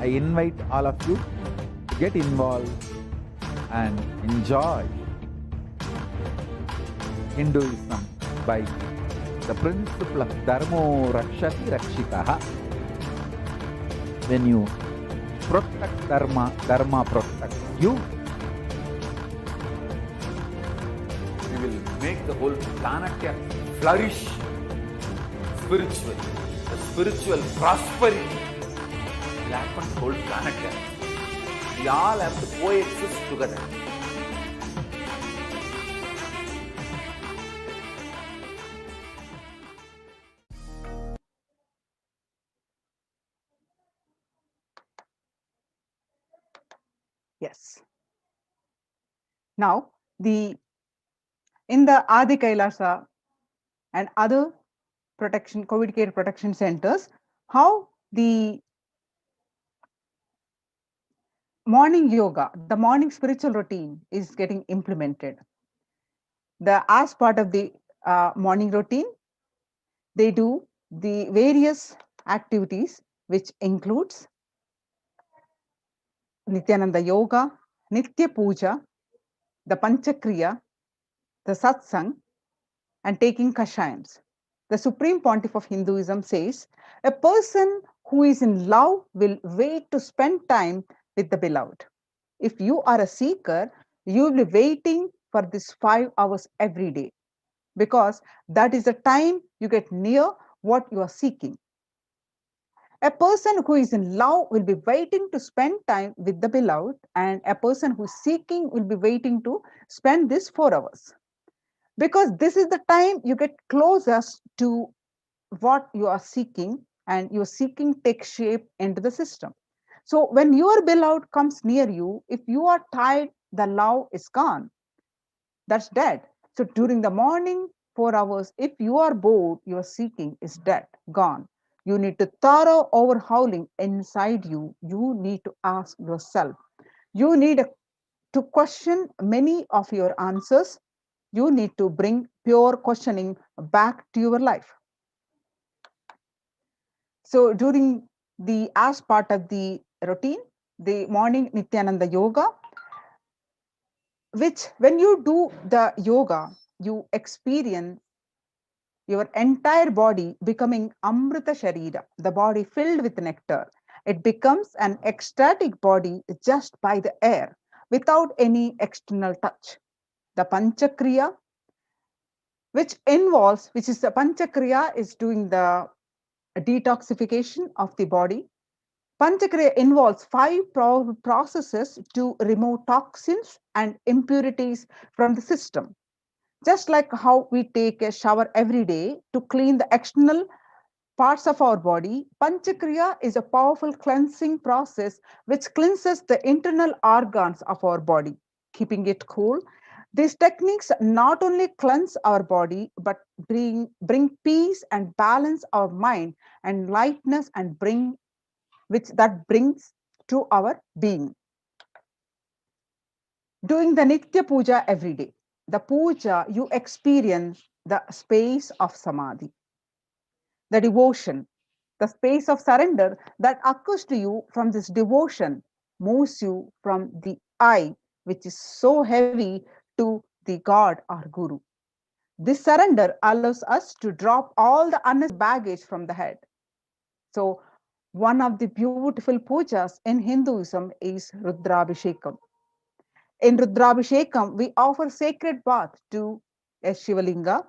I invite all of you to get involved and enjoy Hinduism by the principle of Dharmo Rakshati Rakshitaha. When you protect Dharma, Dharma protects you. We will make the whole planet flourish spiritually. The spiritual prosperity will happen to the whole planet. We all have to coexist together. Yes. Now, in the Adi Kailasa and other COVID care protection centers, how the morning yoga, the morning spiritual routine is getting implemented. As part of the morning routine, they do the various activities, which includes Nithyananda Yoga, Nitya Puja, the Panchakriya, the Satsang, and taking Kashayams. The Supreme Pontiff of Hinduism says, a person who is in love will wait to spend time with the beloved. If you are a seeker, you will be waiting for this 5 hours every day, because that is the time you get near what you are seeking. A person who is in love will be waiting to spend time with the beloved, and a person who is seeking will be waiting to spend this 4 hours. Because this is the time you get closest to what you are seeking, and your seeking takes shape into the system. So when your beloved comes near you, if you are tired, the love is gone. that's dead. So during the morning 4 hours, if you are bored, your seeking is dead, gone. You need to thorough overhauling inside you. You need to ask yourself. You need to question many of your answers. You need to bring pure questioning back to your life. So during the as part of the routine, the morning Nithyananda yoga, which when you do the yoga, you experience your entire body becoming Amrita Sharira, the body filled with nectar. It becomes an ecstatic body just by the air, without any external touch. The Panchakriya, which is the Panchakriya, is doing the detoxification of the body. Panchakriya involves five processes to remove toxins and impurities from the system. Just like how we take a shower every day to clean the external parts of our body, Panchakriya is a powerful cleansing process which cleanses the internal organs of our body, keeping it cool. These techniques not only cleanse our body, but bring peace and balance our mind and lightness and which that brings to our being. Doing the Nitya Puja every day. The puja, you experience the space of samadhi, the devotion, the space of surrender that occurs to you from this devotion moves you from the I, which is so heavy, to the God or Guru. This surrender allows us to drop all the unnecessary baggage from the head. So, one of the beautiful pujas in Hinduism is Rudrabhishekam. In Rudrabhishekam, we offer sacred bath to a Shivalinga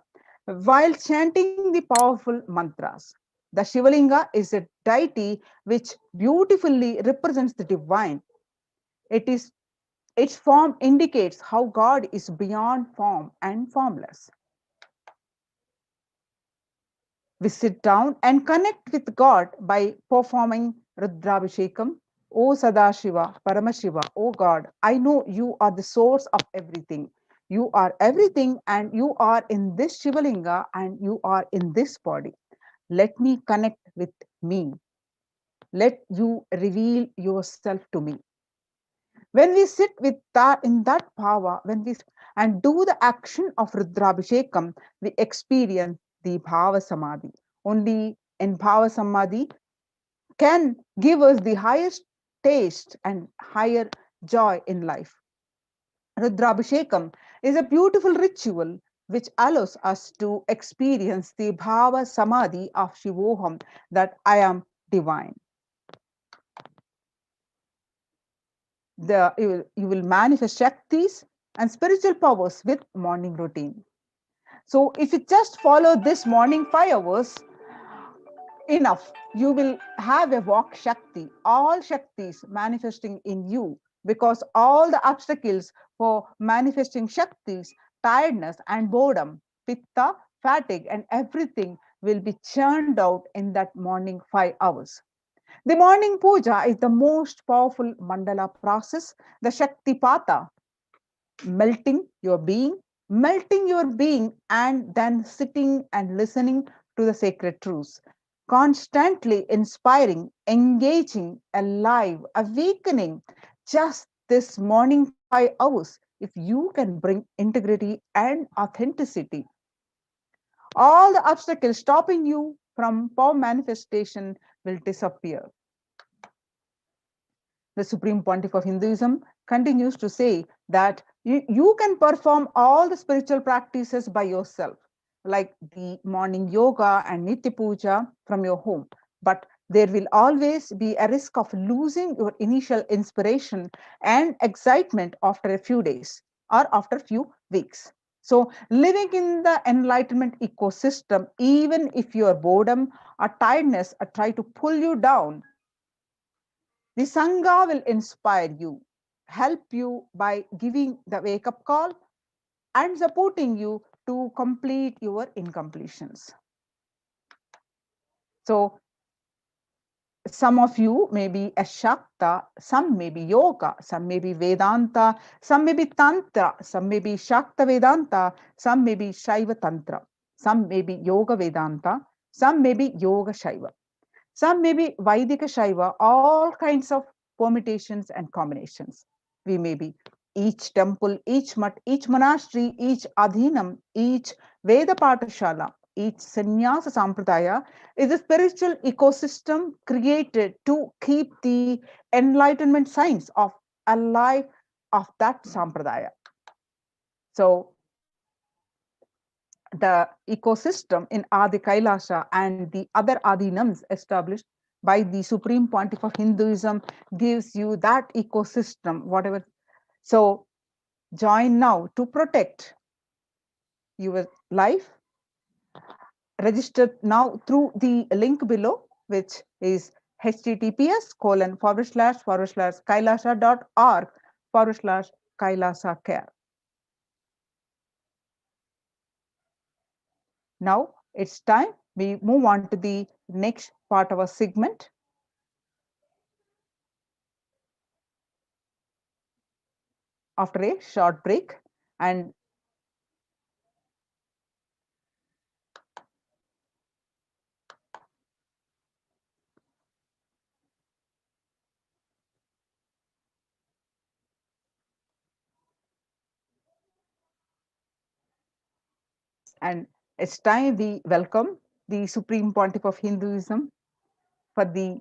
while chanting the powerful mantras. The Shivalinga is a deity which beautifully represents the divine. It is its form indicates how God is beyond form and formless. We sit down and connect with God by performing Rudrabhishekam. O Sadashiva, Paramashiva, O God, I know you are the source of everything. You are everything, and you are in this Shivalinga, and you are in this body. Let me connect with me. Let you reveal yourself to me. When we sit with that in that power, when we and do the action of Rudrabhishekam, we experience the Bhava Samadhi. Only in Bhava Samadhi can give us the highest taste and higher joy in life. Rudrabhishekam is a beautiful ritual which allows us to experience the Bhava Samadhi of Shivoham, that I am divine. You will manifest Shaktis and spiritual powers with morning routine. So if you just follow this morning 5 hours, enough. You will have a walk Shakti, all Shaktis manifesting in you, because all the obstacles for manifesting Shaktis, tiredness and boredom, pitta, fatigue, and everything will be churned out in that morning 5 hours. The morning puja is the most powerful mandala process, the Shakti Pata, melting your being, and then sitting and listening to the sacred truths. Constantly inspiring, engaging, alive, awakening. Just this morning 5 hours, if you can bring integrity and authenticity, all the obstacles stopping you from power manifestation will disappear. The Supreme Pontiff of Hinduism continues to say that you can perform all the spiritual practices by yourself, like the morning yoga and Nitya Puja from your home. But there will always be a risk of losing your initial inspiration and excitement after a few days or after a few weeks. So, living in the enlightenment ecosystem, even if your boredom or tiredness try to pull you down, the Sangha will inspire you, help you by giving the wake up call and supporting you to complete your incompletions. So, some of you may be a Shakta, some may be yoga, some may be Vedanta, some may be Tantra, some may be Shakta Vedanta, some may be Shaiva Tantra, some may be Yoga Vedanta, some may be Yoga Shaiva, some may be Vaidika Shaiva, all kinds of permutations and combinations. We may be each temple, each mutt, each monastery, each adhinam, each Veda Patashala, each sannyasa sampradaya is a spiritual ecosystem created to keep the enlightenment signs of alive of that sampradaya. So the ecosystem in Adi Kailasha and the other adhinams established by the Supreme Pontiff of Hinduism gives you that ecosystem, whatever. So join now to protect your life. Register now through the link below, which is https://kailasha.org/kailasa care. Now it's time we move on to the next part of our segment. After a short break, and it's time we welcome the Supreme Pontiff of Hinduism for the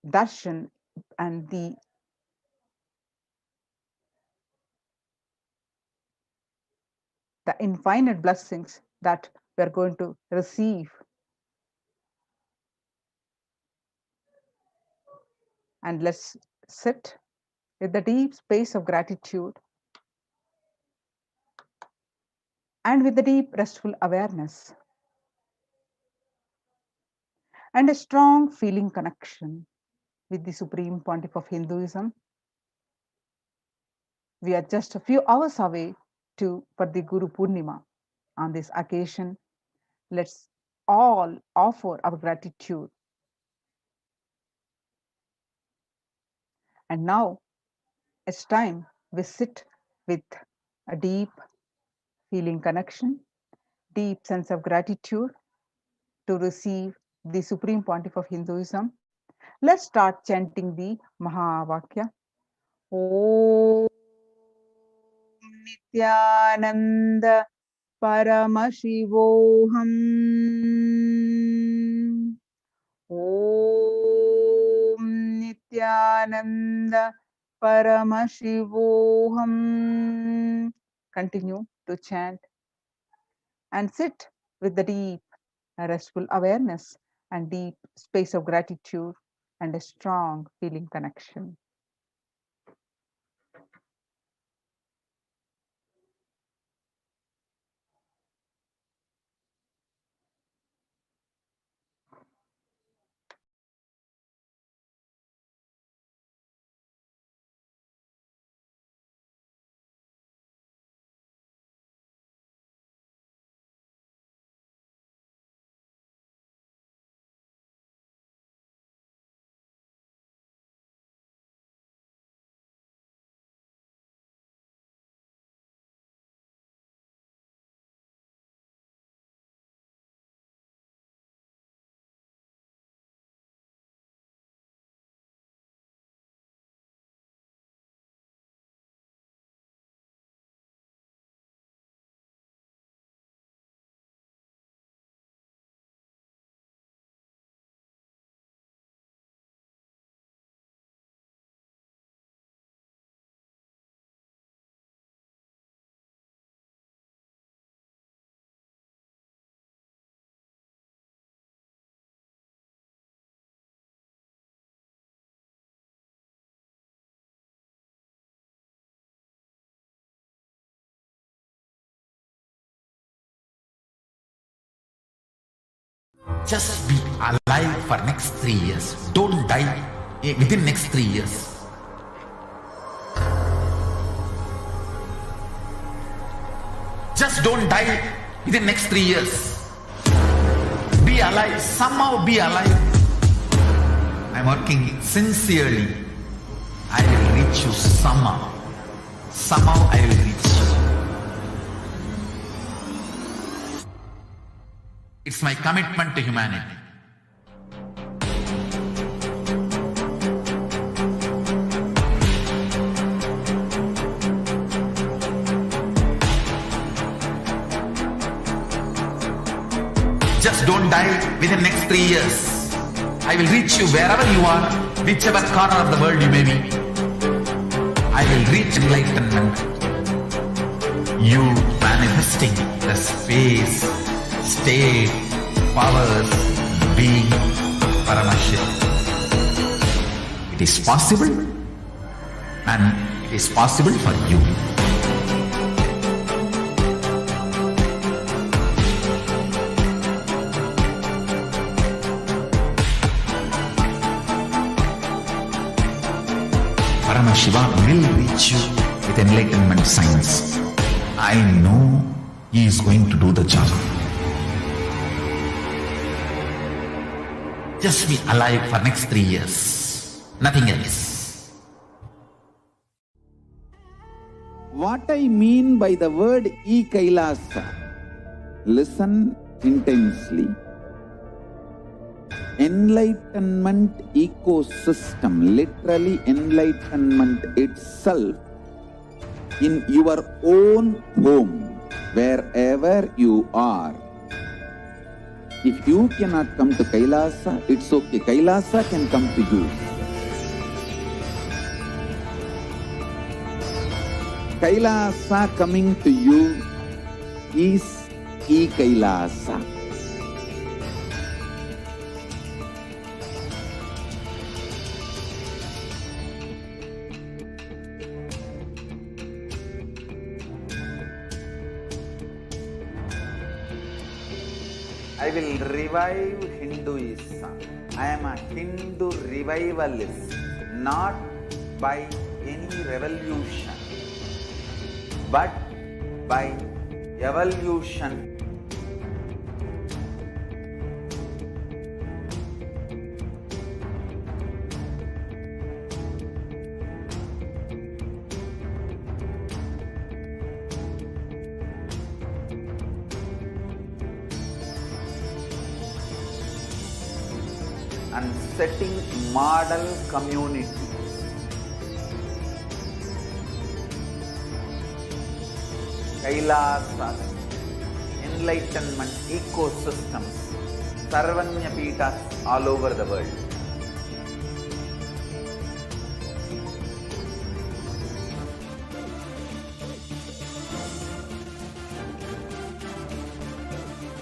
darshan and the infinite blessings that we are going to receive. And let's sit with the deep space of gratitude and with the deep restful awareness and a strong feeling connection with the Supreme Pontiff of Hinduism. We are just a few hours away for the Guru Purnima. On this occasion, let's all offer our gratitude. And now it's time we sit with a deep feeling connection, deep sense of gratitude to receive the Supreme Pontiff of Hinduism. Let's start chanting the Mahavakya. Om Nithyananda Paramashivoham. Om Nithyananda Paramashivoham. Continue to chant and sit with the deep restful awareness and deep space of gratitude and a strong feeling connection. Just be alive for next 3 years. Don't die within next 3 years. Just don't die within next 3 years. Be alive. Somehow be alive. I'm working sincerely. I will reach you somehow. Somehow I will reach you. It's my commitment to humanity. Just don't die within the next 3 years. I will reach you wherever you are, whichever corner of the world you may be. I will reach enlightenment. You manifesting the space, state, powers, being Paramashivoham. It is possible, and it is possible for you. Paramashivoham will reach you with enlightenment science. I know he is going to do the job. Just be alive for next 3 years. Nothing else. What I mean by the word e-Kailasa, listen intensely. Enlightenment ecosystem, literally enlightenment itself, in your own home, wherever you are. If you cannot come to Kailasa, it's okay. Kailasa can come to you. Kailasa coming to you is e-Kailasa. I will revive Hinduism. I am a Hindu revivalist, not by any revolution, but by evolution. And setting model communities. Kailasas, enlightenment ecosystems, Sarvanya Pitas all over the world.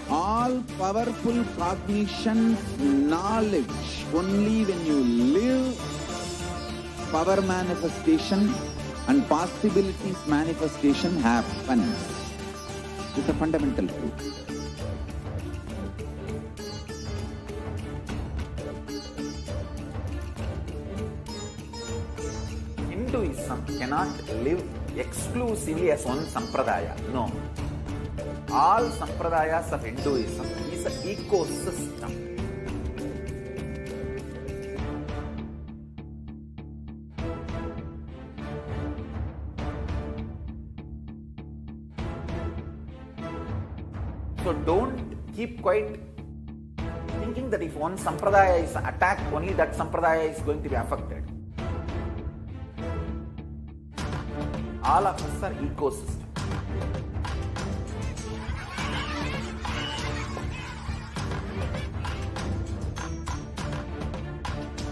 All-powerful cognition, knowledge. Only when you live, power manifestation and possibilities manifestation happens. It's a fundamental truth. Hinduism cannot live exclusively as one sampradaya. No. All sampradayas of Hinduism is an ecosystem. So don't keep quiet thinking that if one sampradaya is attacked, only that sampradaya is going to be affected. All of us are ecosystem.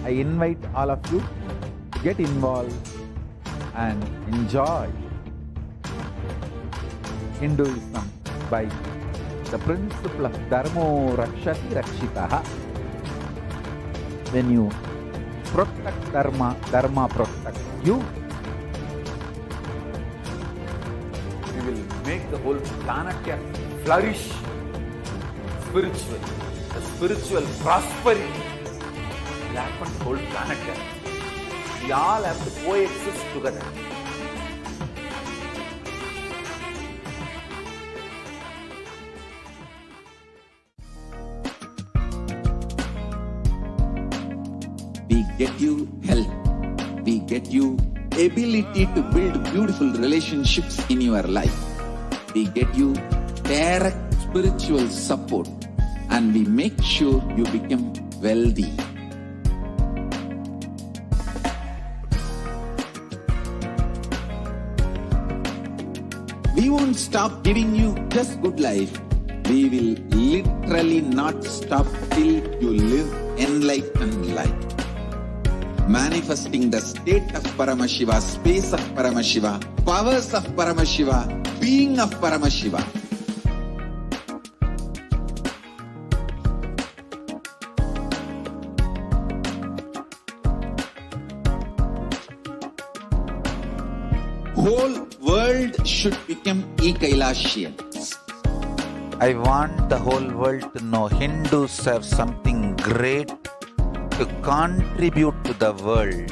I invite all of you to get involved and enjoy Hinduism by the principle of Dharmo Rakshati Rakshitaha. When you protect Dharma, Dharma protects you. We will make the whole planet flourish spiritually. The spiritual prosperity will happen to the whole planet. We all have to coexist together. we get you health, we get you ability to build beautiful relationships in your life, we get you direct spiritual support, and we make sure you become wealthy. We won't stop giving you just good life. We will literally not stop till you live enlightened life. Manifesting the state of Paramashiva, space of Paramashiva, powers of Paramashiva, being of Paramashiva. Whole world should become Ekailashians. I want the whole world to know Hindus have something great to contribute to the world.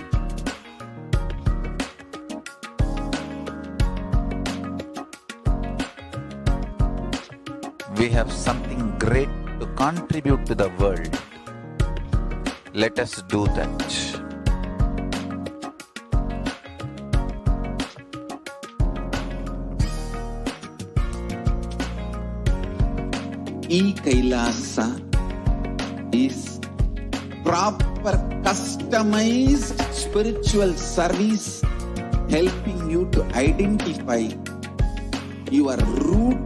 We have something great to contribute to the world. Let us do that. E-Kailasa is proper customized spiritual service helping you to identify your root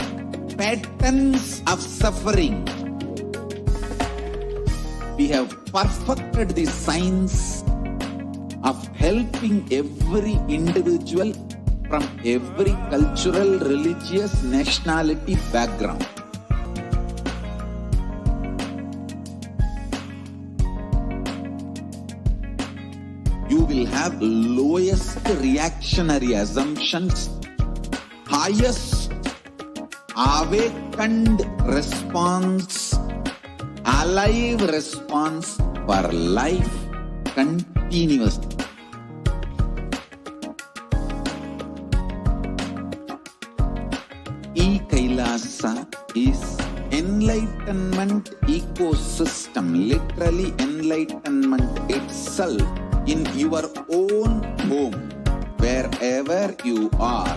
patterns of suffering. We have perfected the science of helping every individual from every cultural, religious, nationality background. You will have lowest reactionary assumptions, highest awakened response, alive response for life continuously. E-Kailasa is enlightenment ecosystem, literally enlightenment itself in your own home, wherever you are.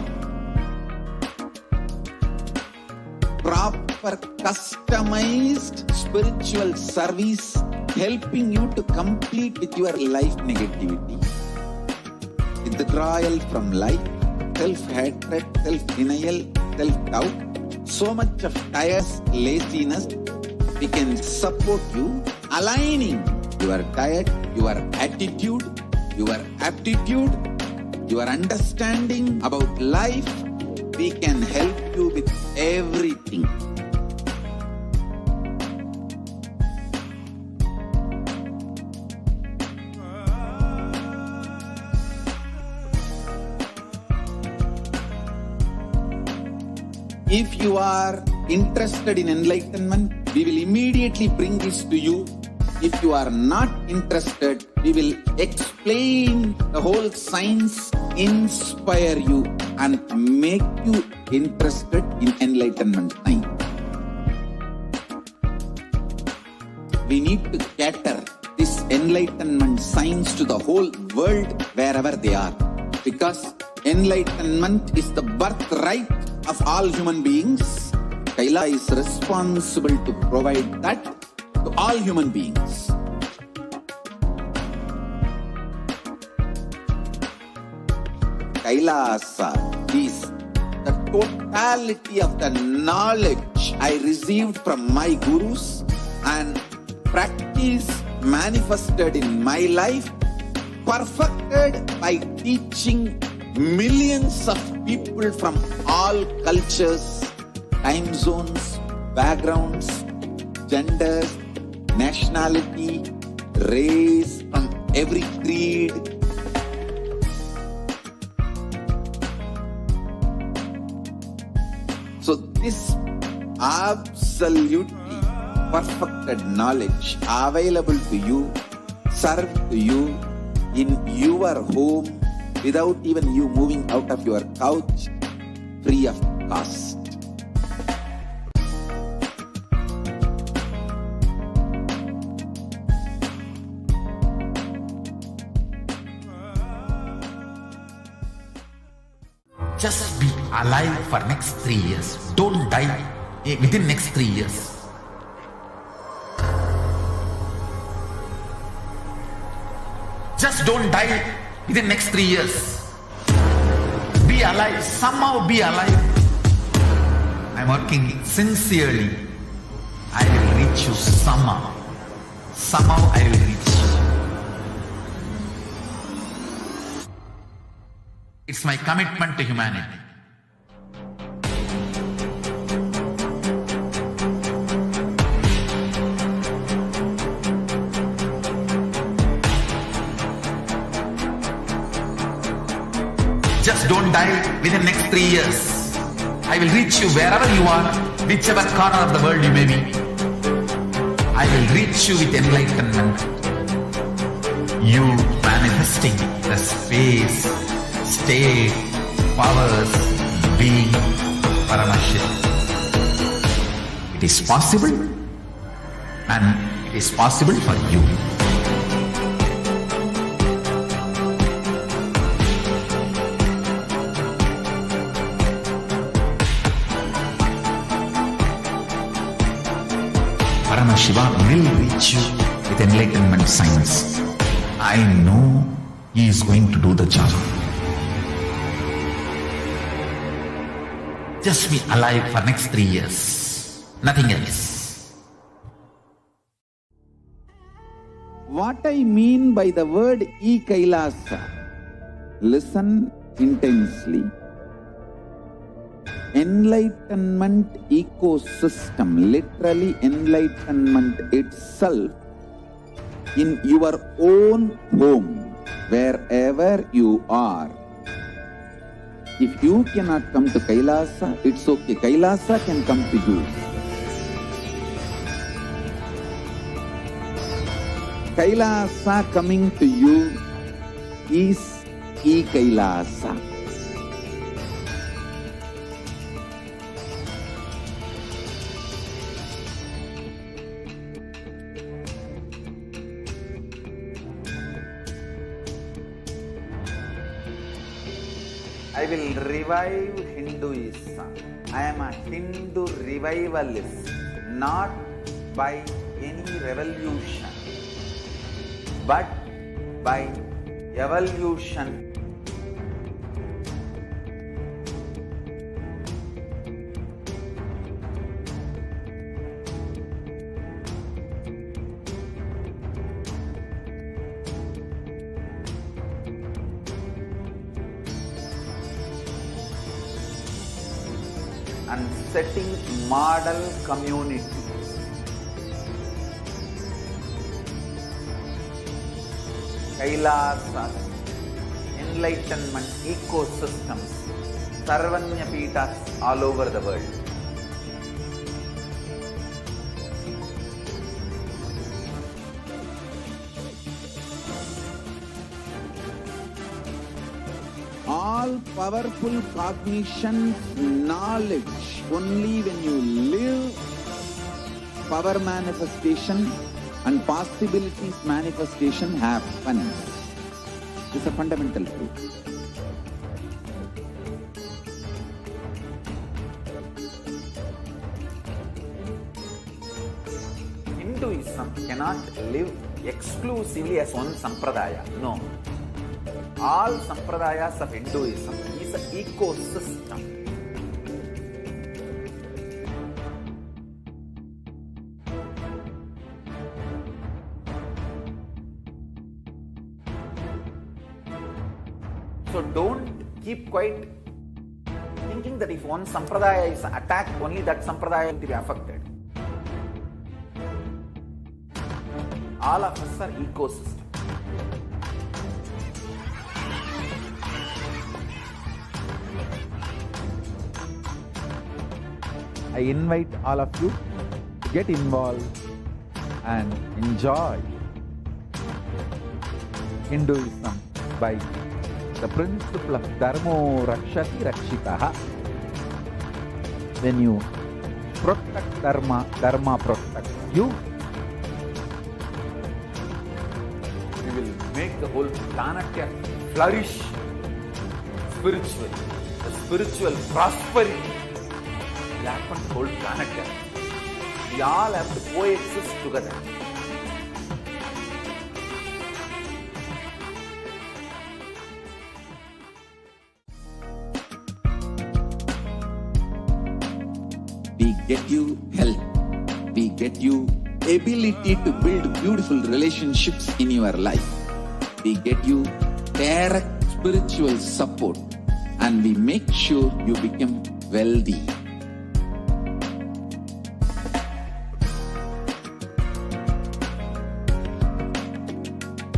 Proper customized spiritual service helping you to complete with your life negativity, withdrawal from life, self-hatred, self-denial, self-doubt, so much of tiredness, laziness. We can support you aligning your diet, your attitude, your aptitude, your understanding about life. We can help you with everything. If you are interested in enlightenment, we will immediately bring this to you. If you are not interested, we will explain the whole science, inspire you, and make you interested in enlightenment time. We need to cater this enlightenment science to the whole world wherever they are, because enlightenment is the birthright of all human beings. Kaila is responsible to provide that to all human beings. Kailasa is the totality of the knowledge I received from my gurus and practice manifested in my life, perfected by teaching millions of people from all cultures, time zones, backgrounds, genders, nationality, race, from every creed. So this absolutely perfected knowledge available to you, served to you in your home without even you moving out of your couch, free of cost. Just be alive for next 3 years. Don't die within next 3 years. Just don't die within next 3 years. Be alive. Somehow be alive. I'm working sincerely. I will reach you somehow. Somehow I will reach you. It's my commitment to humanity. Just don't die within next 3 years. I will reach you wherever you are, whichever corner of the world you may be. I will reach you with enlightenment. You manifesting the space, state, powers, being Paramashivoham. It is possible, and it is possible for you. Paramashivoham will reach you with enlightenment science. I know he is going to do the job. Just be alive for next 3 years. Nothing else. What I mean by the word E-Kailasa, listen intensely. Enlightenment ecosystem, literally enlightenment itself, in your own home, wherever you are. If you cannot come to Kailasa, it's okay. Kailasa can come to you. Kailasa coming to you is E-Kailasa. I will revive Hinduism. I am a Hindu revivalist, not by any revolution, but by evolution. And setting model communities. Kailasas, enlightenment ecosystems, Sarvanya Pitas all over the world. All powerful cognition, knowledge, only when you live, power manifestation and possibilities manifestation happens. It's a fundamental truth. Hinduism cannot live exclusively as one sampradaya. No. All sampradayas of Hinduism is an ecosystem. So don't keep quiet thinking that if one sampradaya is attacked, only that sampradaya will be affected. All of us are ecosystem. I invite all of you to get involved and enjoy Hinduism by the principle of Dharmo Rakshati Rakshitaha. When you protect Dharma, Dharma protects you. We will make the whole planet flourish spiritually. the spiritual prosperity will happen to the whole planet Earth. We all have to coexist together. We get you health. We get you ability to build beautiful relationships in your life. We get you direct spiritual support, and we make sure you become wealthy.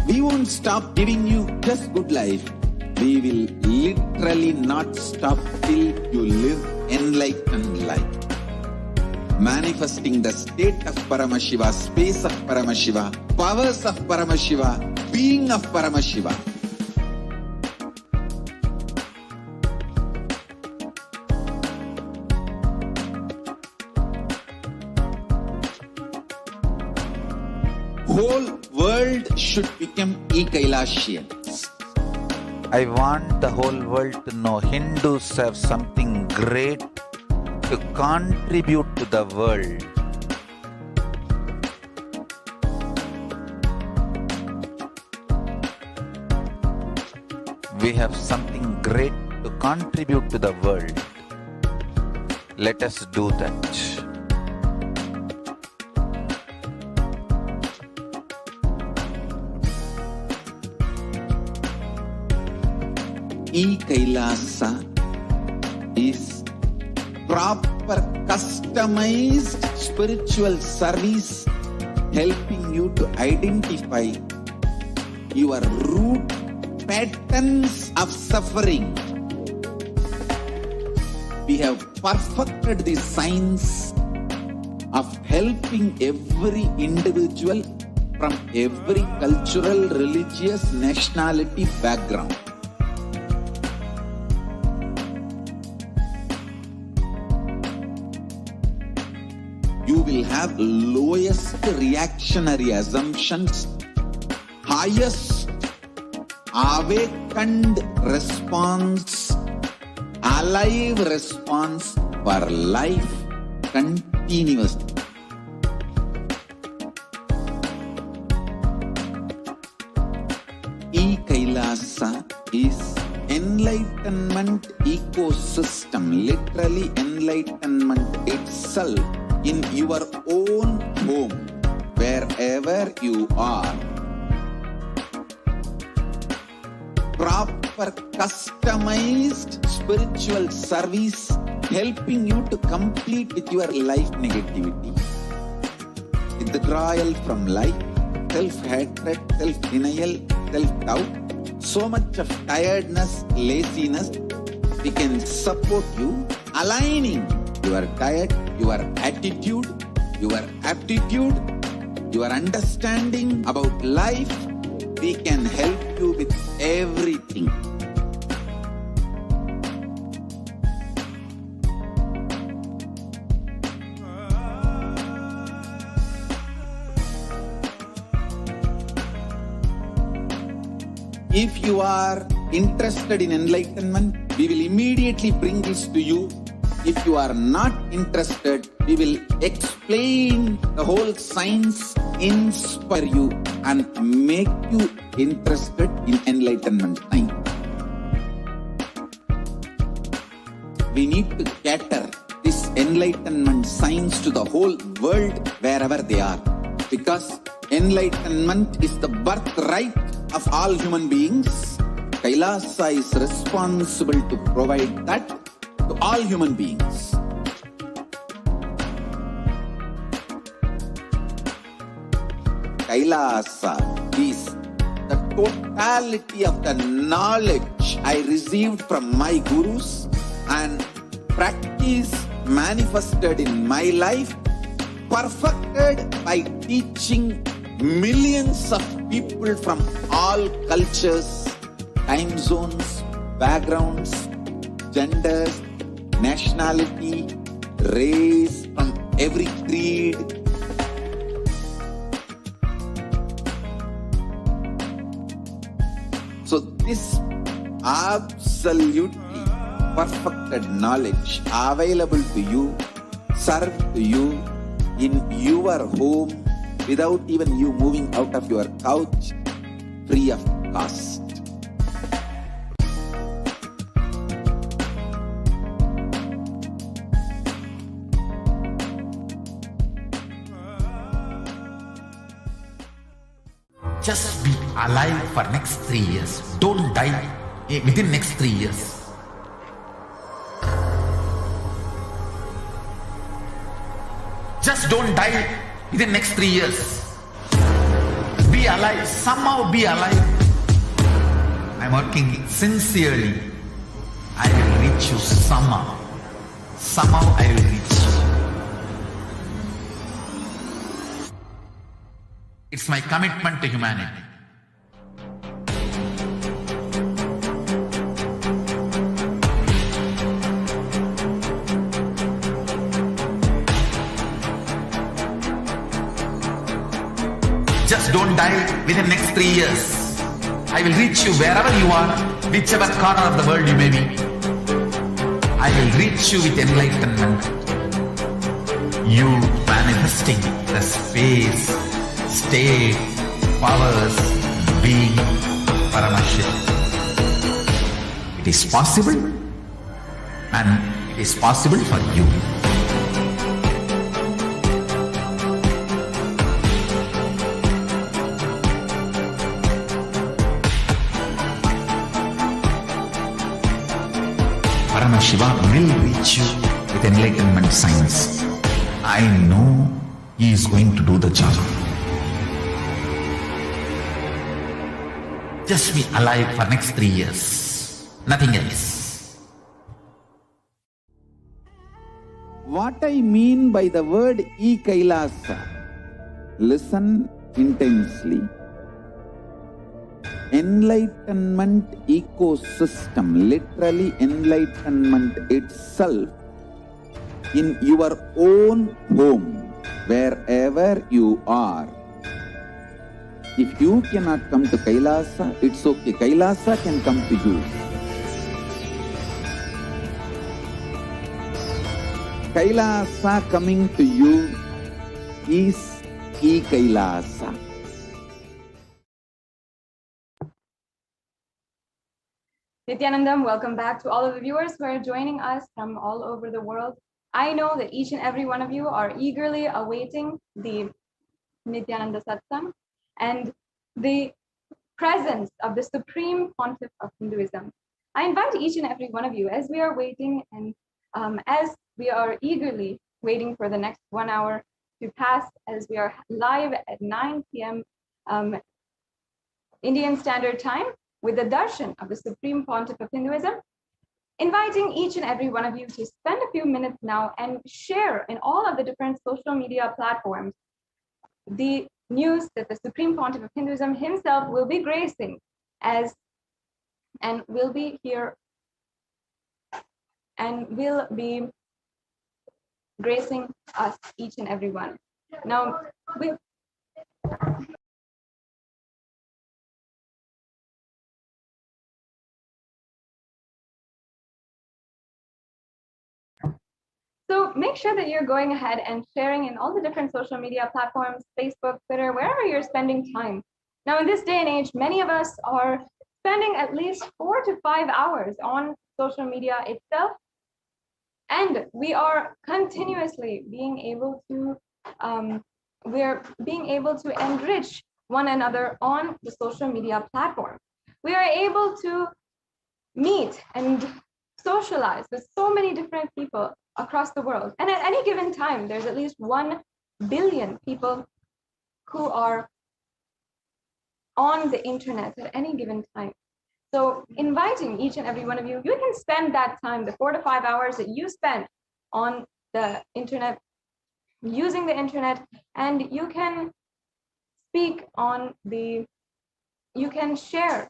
We won't stop giving you just good life. We will literally not stop till you live enlightened life. Manifesting the state of Paramashiva, space of Paramashiva, powers of Paramashiva, being of Paramashiva. Whole world should become Kailashians. I want the whole world to know Hindus have something great to contribute to the world. We have something great to contribute to the world. Let us do that. Kailasa is proper customized spiritual service helping you to identify your root patterns of suffering. We have perfected the science of helping every individual from every cultural, religious, nationality background. You will have lowest reactionary assumptions, highest awakened response, alive response for life continuously. Kailasa is enlightenment ecosystem, literally enlightenment itself in your own home, wherever you are. Proper customized spiritual service helping you to complete with your life negativity. Withdrawal from life, self-hatred, self-denial, self-doubt, so much of tiredness, laziness. We can support you aligning your diet, your attitude, your aptitude, your understanding about life. We can help you with everything. If you are interested in enlightenment, we will immediately bring this to you. If you are not interested, we will explain the whole science, inspire you and make you interested in enlightenment time. We need to cater this enlightenment science to the whole world wherever they are, because enlightenment is the birthright of all human beings. Kailasa is responsible to provide that to all human beings. Kailasa is the totality of the knowledge I received from my gurus and practice manifested in my life, perfected by teaching millions of people from all cultures, time zones, backgrounds, genders, nationality, race, from every creed. So this absolutely perfected knowledge available to you, served to you in your home without even you moving out of your couch, free of cost. Just be alive for next 3 years. Don't die within next 3 years. Just don't die within next 3 years. Be alive. Somehow be alive. I'm working sincerely. I will reach you somehow. Somehow I will reach you. It's my commitment to humanity. Just don't die within next 3 years. I will reach you wherever you are, whichever corner of the world you may be. I will reach you with enlightenment. You manifesting the space, state, powers, being Paramashivoham. It is possible, and it is possible for you. Paramashivoham will reach you with enlightenment science. I know he is going to do the job. Just be alive for next 3 years. Nothing else. What I mean by the word e-Kailasa, listen intensely. Enlightenment ecosystem, literally enlightenment itself in your own home, wherever you are. If you cannot come to Kailasa, it's okay. Kailasa can come to you. Kailasa coming to you is e-Kailasa. Nithyanandam, welcome back to all of the viewers who are joining us from all over the world. I know that each and every one of you are eagerly awaiting the Nithyananda Satsang and the presence of the Supreme Pontiff of Hinduism. I invite each and every one of you, as we are waiting and as we are eagerly waiting for the next 1 hour to pass, as we are live at 9 p.m. Indian Standard Time with the darshan of the Supreme Pontiff of Hinduism, inviting each and every one of you to spend a few minutes now and share in all of the different social media platforms the news that the Supreme Pontiff of Hinduism himself will be gracing and will be here and will be gracing us, each and every one. Now, so make sure that you're going ahead and sharing in all the different social media platforms, Facebook, Twitter, wherever you're spending time. Now, in this day and age, many of us are spending at least 4 to 5 hours on social media itself. And we are continuously being able to, enrich one another on the social media platform. We are able to meet and socialize with so many different people across the world. And at any given time, there's at least 1 billion people who are on the internet at any given time. So inviting each and every one of you, you can spend that time, the 4 to 5 hours that you spend on the internet, using the internet, and you can speak on you can share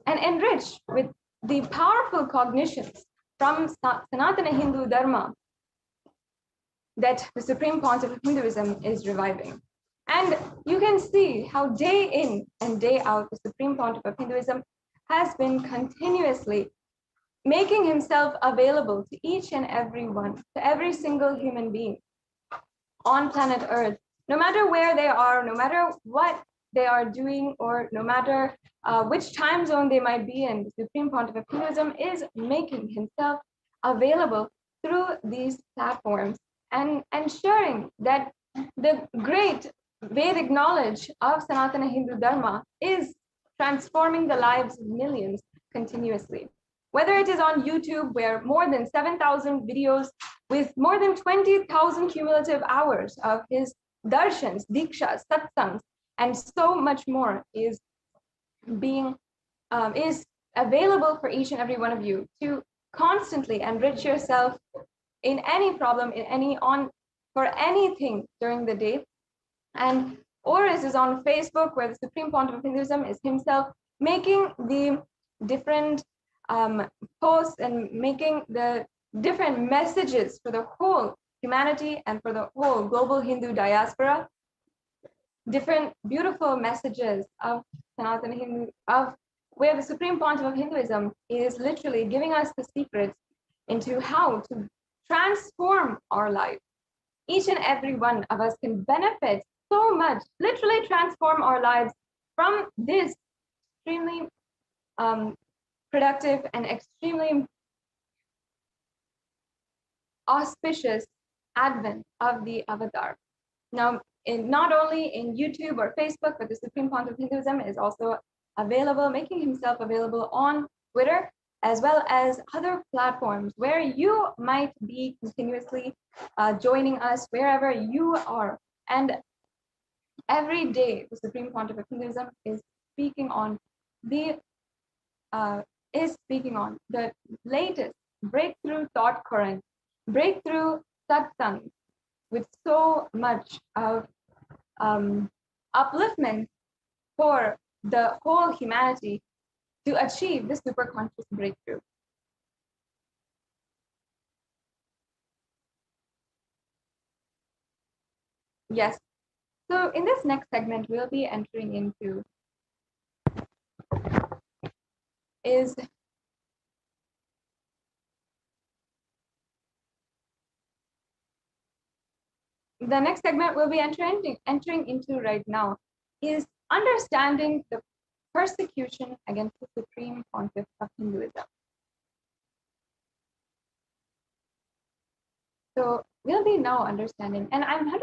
and enrich with the powerful cognitions from Sanatana Hindu Dharma that the Supreme Pontiff of Hinduism is reviving. And you can see how day in and day out, the Supreme Pontiff of Hinduism has been continuously making himself available to each and every one, to every single human being on planet Earth, no matter where they are, no matter what they are doing, or no matter which time zone they might be in. The Supreme Pontiff of Hinduism is making himself available through these platforms and ensuring that the great Vedic knowledge of Sanatana Hindu Dharma is transforming the lives of millions continuously. Whether it is on YouTube, where more than 7,000 videos with more than 20,000 cumulative hours of his darshans, dikshas, satsangs, and so much more is available for each and every one of you to constantly enrich yourself in any problem, for anything during the day. And Oris is on Facebook, where the Supreme Pontiff of Hinduism is himself making the different posts and making the different messages for the whole humanity and for the whole global Hindu diaspora, different beautiful messages of Sanatana Hindu, of where the Supreme Pontiff of Hinduism is literally giving us the secrets into how to transform our life. Each and every one of us can benefit so much, literally transform our lives from this extremely productive and extremely auspicious advent of the avatar. Now, not only in YouTube or Facebook, but the Supreme Pontiff of Hinduism is also available, making himself available on Twitter, as well as other platforms where you might be continuously joining us wherever you are. And every day, the Supreme Pontiff of Hinduism is speaking on the latest breakthrough thought current, breakthrough satsang, with so much of upliftment for the whole humanity to achieve this superconscious breakthrough. Yes. So in this next segment, we'll be entering into the next segment we'll be entering into right now is understanding the persecution against the Supreme Pontiff of Hinduism. So we'll be now understanding, and I'm 100%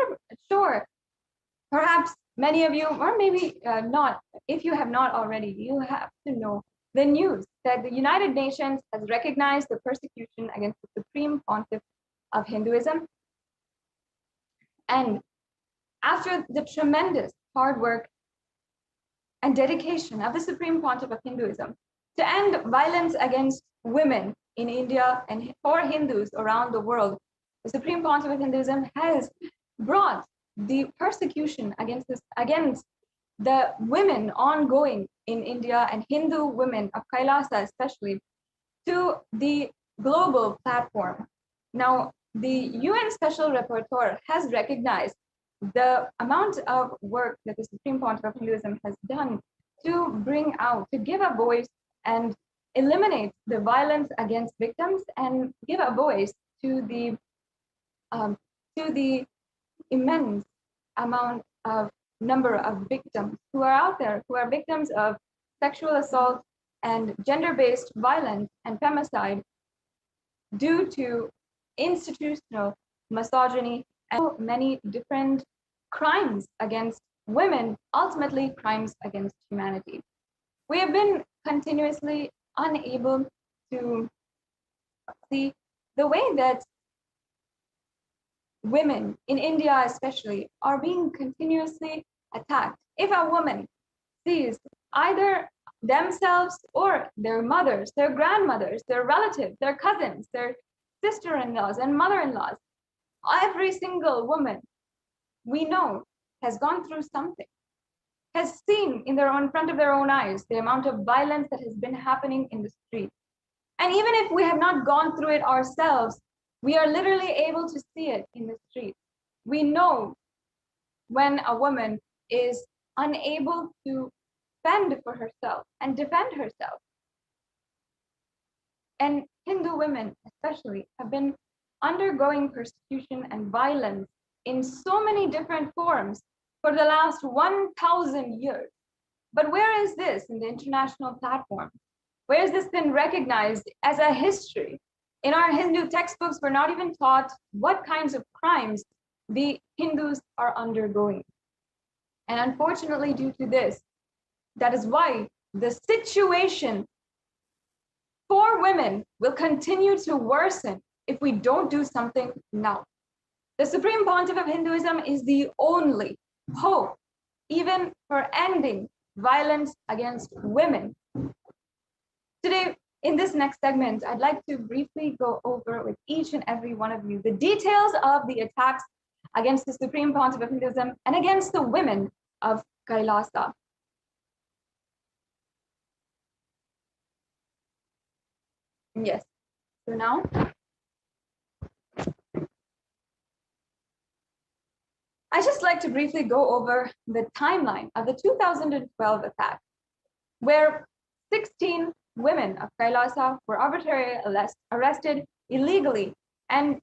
sure, perhaps many of you, or maybe not, if you have not already, you have to know the news that the United Nations has recognized the persecution against the Supreme Pontiff of Hinduism. And after the tremendous hard work and dedication of the Supreme Pontiff of Hinduism to end violence against women in India and for Hindus around the world, the Supreme Pontiff of Hinduism has brought the persecution against the women ongoing in India and Hindu women of Kailasa especially to the global platform. Now, the UN Special Rapporteur has recognized the amount of work that the Supreme Pontiff of Hinduism has done to bring out, to give a voice and eliminate the violence against victims and give a voice to the immense amount of number of victims who are out there, who are victims of sexual assault and gender-based violence and femicide due to institutional misogyny and so many different crimes against women, ultimately crimes against humanity. We have been continuously unable to see the way that women in India especially are being continuously attacked. If a woman sees either themselves or their mothers, their grandmothers, their relatives, their cousins, their sister-in-laws and mother-in-laws, every single woman we know has gone through something, has seen in front of their own eyes the amount of violence that has been happening in the street. And even if we have not gone through it ourselves, we are literally able to see it in the street. We know when a woman is unable to fend for herself and defend herself. and Hindu women especially have been undergoing persecution and violence in so many different forms for the last 1,000 years. But where is this in the international platform? Where has this been recognized as a history? In our Hindu textbooks, we're not even taught what kinds of crimes the Hindus are undergoing. And unfortunately, due to this, that is why the situation for women will continue to worsen if we don't do something now. The Supreme Pontiff of Hinduism is the only hope, even for ending violence against women. Today, in this next segment, I'd like to briefly go over with each and every one of you the details of the attacks against the Supreme Pontiff of Hinduism and against the women of Kailasa. Yes, so now, I just like to briefly go over the timeline of the 2012 attack, where 16 women of Kailasa were arbitrarily arrested illegally, and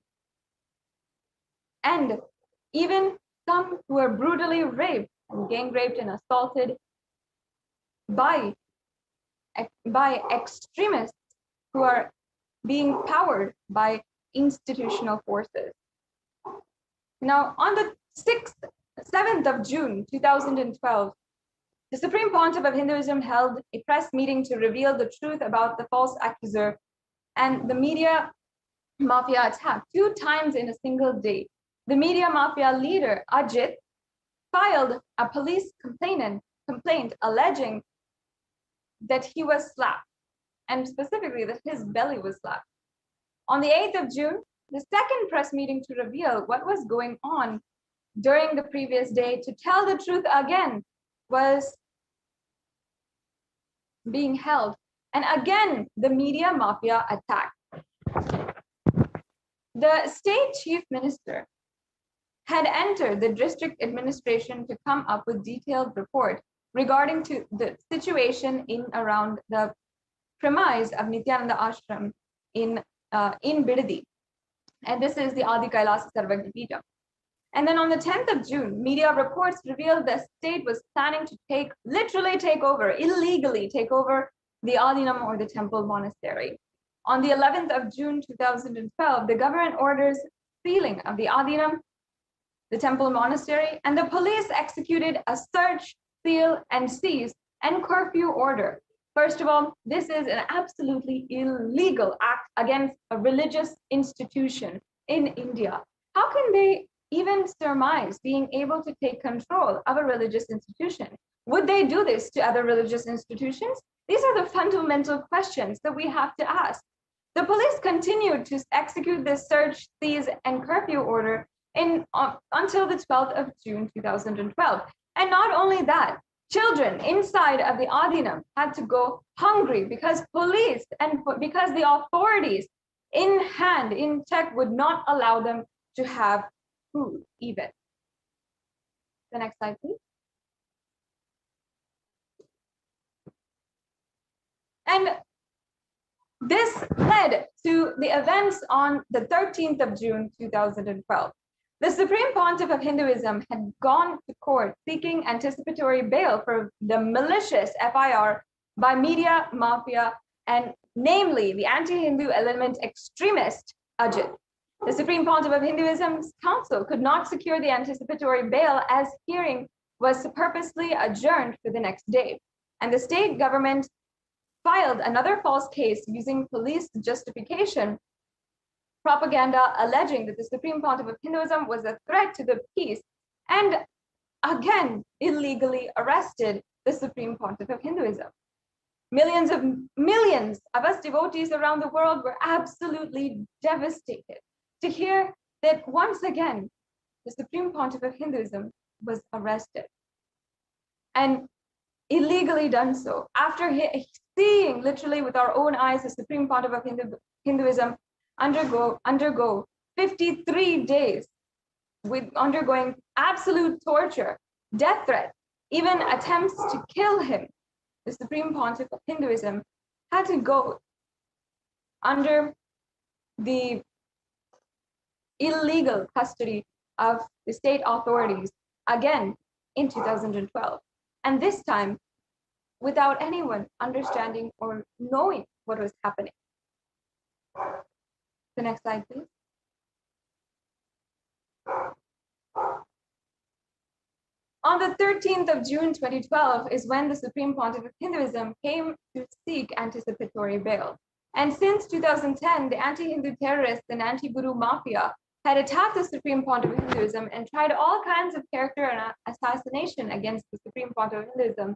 even some who were brutally raped and gang raped and assaulted by extremists who are being powered by institutional forces. Now, on the 7th of June 2012, the Supreme Pontiff of Hinduism held a press meeting to reveal the truth about the false accuser and the media mafia attack 2 times in a single day. The media mafia leader, Ajit, filed a police complaint alleging that he was slapped, and specifically that his belly was slapped. On the 8th of June, the second press meeting to reveal what was going on during the previous day, to tell the truth again, was being held. And again, the media mafia attacked. The state chief minister had entered the district administration to come up with detailed report regarding to the situation in around the premise of Nithyananda Ashram in Bidadi. And this is the Adi Kailasa Sarvagya Peetham. And then on the 10th of June, media reports revealed the state was planning to illegally take over the Adinam, or the temple monastery. On the 11th of June 2012, the government orders sealing of the Adinam, the temple monastery, and the police executed a search, seal, and seize and curfew order. First of all, this is an absolutely illegal act against a religious institution in India. How can they even surmise being able to take control of a religious institution? Would they do this to other religious institutions? These are the fundamental questions that we have to ask. The police continued to execute this search, seize, and curfew order until the 12th of June 2012. And not only that, children inside of the Adinam had to go hungry because police and because the authorities in check would not allow them to have food even. The next slide, please. And this led to the events on the 13th of June 2012. The Supreme Pontiff of Hinduism had gone to court seeking anticipatory bail for the malicious FIR by media mafia, and namely the anti-Hindu element extremist Ajit. The Supreme Pontiff of Hinduism's council could not secure the anticipatory bail as hearing was purposely adjourned for the next day. And the state government filed another false case using police justification propaganda, alleging that the Supreme Pontiff of Hinduism was a threat to the peace, and again illegally arrested the Supreme Pontiff of Hinduism. Millions of us devotees around the world were absolutely devastated to hear that once again the Supreme Pontiff of Hinduism was arrested, and illegally done so after seeing literally with our own eyes the Supreme Pontiff of Hinduism undergo 53 days with undergoing absolute torture, death threats, even attempts to kill him. The Supreme Pontiff of Hinduism had to go under the illegal custody of the state authorities again in 2012. And this time, without anyone understanding or knowing what was happening. The next slide, please. On the 13th of June 2012 is when the Supreme Pontiff of Hinduism came to seek anticipatory bail. And since 2010, the anti-Hindu terrorists and anti-Guru mafia had attacked the Supreme Pontiff of Hinduism and tried all kinds of character and assassination against the Supreme Pontiff of Hinduism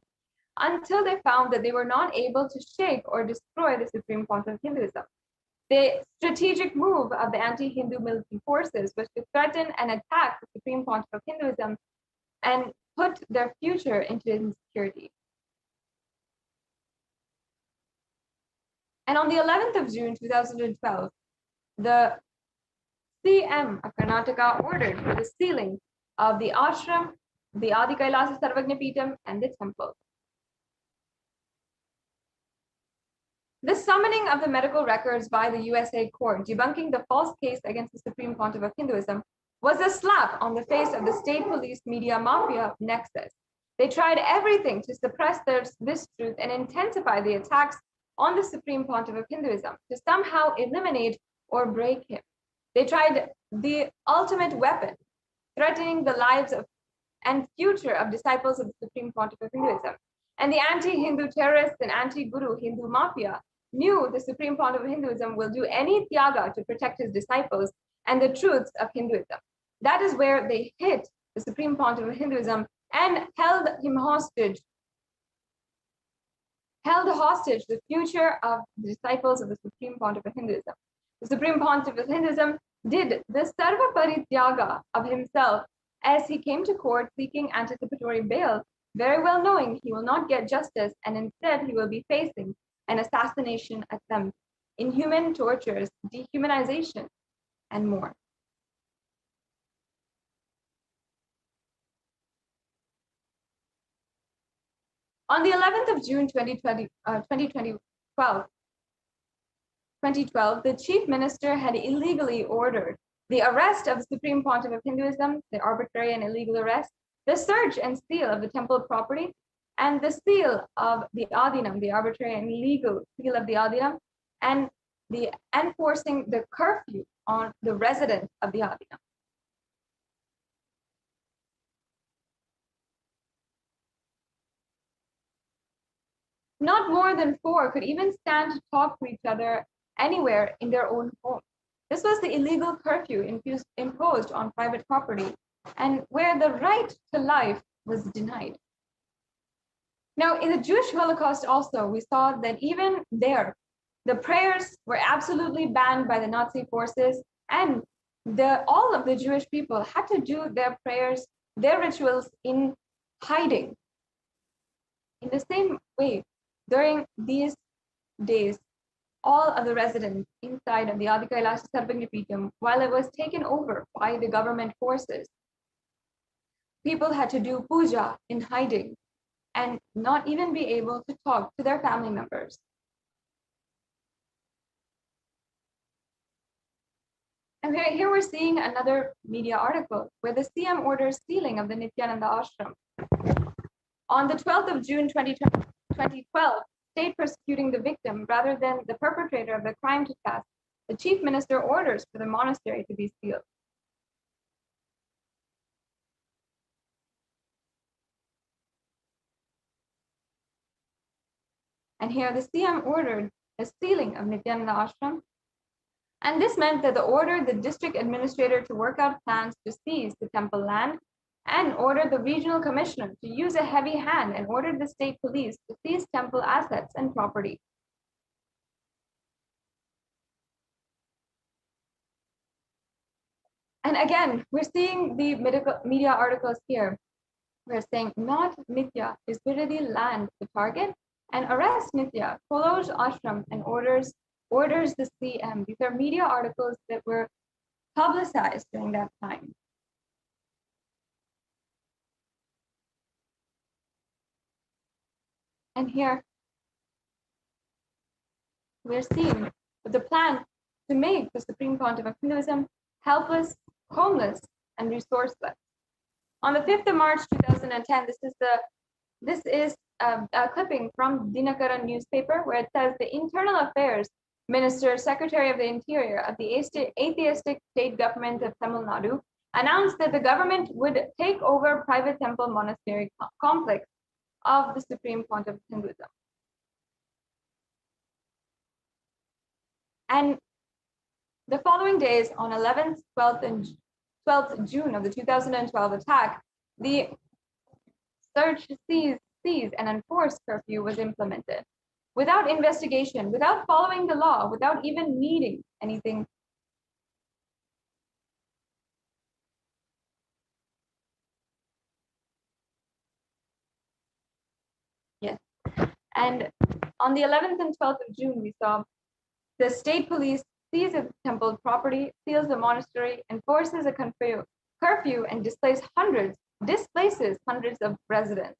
until they found that they were not able to shake or destroy the Supreme Pontiff of Hinduism. The strategic move of the anti-Hindu military forces was to threaten and attack the Supreme Pontiff of Hinduism and put their future into insecurity. And on the 11th of June 2012, the CM of Karnataka ordered for the sealing of the ashram, the Adi Kailasa Sarvagna Peetham, and the temple. This summoning of the medical records by the USA court debunking the false case against the Supreme Pontiff of Hinduism was a slap on the face of the state police media mafia nexus. They tried everything to suppress this truth and intensify the attacks on the Supreme Pontiff of Hinduism to somehow eliminate or break him. They tried the ultimate weapon, threatening the lives of and future of disciples of the Supreme Pontiff of Hinduism. And the anti-Hindu terrorists and anti-Guru Hindu mafia knew the Supreme Pontiff of Hinduism will do any tyaga to protect his disciples and the truths of Hinduism. That is where they hit the Supreme Pontiff of Hinduism and held hostage the future of the disciples of the Supreme Pontiff of Hinduism. The Supreme Pontiff of Hinduism did the Sarva Parityaga of himself as he came to court seeking anticipatory bail, very well knowing he will not get justice and instead he will be facing an assassination attempt, inhuman tortures, dehumanization, and more. On the 11th of June 2012, the Chief Minister had illegally ordered the arrest of the Supreme Pontiff of Hinduism, the arbitrary and illegal arrest, the search and seal of the temple property, and the seal of the Adinam, the arbitrary and illegal seal of the Adinam, and the enforcing the curfew on the residents of the Adinam. Not more than 4 could even stand to talk to each other anywhere in their own home. This was the illegal curfew imposed on private property and where the right to life was denied. Now, in the Jewish Holocaust also, we saw that even there, the prayers were absolutely banned by the Nazi forces, and all of the Jewish people had to do their prayers, their rituals in hiding. In the same way, during these days, all of the residents inside of the Adi Kailasa Sarvagna Peetham, while it was taken over by the government forces, people had to do puja in hiding and not even be able to talk to their family members. And here we're seeing another media article where the CM orders sealing of the Nithyananda ashram. On the 12th of June 2012, state persecuting the victim rather than the perpetrator of the crime to task, the chief minister orders for the monastery to be sealed. And here the CM ordered the sealing of Nithyananda ashram. And this meant that the ordered the district administrator to work out plans to seize the temple land and ordered the regional commissioner to use a heavy hand and ordered the state police to seize temple assets and property. And again, we're seeing the media articles here. We're saying not Nithya is Viradi land the target and arrest Nithya, follows ashram and orders the CM. These are media articles that were publicized during that time. And here we're seeing with the plan to make the Supreme Pontiff of Hinduism helpless, homeless, and resourceless. On the 5th of March 2010, this is a clipping from Dinakaran newspaper where it says the Internal Affairs Minister, Secretary of the Interior of the atheistic state government of Tamil Nadu announced that the government would take over private temple monastery complex of the Supreme Pontiff of Hinduism. And the following days, on 11th, 12th, and 12th June of the 2012 attack, the search, seize, and enforce curfew was implemented without investigation, without following the law, without even needing anything. Yes. And on the 11th and 12th of June, we saw the state police seize the temple property, seals the monastery, enforces a curfew, and displaces hundreds of residents.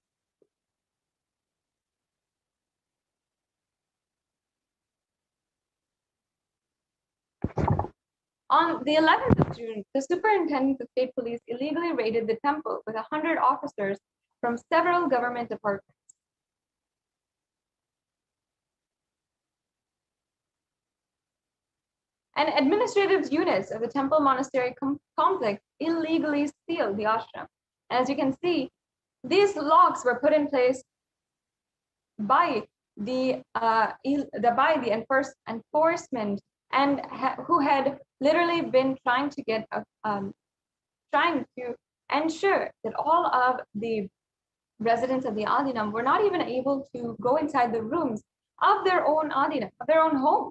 On the 11th of June, the superintendent of state police illegally raided the temple with 100 officers from several government departments. And administrative units of the temple monastery complex illegally sealed the ashram. And as you can see, these locks were put in place by the enforcement, and who had literally been trying to ensure that all of the residents of the Adinam were not even able to go inside the rooms of their own Adinam, of their own home.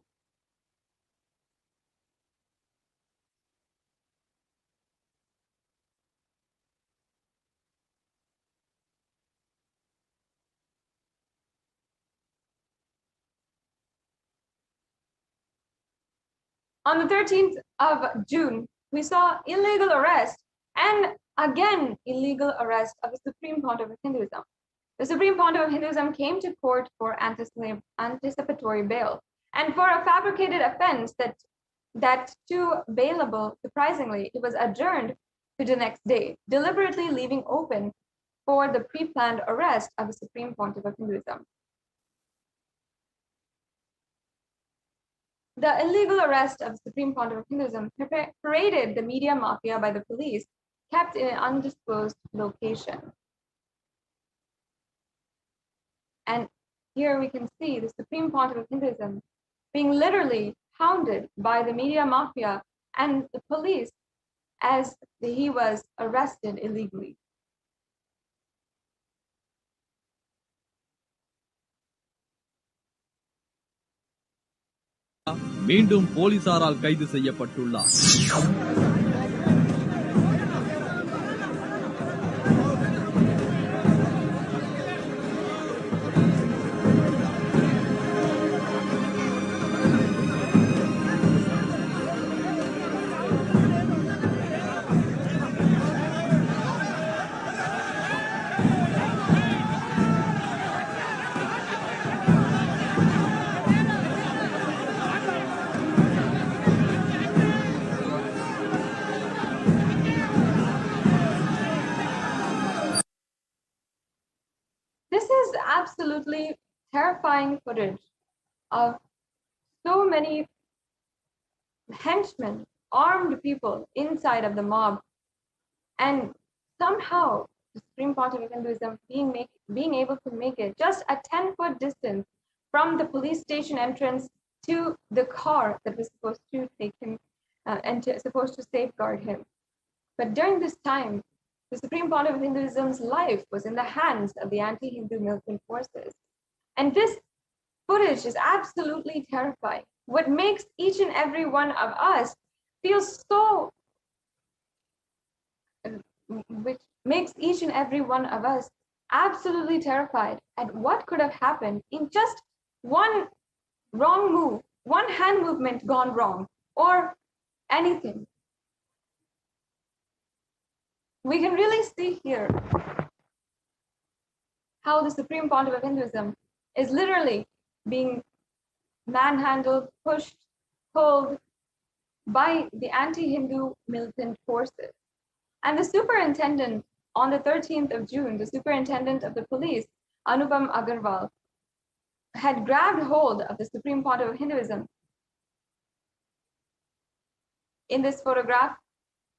On the 13th of June, we saw illegal arrest and again illegal arrest of the Supreme Pontiff of Hinduism. The Supreme Pontiff of Hinduism came to court for anticipatory bail and for a fabricated offense that too bailable, surprisingly, it was adjourned to the next day, deliberately leaving open for the pre-planned arrest of the Supreme Pontiff of Hinduism. The illegal arrest of the Supreme Pontiff of Hinduism paraded the media mafia by the police, kept in an undisclosed location. And here we can see the Supreme Pontiff of Hinduism being literally hounded by the media mafia and the police as he was arrested illegally. மீண்டும் போலீசாரால் கைது செய்யப்பட்டுள்ளார். Absolutely terrifying footage of so many henchmen, armed people inside of the mob, and somehow the Supreme Pontiff of Hinduism being able to make it just a 10-foot distance from the police station entrance to the car that was supposed to take him supposed to safeguard him. But during this time, the Supreme Pontiff of Hinduism's life was in the hands of the anti-Hindu militant forces. And this footage is absolutely terrifying. What makes each and every one of us feel so, which makes each and every one of us absolutely terrified at what could have happened in just one wrong move, one hand movement gone wrong, or anything. We can really see here how the Supreme Pontiff of Hinduism is literally being manhandled, pushed, pulled by the anti-Hindu militant forces. And the superintendent, on the 13th of June, the superintendent of the police, Anupam Agarwal, had grabbed hold of the Supreme Pontiff of Hinduism in this photograph,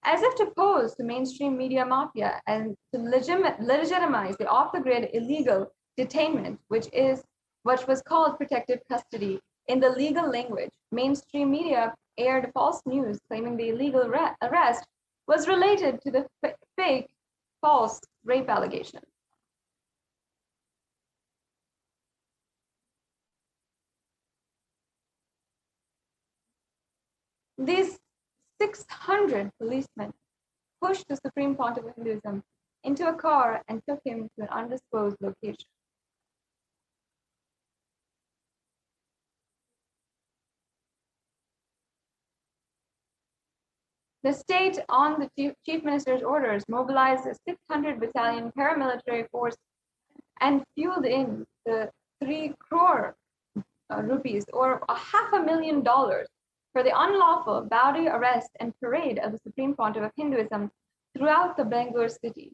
as if to pose to mainstream media mafia and to legitimize the off-the-grid illegal detainment, which was called protective custody. In the legal language, mainstream media aired false news claiming the illegal arrest was related to the fake, false rape allegation. These 600 policemen pushed the Supreme Pontiff of Hinduism into a car and took him to an undisclosed location. The state, on the chief minister's orders, mobilized a 600 battalion paramilitary force and fueled in the 3 crore rupees, or $500,000, for the unlawful Baudi arrest and parade of the Supreme Pontiff of Hinduism throughout the Bangalore city,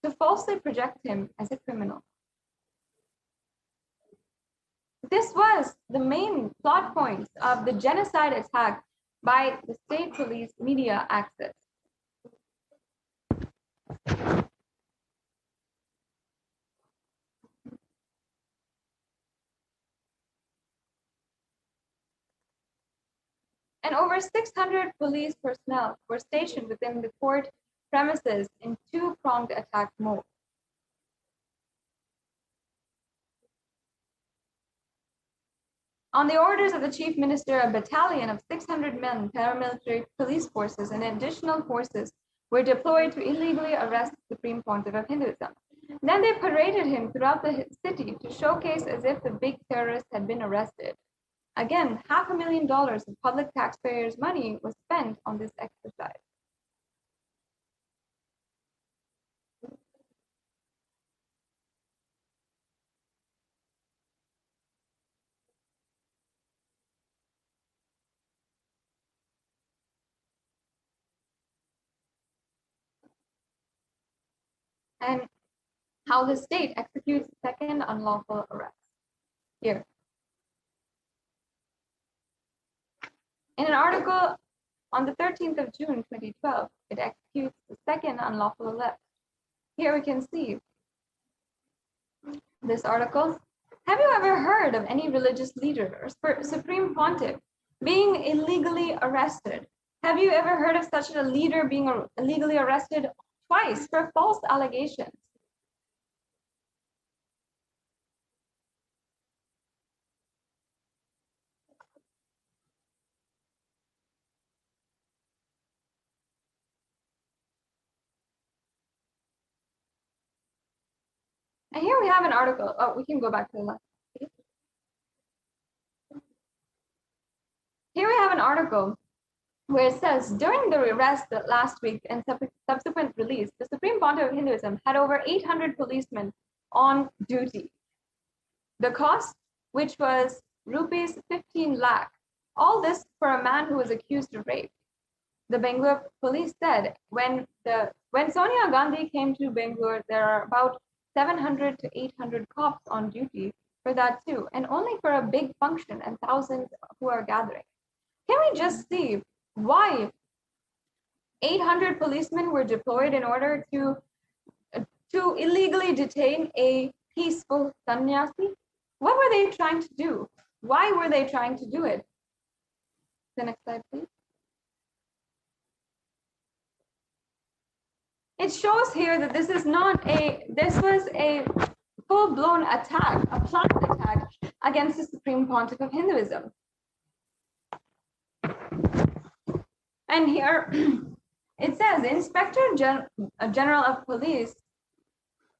to falsely project him as a criminal. This was the main plot points of the genocide attack by the state police media access. And over 600 police personnel were stationed within the court premises in 2-pronged attack mode. On the orders of the chief minister, a battalion of 600 men, paramilitary police forces, and additional forces were deployed to illegally arrest the Supreme Pontiff of Hinduism. Then they paraded him throughout the city to showcase as if the big terrorist had been arrested. Again, $500,000 of public taxpayers' money was spent on this exercise. And how the state executes second unlawful arrest. Here. In an article on the 13th of June, 2012, it executes the second unlawful arrest. Here we can see this article. Have you ever heard of any religious leader or Supreme Pontiff being illegally arrested? Have you ever heard of such a leader being illegally arrested twice for false allegations? And here we have an article. Oh, we can go back to the left. Here we have an article where it says, during the arrest last week and subsequent release, the Supreme Pontiff of Hinduism had over 800 policemen on duty. The cost, which was rupees 15 lakh, all this for a man who was accused of rape. The Bangalore police said when Sonia Gandhi came to Bangalore, there are about 700 to 800 cops on duty for that too, and only for a big function and thousands who are gathering. Can we just see why 800 policemen were deployed in order to illegally detain a peaceful sannyasi? What were they trying to do? Why were they trying to do it? The next slide, please. It shows here that this was a full-blown attack, a planned attack against the Supreme Pontiff of Hinduism. And here it says, Inspector General of Police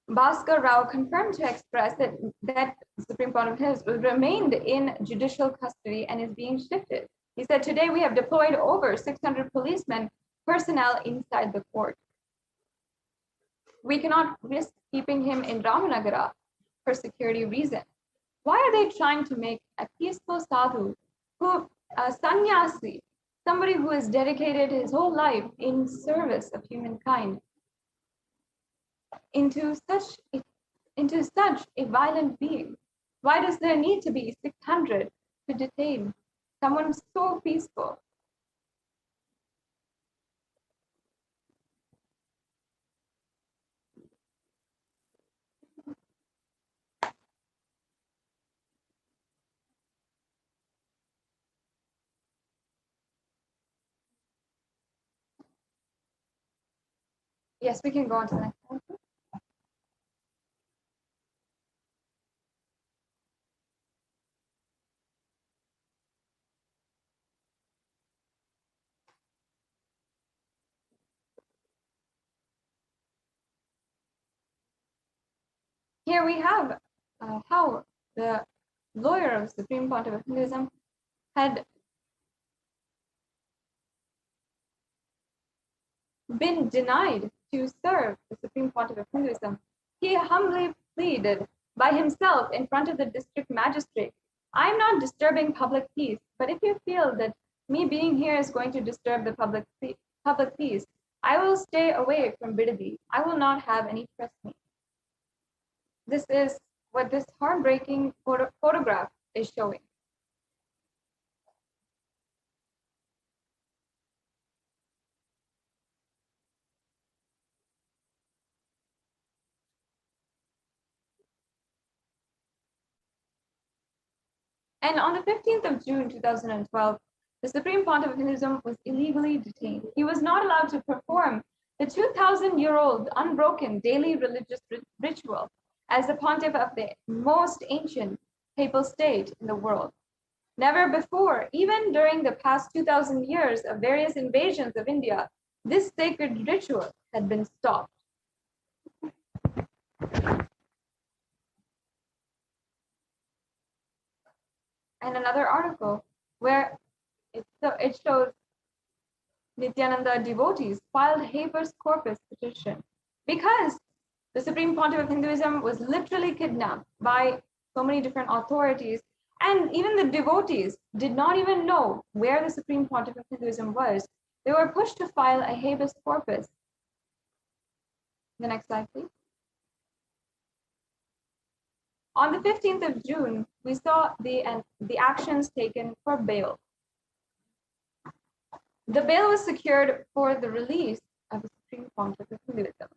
Bhaskar Rao confirmed to Express that the Supreme Pontiff of Hinduism remained in judicial custody and is being shifted. He said, today we have deployed over 600 policemen personnel inside the court. We cannot risk keeping him in Ramanagara for security reasons. Why are they trying to make a peaceful sadhu, who a sannyasi, somebody who has dedicated his whole life in service of humankind, into such a violent being? Why does there need to be 600 to detain someone so peaceful? Yes, we can go on to the next one. Here we have how the lawyer of Supreme Pontiff of Hinduism had been denied to serve the Supreme Pontiff of Hinduism. He humbly pleaded by himself in front of the district magistrate, I am not disturbing public peace, but if you feel that me being here is going to disturb the public peace, I will stay away from Bidadi. I will not have any press meet. This is what this heartbreaking photograph is showing. And on the 15th of June 2012, the Supreme Pontiff of Hinduism was illegally detained. He was not allowed to perform the 2,000-year-old unbroken daily religious ritual as the pontiff of the most ancient papal state in the world. Never before, even during the past 2,000 years of various invasions of India, this sacred ritual had been stopped. And another article where it shows Nithyananda devotees filed habeas corpus petition because the Supreme Pontiff of Hinduism was literally kidnapped by so many different authorities, and even the devotees did not even know where the Supreme Pontiff of Hinduism was. They were pushed to file a habeas corpus. The next slide, please. On the 15th of June, we saw the actions taken for bail. The bail was secured for the release of the Supreme Pontiff of Hinduism.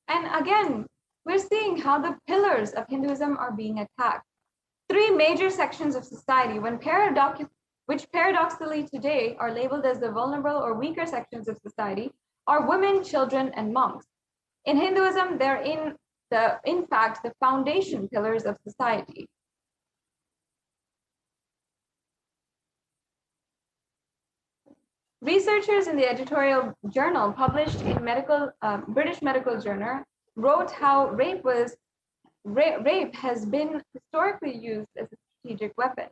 And again, we're seeing how the pillars of Hinduism are being attacked. Three major sections of society, which paradoxically today are labeled as the vulnerable or weaker sections of society, are women, children, and monks. In Hinduism, they're in fact the foundation pillars of society. Researchers in the editorial journal published in British Medical Journal wrote how rape has been historically used as a strategic weapon.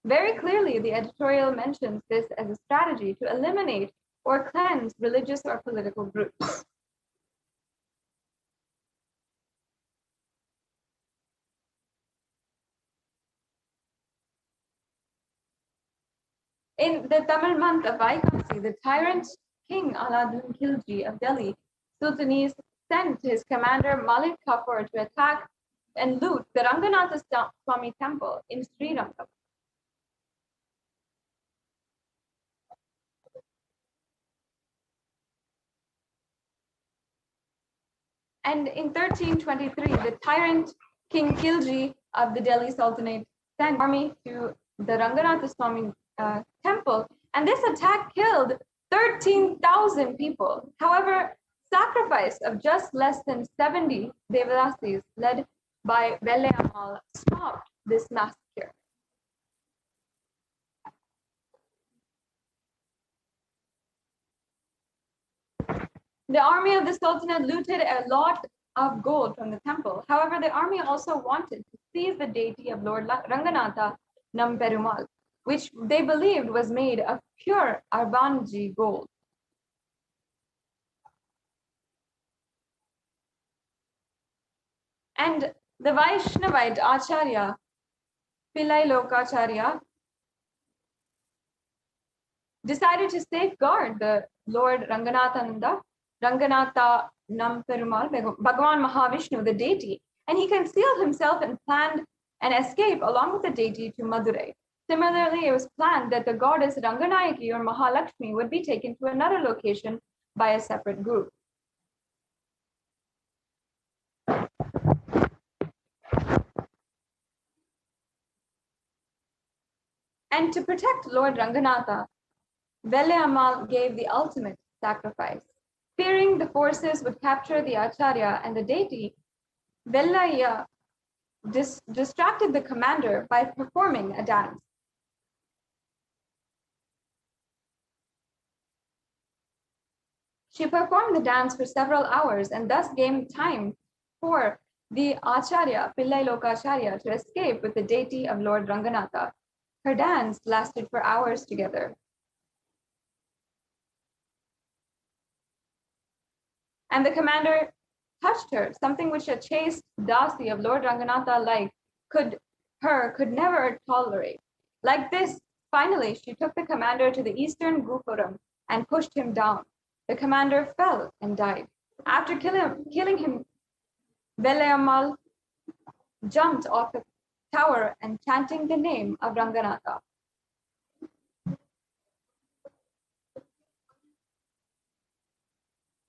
Very clearly, the editorial mentions this as a strategy to eliminate or cleanse religious or political groups. In the Tamil month of Vaikamsi, the tyrant King Alauddin Khilji of Delhi Sultanate sent his commander Malik Kafur to attack and loot the Ranganatha Swami temple in Srirangam. And in 1323, the tyrant King Khilji of the Delhi Sultanate sent army to the Ranganatha Swami temple, and this attack killed 13,000 people. However, sacrifice of just less than 70 Devadasis led by Velle Ammal stopped this massacre. The army of the Sultanate looted a lot of gold from the temple. However, the army also wanted to seize the deity of Lord Ranganatha Namperumal, which they believed was made of pure Arbanji gold. And the Vaishnavite Acharya, Pillai Lokacharya, decided to safeguard the Lord Ranganatha Nam Perumal, Bhagavan Mahavishnu, the deity, and he concealed himself and planned an escape along with the deity to Madurai. Similarly, it was planned that the goddess Ranganayaki or Mahalakshmi would be taken to another location by a separate group. And to protect Lord Ranganatha, Vellayammal gave the ultimate sacrifice. Fearing the forces would capture the Acharya and the deity, Vellayya distracted the commander by performing a dance. She performed the dance for several hours and thus gained time for the Acharya, Pillai Lokacharya, to escape with the deity of Lord Ranganatha. Her dance lasted for hours together. And the commander touched her, something which a chaste dasi of Lord Ranganatha could never tolerate. Like this, finally, she took the commander to the eastern Gupuram and pushed him down. The commander fell and died. After killing him, Vellayammal jumped off the tower and chanting the name of Ranganatha.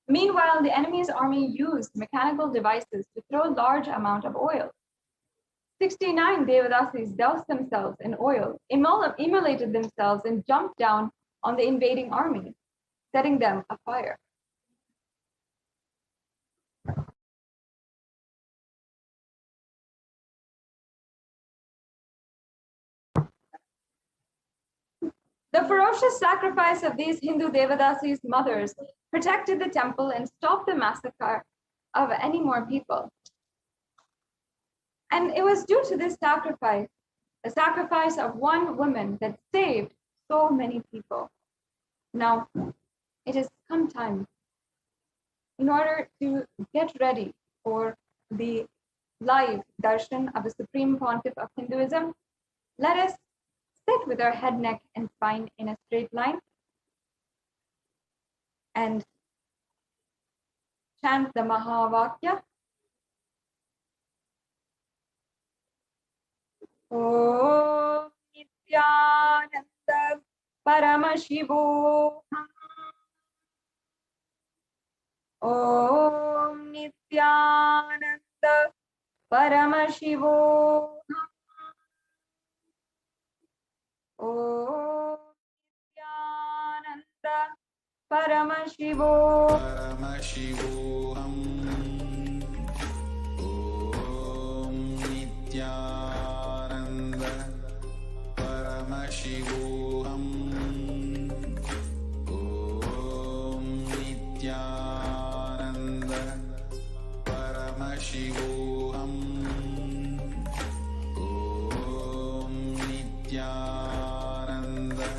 Meanwhile, the enemy's army used mechanical devices to throw large amount of oil. 69 Devadasis doused themselves in oil, immolated themselves, and jumped down on the invading army, setting them afire. The ferocious sacrifice of these Hindu Devadasis' mothers protected the temple and stopped the massacre of any more people. And it was due to this sacrifice, the sacrifice of one woman, that saved so many people. Now, it has come time. In order to get ready for the live darshan of the Supreme Pontiff of Hinduism, let us sit with our head, neck, and spine in a straight line and chant the Mahavakya. Om Nithyananda Paramashivoham. Om Nithyananda Paramashivoham. Om Nithyananda Paramashivoham. Om Nithyananda Paramashivoham. Om Nithyananda Paramashivoham. Om Nithyananda Paramashivoham. Om Nithyananda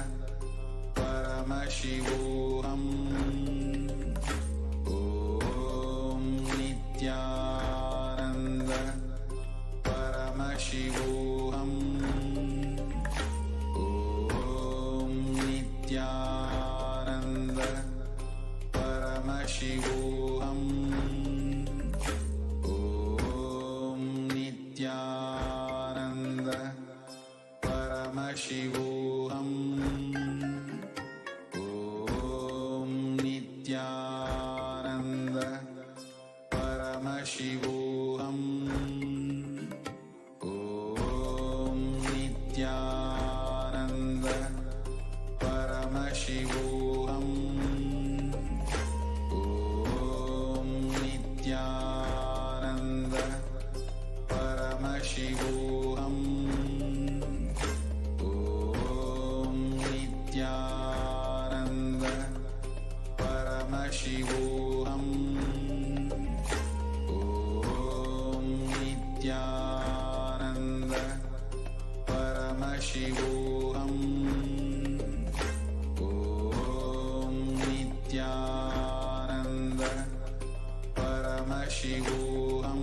Paramashivoham. Om Nithyananda Paramashivoham. Om Nithyananda Paramashivoham. Om Nithyananda Paramashivoham. Om Nithyananda Paramashivoham. Om Nithyananda Paramashivoham. Om Nithyananda Paramashivoham. Om Nithyananda Paramashivoham. Om Nithyananda Paramashivoham.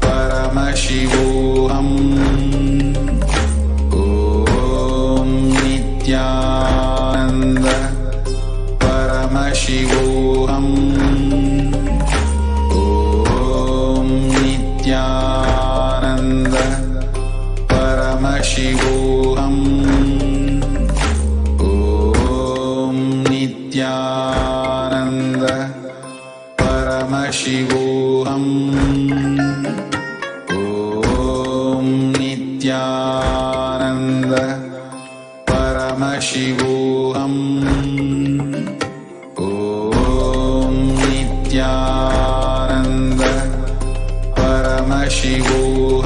Paramashivoham. Om Nithyananda Paramashivoham. Om Nithyananda Paramashivoham. Om Nithyananda Paramashivoham. Om Nithyananda Paramashivoham. Om Nithyananda Paramashivoham.